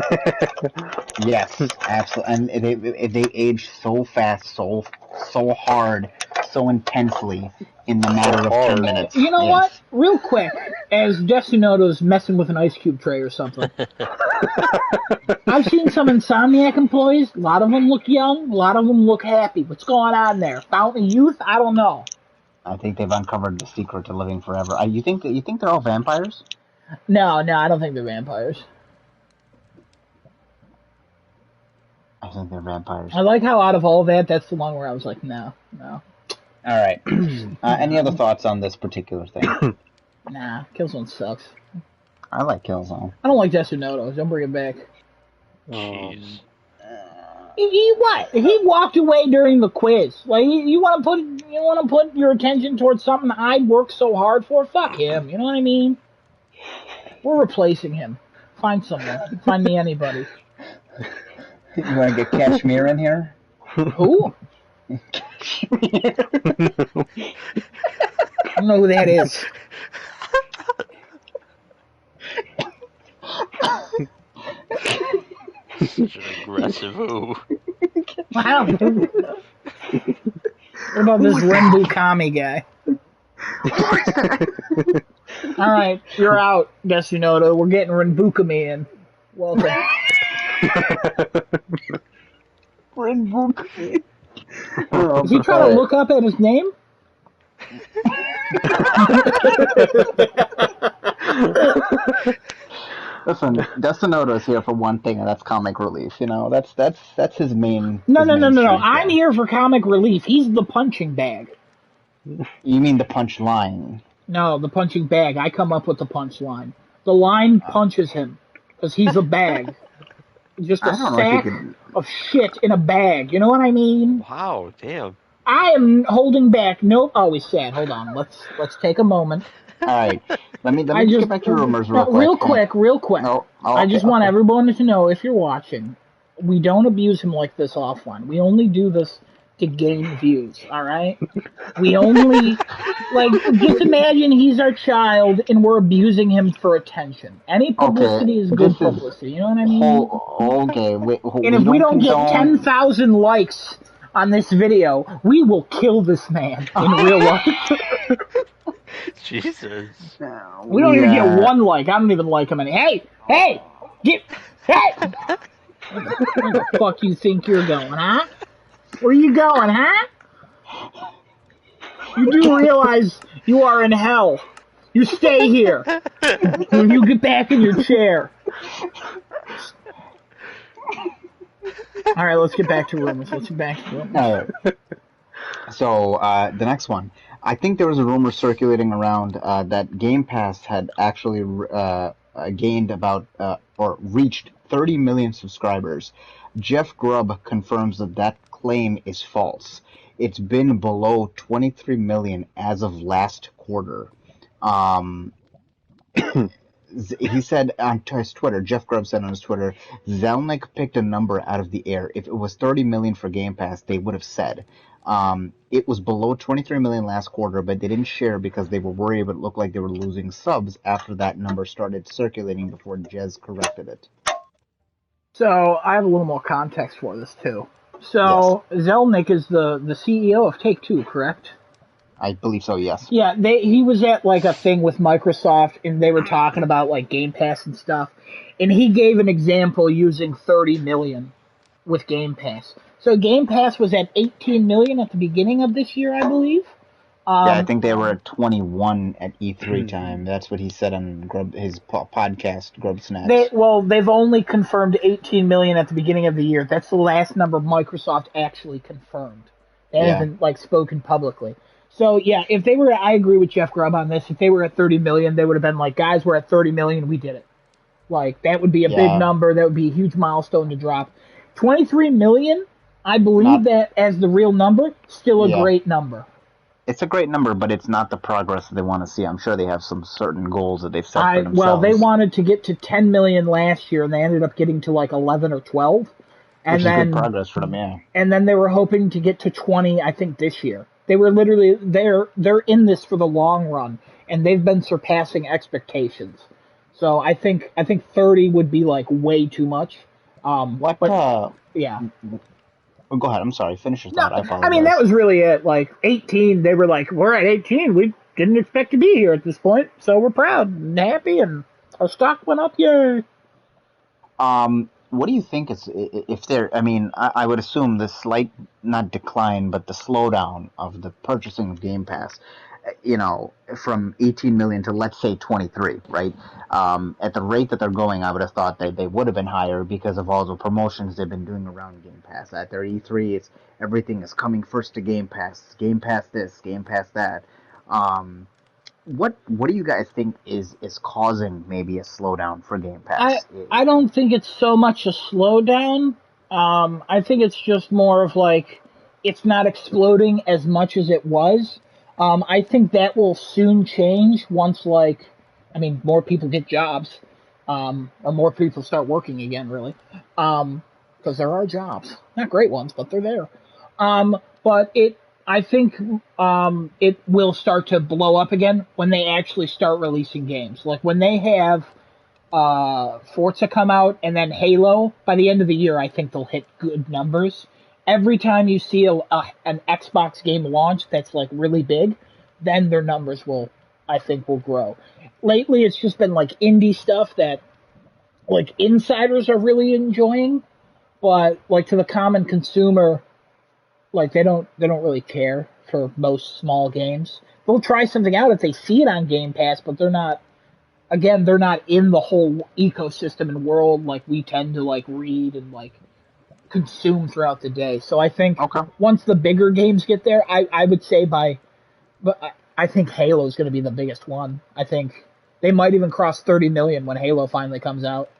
Yes, absolutely, and they age so fast, so hard, so intensely in the matter of 10 minutes. You know what? Real quick, as Desunoto's messing with an ice cube tray or something. I've seen some Insomniac employees. A lot of them look young. A lot of them look happy. What's going on there? Fountain of youth? I don't know. I think they've uncovered the secret to living forever. You think they're all vampires? No, I don't think they're vampires. I think they're vampires. I like how out of all that, that's the one where I was like, no. All right. Any other thoughts on this particular thing? Nah, Killzone sucks. I like Killzone. I don't like Desunoto. Don't bring it back. Jeez. He walked away during the quiz. Like you want to put your attention towards something I worked so hard for? Fuck him. You know what I mean? We're replacing him. Find someone. Find me anybody. You want to get Kashmir in here? Who? Kashmir. I don't know who that is. Such an aggressive who. Wow. What about this Renbu Kami guy? Alright, you're out, Desunoto. We're getting Renbukami in. Welcome. Renbukami. Is he trying to look up at his name? Listen, Desunoto's here for one thing, and that's comic relief. That's his main. No. I'm here for comic relief. He's the punching bag. You mean the punch line? No, the punching bag. I come up with the punch line. The line punches him because he's a bag. Just a sack of shit in a bag. You know what I mean? Wow, damn. I am holding back. Nope. Oh, he's sad. Hold on. Let's take a moment. All right. Let me get back to rumors real quick. Real quick. I just want everyone to know, if you're watching, we don't abuse him like this offline. We only do this to gain views, all right? We only, like, just imagine he's our child and we're abusing him for attention. Any publicity is good publicity, you know what I mean? Okay, And if we don't get 10,000 likes on this video, we will kill this man in real life. Jesus. We don't even get one like. I don't even like him any. Hey! Where the fuck you think you're going, huh? Where you going, huh? You do realize you are in hell. You stay here. You get back in your chair. All right, let's get back to rumors. All right. So the next one, I think there was a rumor circulating around that Game Pass had actually gained about or reached 30 million subscribers. Jeff Grubb confirms that claim is false. It's been below 23 million as of last quarter. He said on his Twitter, Jeff Grubb said on his Twitter, Zelnick picked a number out of the air. If it was 30 million for Game Pass, they would have said. It was below 23 million last quarter, but they didn't share because they were worried it looked like they were losing subs after that number started circulating before Jez corrected it. So I have a little more context for this too. So yes. Zelnick is the CEO of Take-Two, correct? I believe so, yes. Yeah, he was at like a thing with Microsoft, and they were talking about like Game Pass and stuff, and he gave an example using 30 million with Game Pass. So Game Pass was at 18 million at the beginning of this year, I believe. Yeah, I think they were at 21 at E3 time. That's what he said on his podcast, Grub Snacks. They've only confirmed 18 million at the beginning of the year. That's the last number Microsoft actually confirmed. They haven't like spoken publicly. So yeah, if they were, I agree with Jeff Grubb on this. If they were at 30 million, they would have been like, guys, we're at 30 million, we did it. Like that would be a big number. That would be a huge milestone to drop. 23 million, I believe that as the real number, still a great number. It's a great number, but it's not the progress they want to see. I'm sure they have some certain goals that they've set for themselves. Well, they wanted to get to 10 million last year, and they ended up getting to like 11 or 12. Which is good progress for them, yeah. And then they were hoping to get to 20, I think, this year. They were literally they're in this for the long run, and they've been surpassing expectations. So I think 30 would be like way too much. Yeah. Oh, go ahead. I'm sorry. Finish your thought. I apologize. I mean, that was really it. Like 18, they were like, we're at 18. We didn't expect to be here at this point, so we're proud and happy, and our stock went up. Yay! What do you think is if there? I mean, I would assume the slight, not decline, but the slowdown of the purchasing of Game Pass. You know, from 18 million to let's say 23, right? At the rate that they're going, I would have thought that they would have been higher because of all the promotions they've been doing around Game Pass. At their E3, it's everything is coming first to Game Pass, Game Pass this, Game Pass that. What do you guys think is causing maybe a slowdown for Game Pass? I don't think it's so much a slowdown. I think it's just more of like it's not exploding as much as it was. I think that will soon change once, more people get jobs, or more people start working again, really. Because there are jobs. Not great ones, but they're there. I think it will start to blow up again when they actually start releasing games. Like when they have Forza come out and then Halo, by the end of the year, I think they'll hit good numbers. Every time you see an Xbox game launch that's like really big, then their numbers will grow. Lately, it's just been like indie stuff that like insiders are really enjoying, but like to the common consumer, like they don't really care for most small games. They'll try something out if they see it on Game Pass, but they're not in the whole ecosystem and world like we tend to like read and like consume throughout the day. So I think once the bigger games get there, I would say I think Halo's going to be the biggest one. I think they might even cross 30 million when Halo finally comes out.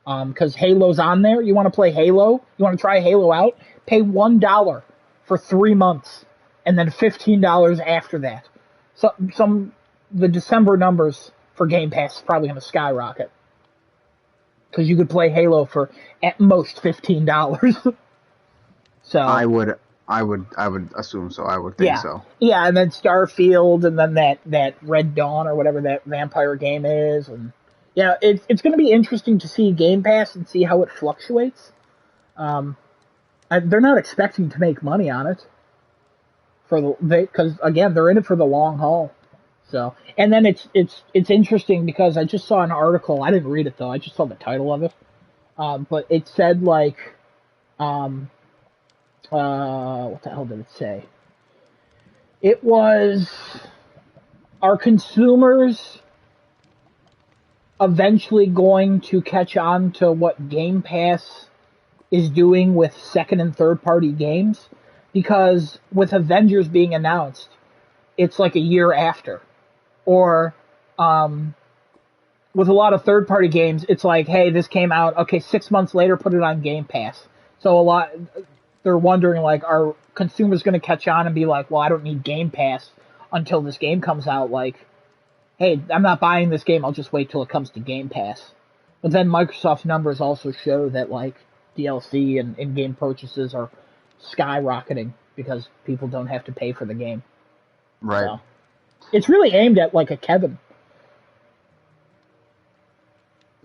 Because Halo's on there. You want to play Halo? You want to try Halo out? Pay $1 for 3 months, and then $15 after that. So the December numbers for Game Pass is probably going to skyrocket. Because you could play Halo for at most $15. So I would I would assume so. I would think so. Yeah, and then Starfield, and then that Red Dawn or whatever that vampire game is, and yeah, it's going to be interesting to see Game Pass and see how it fluctuates. They're not expecting to make money on it because again they're in it for the long haul. So, and then it's interesting because I just saw an article. I didn't read it though. I just saw the title of it. But it said like, what the hell did it say? It was, are consumers eventually going to catch on to what Game Pass is doing with second and third party games? Because with Avengers being announced, it's like a year after. Or with a lot of third party games, it's like, hey, this came out, okay, 6 months later, put it on Game Pass. So they're wondering, like, are consumers going to catch on and be like, well, I don't need Game Pass until this game comes out? Like, hey, I'm not buying this game, I'll just wait till it comes to Game Pass. But then Microsoft's numbers also show that, like, DLC and in-game purchases are skyrocketing because people don't have to pay for the game. Right. So, it's really aimed at, like, a Kevin.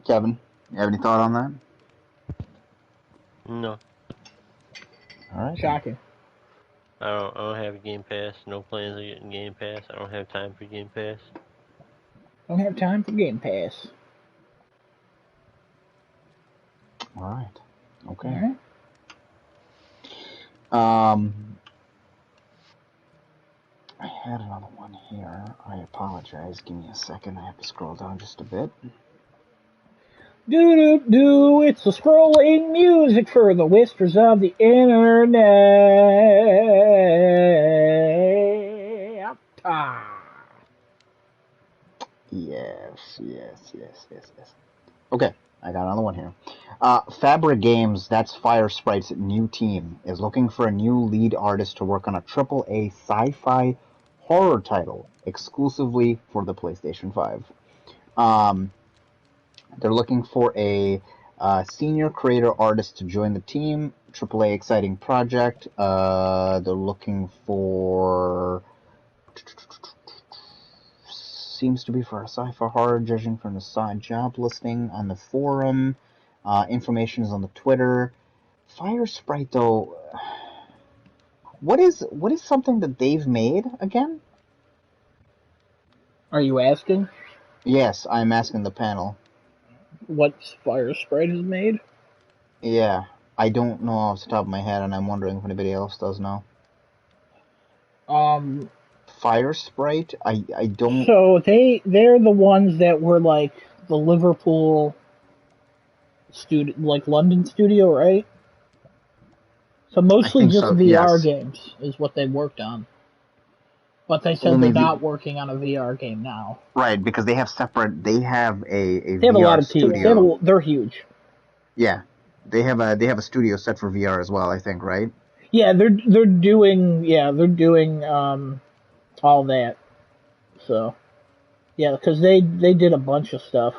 Kevin, you have any thought on that? No. All right. Shocking. I don't have Game Pass. No plans of getting Game Pass. I don't have time for Game Pass. Don't have time for Game Pass. All right. Okay. All right. I had another one here. I apologize. Give me a second. I have to scroll down just a bit. Do, it's the scrolling music for the whispers of the internet. Yes. Okay, I got another one here. Fabric Games, that's Fire Sprite's new team, is looking for a new lead artist to work on a AAA sci-fi horror title exclusively for the PlayStation 5. They're looking for a senior creator artist to join the team. AAA exciting project. They're looking for... Seems to be for a sci-fi horror, judging from the side job listing on the forum. Information is on the Twitter. Fire Sprite, though... What is something that they've made again? Are you asking? Yes, I'm asking the panel. What Fire Sprite has made? Yeah, I don't know off the top of my head, and I'm wondering if anybody else does know. Fire Sprite? I don't... So they're the ones that were like the Liverpool studio, like London studio, right? So mostly just so, VR yes. games is what they worked on. But they said they're not working on a VR game now. Right, because they have separate. They have a they have VR a lot of teams. They're huge. Yeah, they have a studio set for VR as well. I think, right? Yeah, they're doing all that. So yeah, because they did a bunch of stuff.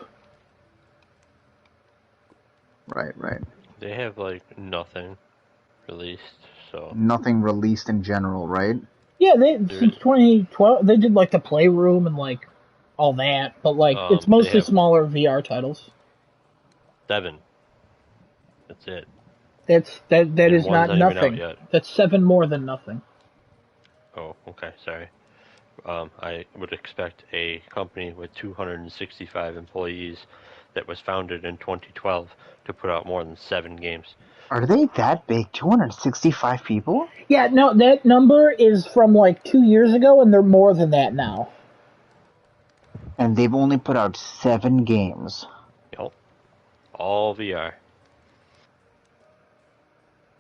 Right. They have like nothing released, so nothing released in general, right? Yeah, since 2012 they did like the Playroom and like all that, but like it's mostly smaller VR titles. 7. That's it. That is not nothing. That's 7 more than nothing. Oh, okay, sorry. I would expect a company with 265 employees that was founded in 2012 to put out more than 7 games. Are they that big? 265 people? Yeah, no, that number is from like 2 years ago, and they're more than that now. And they've only put out 7 games. Yep. All VR.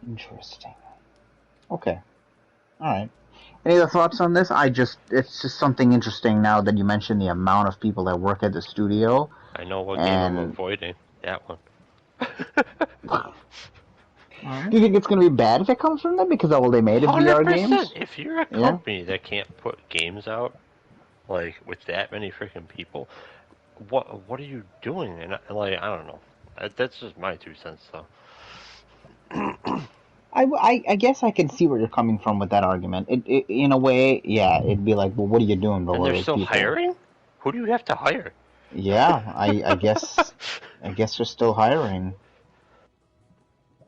Interesting. Okay. Alright. Any other thoughts on this? It's just something interesting now that you mentioned the amount of people that work at the studio. I know what game I'm avoiding. That one. Do you think it's going to be bad if it comes from them because of all they made of VR games? If you're a company that can't put games out, like, with that many freaking people, what are you doing? And, like, I don't know. That's just my 2 cents, though. I guess I can see where you're coming from with that argument. It in a way, yeah, it'd be like, well, what are you doing to And all they're those still people? hiring? Who do you have to hire? Yeah, I guess they're still hiring.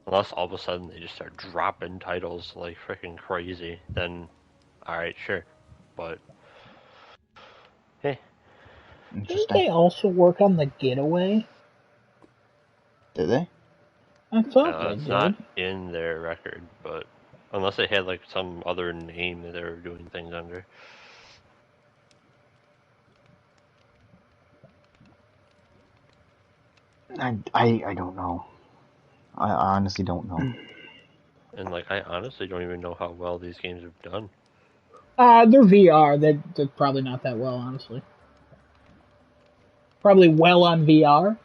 Unless all of a sudden they just start dropping titles like freaking crazy, then alright, sure. But hey. Didn't they also work on The Getaway? Did they? I thought they It's did. not in their record, but unless they had like some other name that they were doing things under. I don't know. I honestly don't know. And like I honestly don't even know how well these games have done. They're VR. They're probably not that well, honestly. Probably well on VR.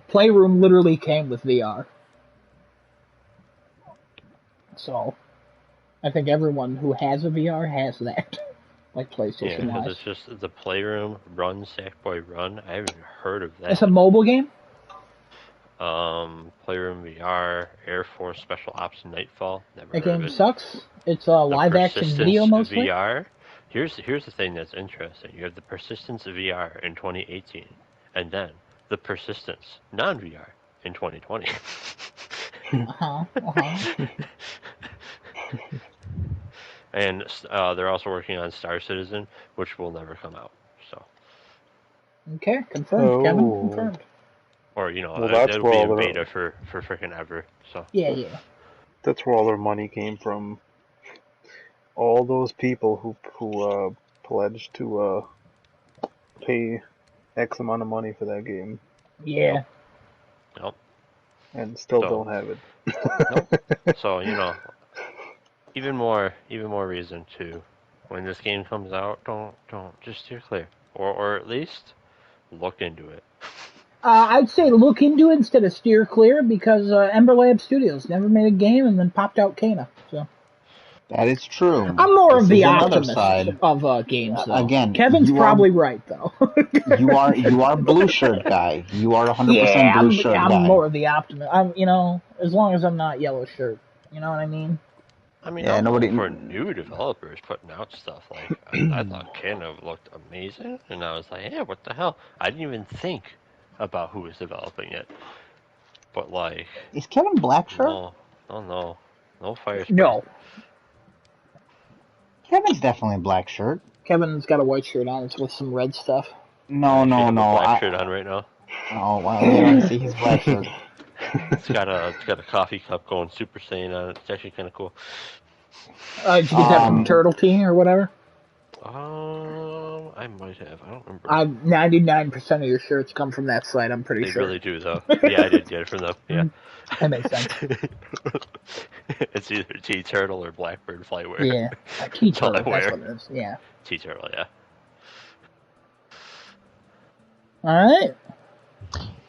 Playroom literally came with VR. So, I think everyone who has a VR has that. Like PlayStation Yeah, because wise. it's just the Playroom Run Sackboy Run. I haven't heard of that. It's a mobile game? Playroom VR, Air Force Special Ops Nightfall. Never That heard of game it. sucks. It's a live action video mostly. VR. Here's the thing that's interesting. You have the Persistence VR in 2018, and then the Persistence non-VR in 2020. And they're also working on Star Citizen, which will never come out. So. Okay, confirmed, Kevin. Confirmed. Or well, that's that'll be in beta for freaking ever. So. Yeah. That's where all their money came from. All those people who pledged to pay X amount of money for that game. Yeah. Nope. And still don't have it. Nope. So even more reason to, when this game comes out, don't just steer clear, or at least look into it. I'd say look into it instead of steer clear, because Ember Lab Studios never made a game and then popped out Kana. So that is true. I'm more of the optimist of games, though. Again, Kevin's probably right, though. you are blue shirt guy. You are 100% blue shirt guy. I'm more of the optimist. As long as I'm not yellow shirt. You know what I mean? I mean, yeah, for new developers putting out stuff, like, I thought Kana looked amazing, and I was like, yeah, what the hell? I didn't even think about who was developing it. But, like... Is Kevin black shirt? No fire spray. No. Kevin's definitely black shirt. Kevin's got a white shirt on. It's with some red stuff. No. Black shirt on right now. Oh, wow. You don't see his black shirt. It's got a coffee cup going Super Saiyan on it. It's actually kind of cool. Did you get that from Turtle Tea or whatever? I might have. I don't remember. 99% of your shirts come from that site. I'm pretty sure. They really do, though. Yeah, I did get it from them. Yeah. That makes sense. It's either Tea Turtle or Blackbird Flightwear. Yeah, Tea Turtle. That's what it is. Yeah. Tea Turtle. Yeah.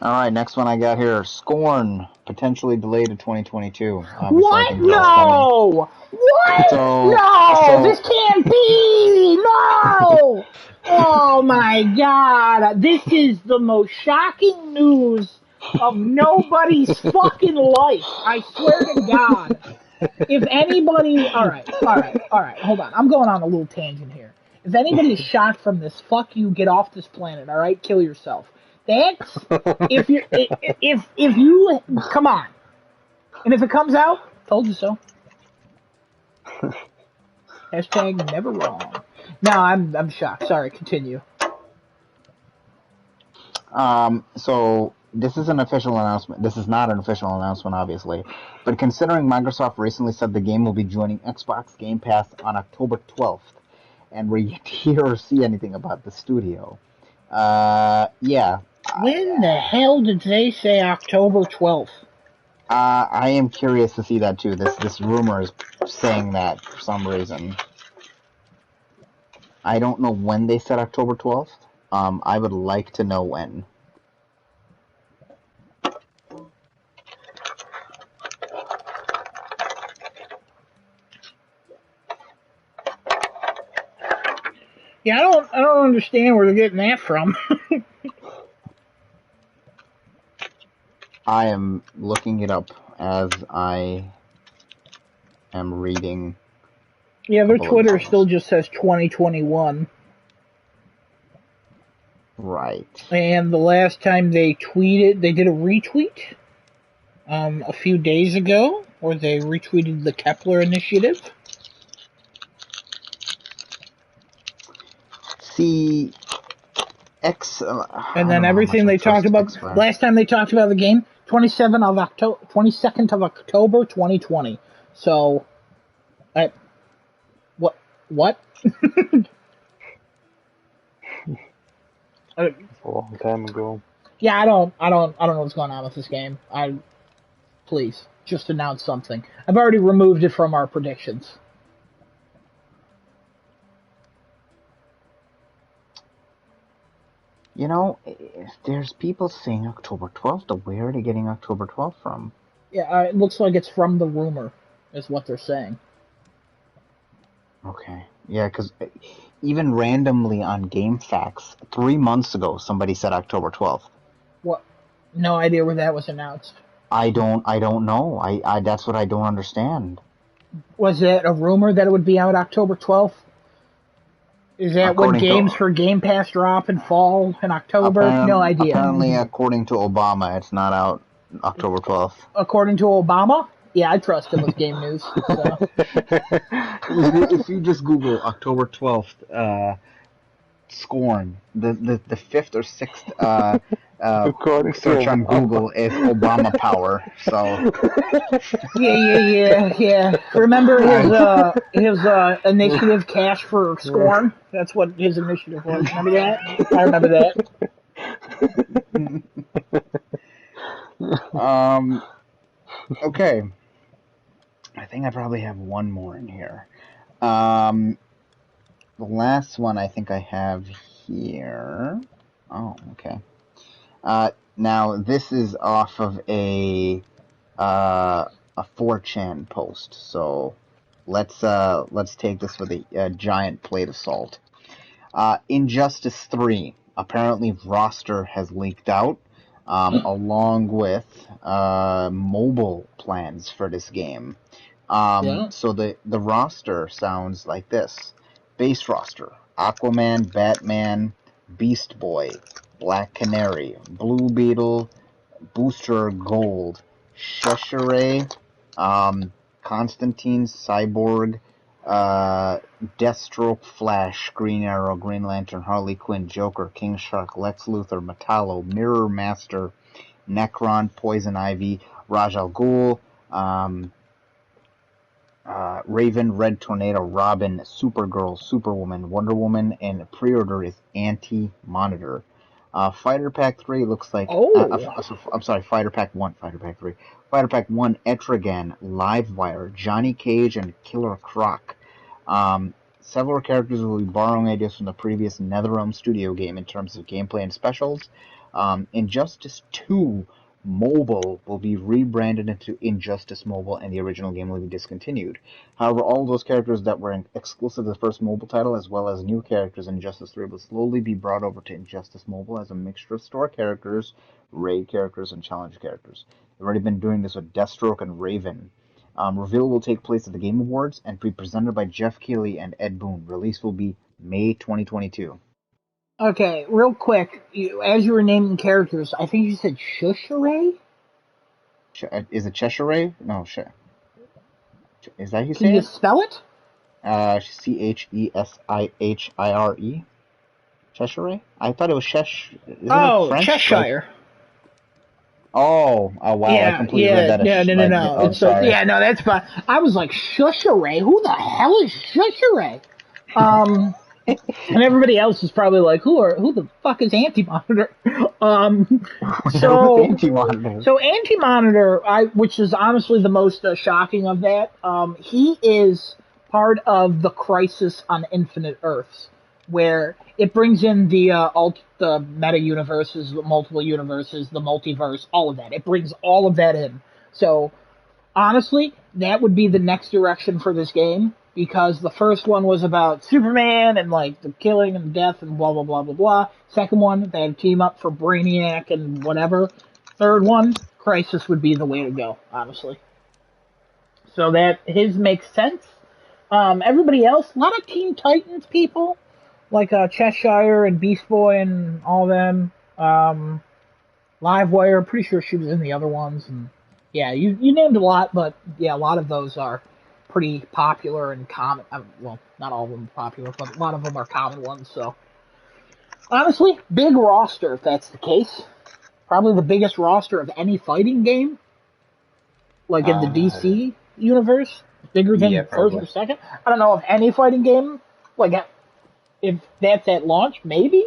All right, next one I got here. Scorn, potentially delayed to 2022. What? No! What? No! This can't be! No! Oh my god! This is the most shocking news of nobody's fucking life. I swear to God. If anybody... Alright, hold on. I'm going on a little tangent here. If anybody's shocked from this, fuck you, get off this planet, alright? Kill yourself. That's if you come on, and if it comes out, told you so. Hashtag never wrong. No, I'm shocked. Sorry, continue. So this is an official announcement. This is not an official announcement, obviously, but considering Microsoft recently said the game will be joining Xbox Game Pass on October 12th, and we're yet to hear or see anything about the studio. Yeah. When the hell did they say October 12th? I am curious to see that too. This rumor is saying that for some reason. I don't know when they said October 12th. I would like to know when. Yeah, I don't understand where they're getting that from. I am looking it up as I am reading. Yeah, their Twitter still just says 2021. Right. And the last time they tweeted, they did a retweet a few days ago, where they retweeted the Kepler initiative. See, and then everything they talked about last time they talked about the game, 22nd of October 2020. So, what? It's a long time ago. Yeah, I don't know what's going on with this game. Please, just announce something. I've already removed it from our predictions. You know, there's people saying October 12th. Where are they getting October 12th from? Yeah, it looks like it's from the rumor, is what they're saying. Okay. Yeah, because even randomly on GameFAQs, 3 months ago, somebody said October 12th. What? No idea where that was announced. I don't know. I that's what I don't understand. Was it a rumor that it would be out October 12th? Is that when games for Game Pass drop in fall in October? No idea. Apparently, according to Obama, it's not out October 12th. According to Obama? Yeah, I trust him with game news. So. If you just Google October 12th, Scorn, the 5th or 6th search on Google is Obama Power. So yeah. Remember his initiative Cash for Scorn? That's what his initiative was. Remember that? I remember that. Okay. I think I probably have one more in here. The last one I think I have here. Oh, okay. Now this is off of a 4chan post, so let's take this with a giant plate of salt. Injustice 3. Apparently, roster has leaked out, along with mobile plans for this game. So the roster sounds like this: base roster: Aquaman, Batman, Beast Boy, Black Canary, Blue Beetle, Booster Gold, Cheshire, Constantine, Cyborg, Deathstroke, Flash, Green Arrow, Green Lantern, Harley Quinn, Joker, King Shark, Lex Luthor, Metallo, Mirror Master, Necron, Poison Ivy, Raj Al Ghul, Raven, Red Tornado, Robin, Supergirl, Superwoman, Wonder Woman, and pre-order is Anti-Monitor. Fighter Pack 3 looks like... I'm sorry, Fighter Pack 1, Fighter Pack 3. Fighter Pack 1, Etrigan, Livewire, Johnny Cage, and Killer Croc. Several characters will be borrowing ideas from the previous NetherRealm studio game in terms of gameplay and specials. Injustice 2 Mobile will be rebranded into Injustice Mobile, and the original game will be discontinued. However, all those characters that were exclusive to the first mobile title, as well as new characters in Injustice 3, will slowly be brought over to Injustice Mobile as a mixture of store characters, raid characters, and challenge characters. They've already been doing this with Deathstroke and Raven. Reveal will take place at the Game Awards and be presented by Jeff Keighley and Ed Boon. Release will be May 2022. Okay, real quick, as you were naming characters, I think you said Cheshire? Is it Cheshire? No, is that how you say it? Can you spell it? Cheshire. Cheshire? I thought it was Cheshire. French? Cheshire. Oh, wow, I completely read that as... No. Sorry. No, that's fine. I was like, Cheshire? Who the hell is Cheshire? And everybody else is probably like, who the fuck is Anti-Monitor? So Anti-Monitor, which is honestly the most shocking of that, he is part of the Crisis on Infinite Earths, where it brings in the meta universes, the multiple universes, the multiverse, all of that. It brings all of that in. So honestly, that would be the next direction for this game, because the first one was about Superman and like the killing and death and blah blah blah blah blah. Second one, they had to team up for Brainiac and whatever. Third one, Crisis would be the way to go, honestly. So that his makes sense. Everybody else, a lot of Teen Titans people, like Cheshire and Beast Boy and all them. Livewire, pretty sure she was in the other ones. And yeah, you named a lot, but yeah, a lot of those are pretty popular and common. Well, not all of them are popular, but a lot of them are common ones. So honestly, big roster if that's the case. Probably the biggest roster of any fighting game, like in the DC universe, bigger than first or second. I don't know if any fighting game, like if that's at launch, maybe.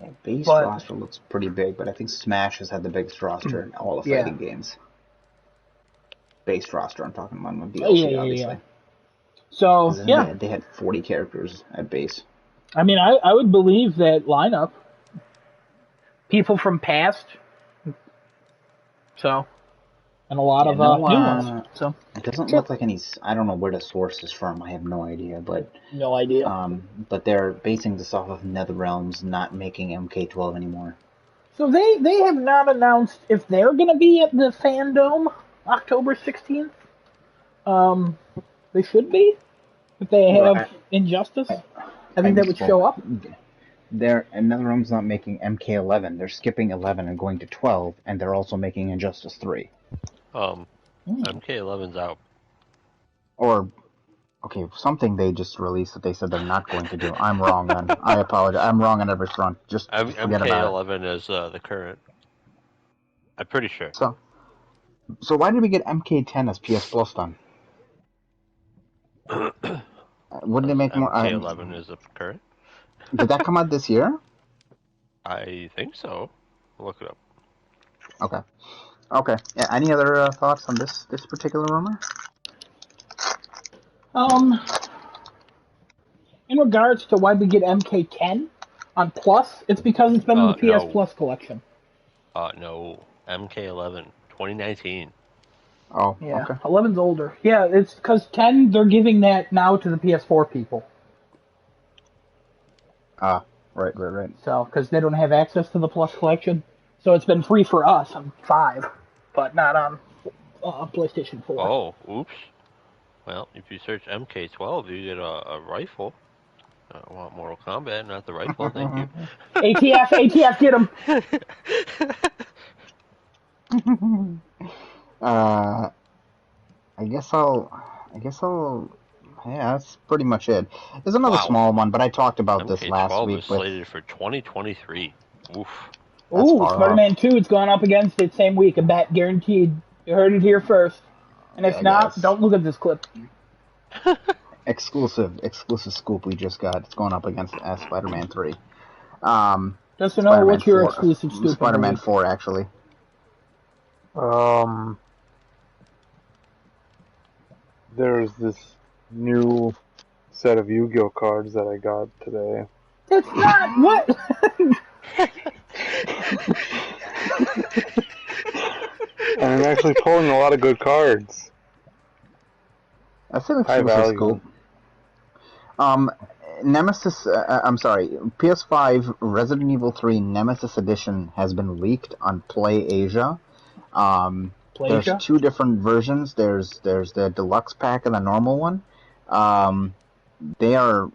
Yeah, base roster looks pretty big, but I think Smash has had the biggest roster in all the fighting games. Base roster, I'm talking about, not DLC, obviously. Yeah. So, yeah. They had 40 characters at base. I mean, I would believe that lineup. People from past. So, and a lot of new ones. So it doesn't look like any. I don't know where the source is from. I have no idea, but no idea. But they're basing this off of NetherRealms not making MK12 anymore. So they have not announced if they're going to be at the Fandom October 16th. They should be. If they have Injustice, I think that would show up. NetherRealms not making MK11. They're skipping 11 and going to 12, and they're also making Injustice 3. MK11's out. Or, okay, something they just released that they said they're not going to do. I'm wrong then. I apologize. I'm wrong on every front. Just forget about it. MK11 is the current. I'm pretty sure. So why did we get MK10 as PS Plus then? Wouldn't it make more? MK11 is the current. Did that come out this year? I think so. I'll look it up. Okay. Yeah, any other thoughts on this particular rumor? In regards to why we get MK10 on Plus, it's because it's been in the PS Plus collection. No. MK11, 2019. Oh, yeah. Okay. 11's older. Yeah, it's because 10, they're giving that now to the PS4 people. Right. So, because they don't have access to the Plus collection. So it's been free for us on 5, but not on PlayStation 4. Oh, oops. Well, if you search MK12, you get a rifle. I want Mortal Kombat, not the rifle, thank you. ATF, get him! I guess I'll. Yeah, that's pretty much it. There's another small one, but I talked about this last week. MK12 is slated for 2023. Oof. Ooh, Spider-Man 2 is going up against it same week. A bet guaranteed. You heard it here first. And if not, don't look at this clip. Exclusive scoop we just got. It's going up against Spider-Man 3. Just to know what's your exclusive scoop. Spider-Man 4, actually. There's this new set of Yu-Gi-Oh cards that I got today. It's not what? And I'm actually pulling a lot of good cards. That's an exclusive scoop. Nemesis, I'm sorry, PS5 Resident Evil 3 Nemesis Edition has been leaked on Play Asia. There's 2 different versions. There's the deluxe pack and the normal one. They are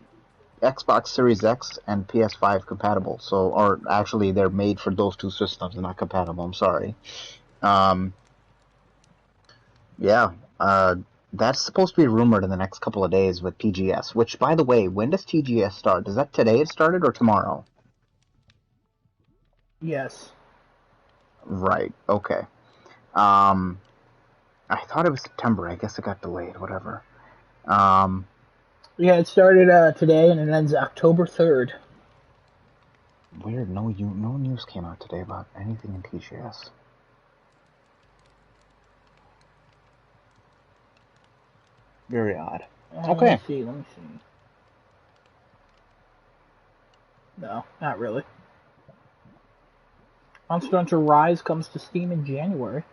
Xbox Series X and PS5 compatible. So, or actually, they're made for those 2 systems. They're not compatible. I'm sorry. That's supposed to be rumored in the next couple of days with TGS. Which, by the way, when does TGS start? Is that today it started or tomorrow? Yes. Right. Okay. I thought it was September. I guess it got delayed. Whatever. Yeah, it started today and it ends October 3rd. Weird. No news came out today about anything in TGS. Very odd. Okay. Let me see. No, not really. Monster Hunter Rise comes to Steam in January.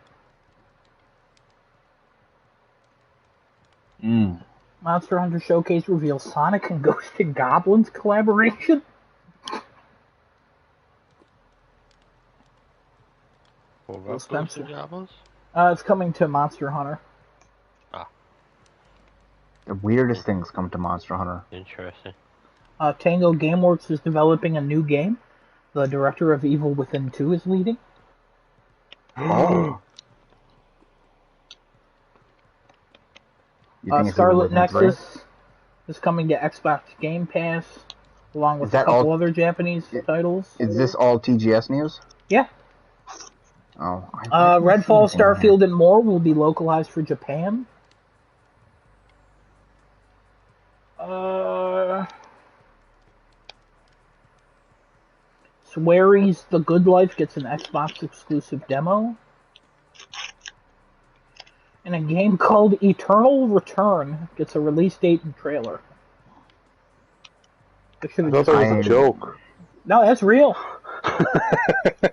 Monster Hunter Showcase reveals Sonic and Ghosts and Goblins collaboration. What about Ghosts and Goblins? It's coming to Monster Hunter. Ah. The weirdest things come to Monster Hunter. Interesting. Tango Gameworks is developing a new game. The director of Evil Within 2 is leading. Oh. Scarlet Nexus is coming to Xbox Game Pass, along with a couple other Japanese titles. Is this all TGS news? Yeah. Oh. Redfall, Starfield, and more will be localized for Japan. Swery's The Good Life gets an Xbox exclusive demo. And a game called Eternal Return gets a release date and trailer. I thought that was a joke. No, that's real. I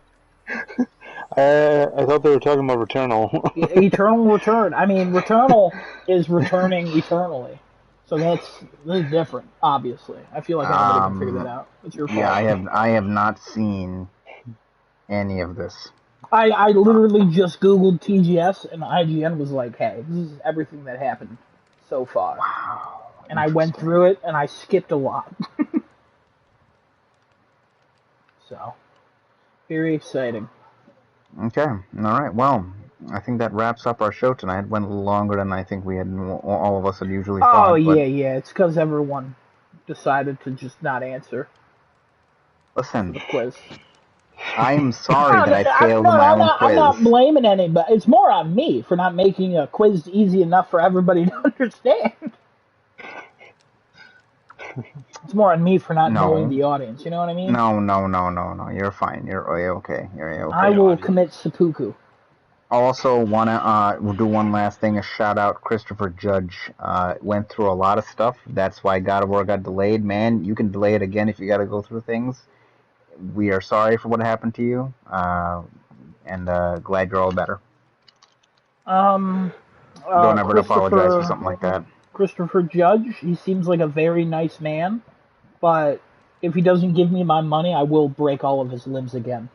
thought they were talking about Returnal. Eternal Return. I mean, Returnal is returning eternally. So this is different, obviously. I feel like anybody can figure that out. It's your fault. Yeah, I have not seen any of this. I literally just Googled TGS, and IGN was like, hey, this is everything that happened so far. Wow. And I went through it, and I skipped a lot. So, very exciting. Okay, all right. Well, I think that wraps up our show tonight. It went a little longer than I think all of us had usually thought. Oh, yeah. It's because everyone decided to just not answer. Listen. The quiz. I'm sorry that I failed my own quiz. I'm not blaming anybody. It's more on me for not making a quiz easy enough for everybody to understand. It's more on me for not knowing the audience. You know what I mean? No. You're fine. You're okay. You're okay. I will commit seppuku. Also, we'll do one last thing. A shout out, Christopher Judge went through a lot of stuff. That's why God of War got delayed. Man, you can delay it again if you got to go through things. We are sorry for what happened to you, and glad you're all better. Don't ever apologize for something like that. Christopher Judge, he seems like a very nice man, but if he doesn't give me my money, I will break all of his limbs again.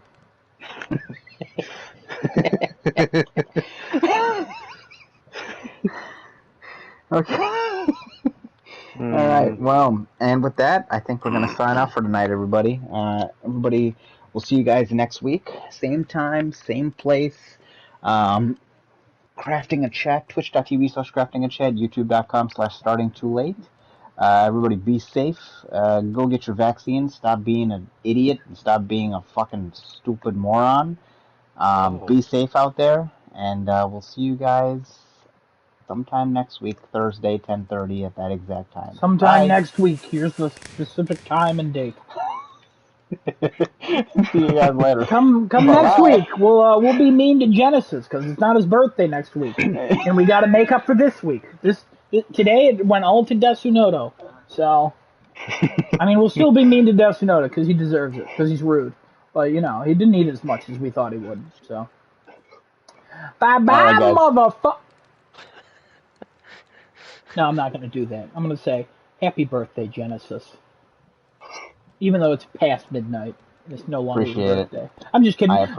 Okay. All right. Well, and with that, I think we're going to sign off for tonight, everybody. Everybody, we'll see you guys next week. Same time, same place. Crafting a Chat, twitch.tv/craftingachat, youtube.com/startingtoolate. Everybody be safe. Go get your vaccine. Stop being an idiot and stop being a fucking stupid moron. Be safe out there, and we'll see you guys sometime next week, Thursday, 10:30 at that exact time. Sometime next week. Here's the specific time and date. See you guys later. Come next week. We'll be mean to Genesis because it's not his birthday next week, and we got to make up for this week. Today it went all to Desunoto, so I mean we'll still be mean to Desunoto because he deserves it because he's rude, but he didn't eat as much as we thought he would. So bye, motherfucker. No, I'm not going to do that. I'm going to say, happy birthday, Genesis. Even though it's past midnight, and it's no longer your birthday. I'm just kidding.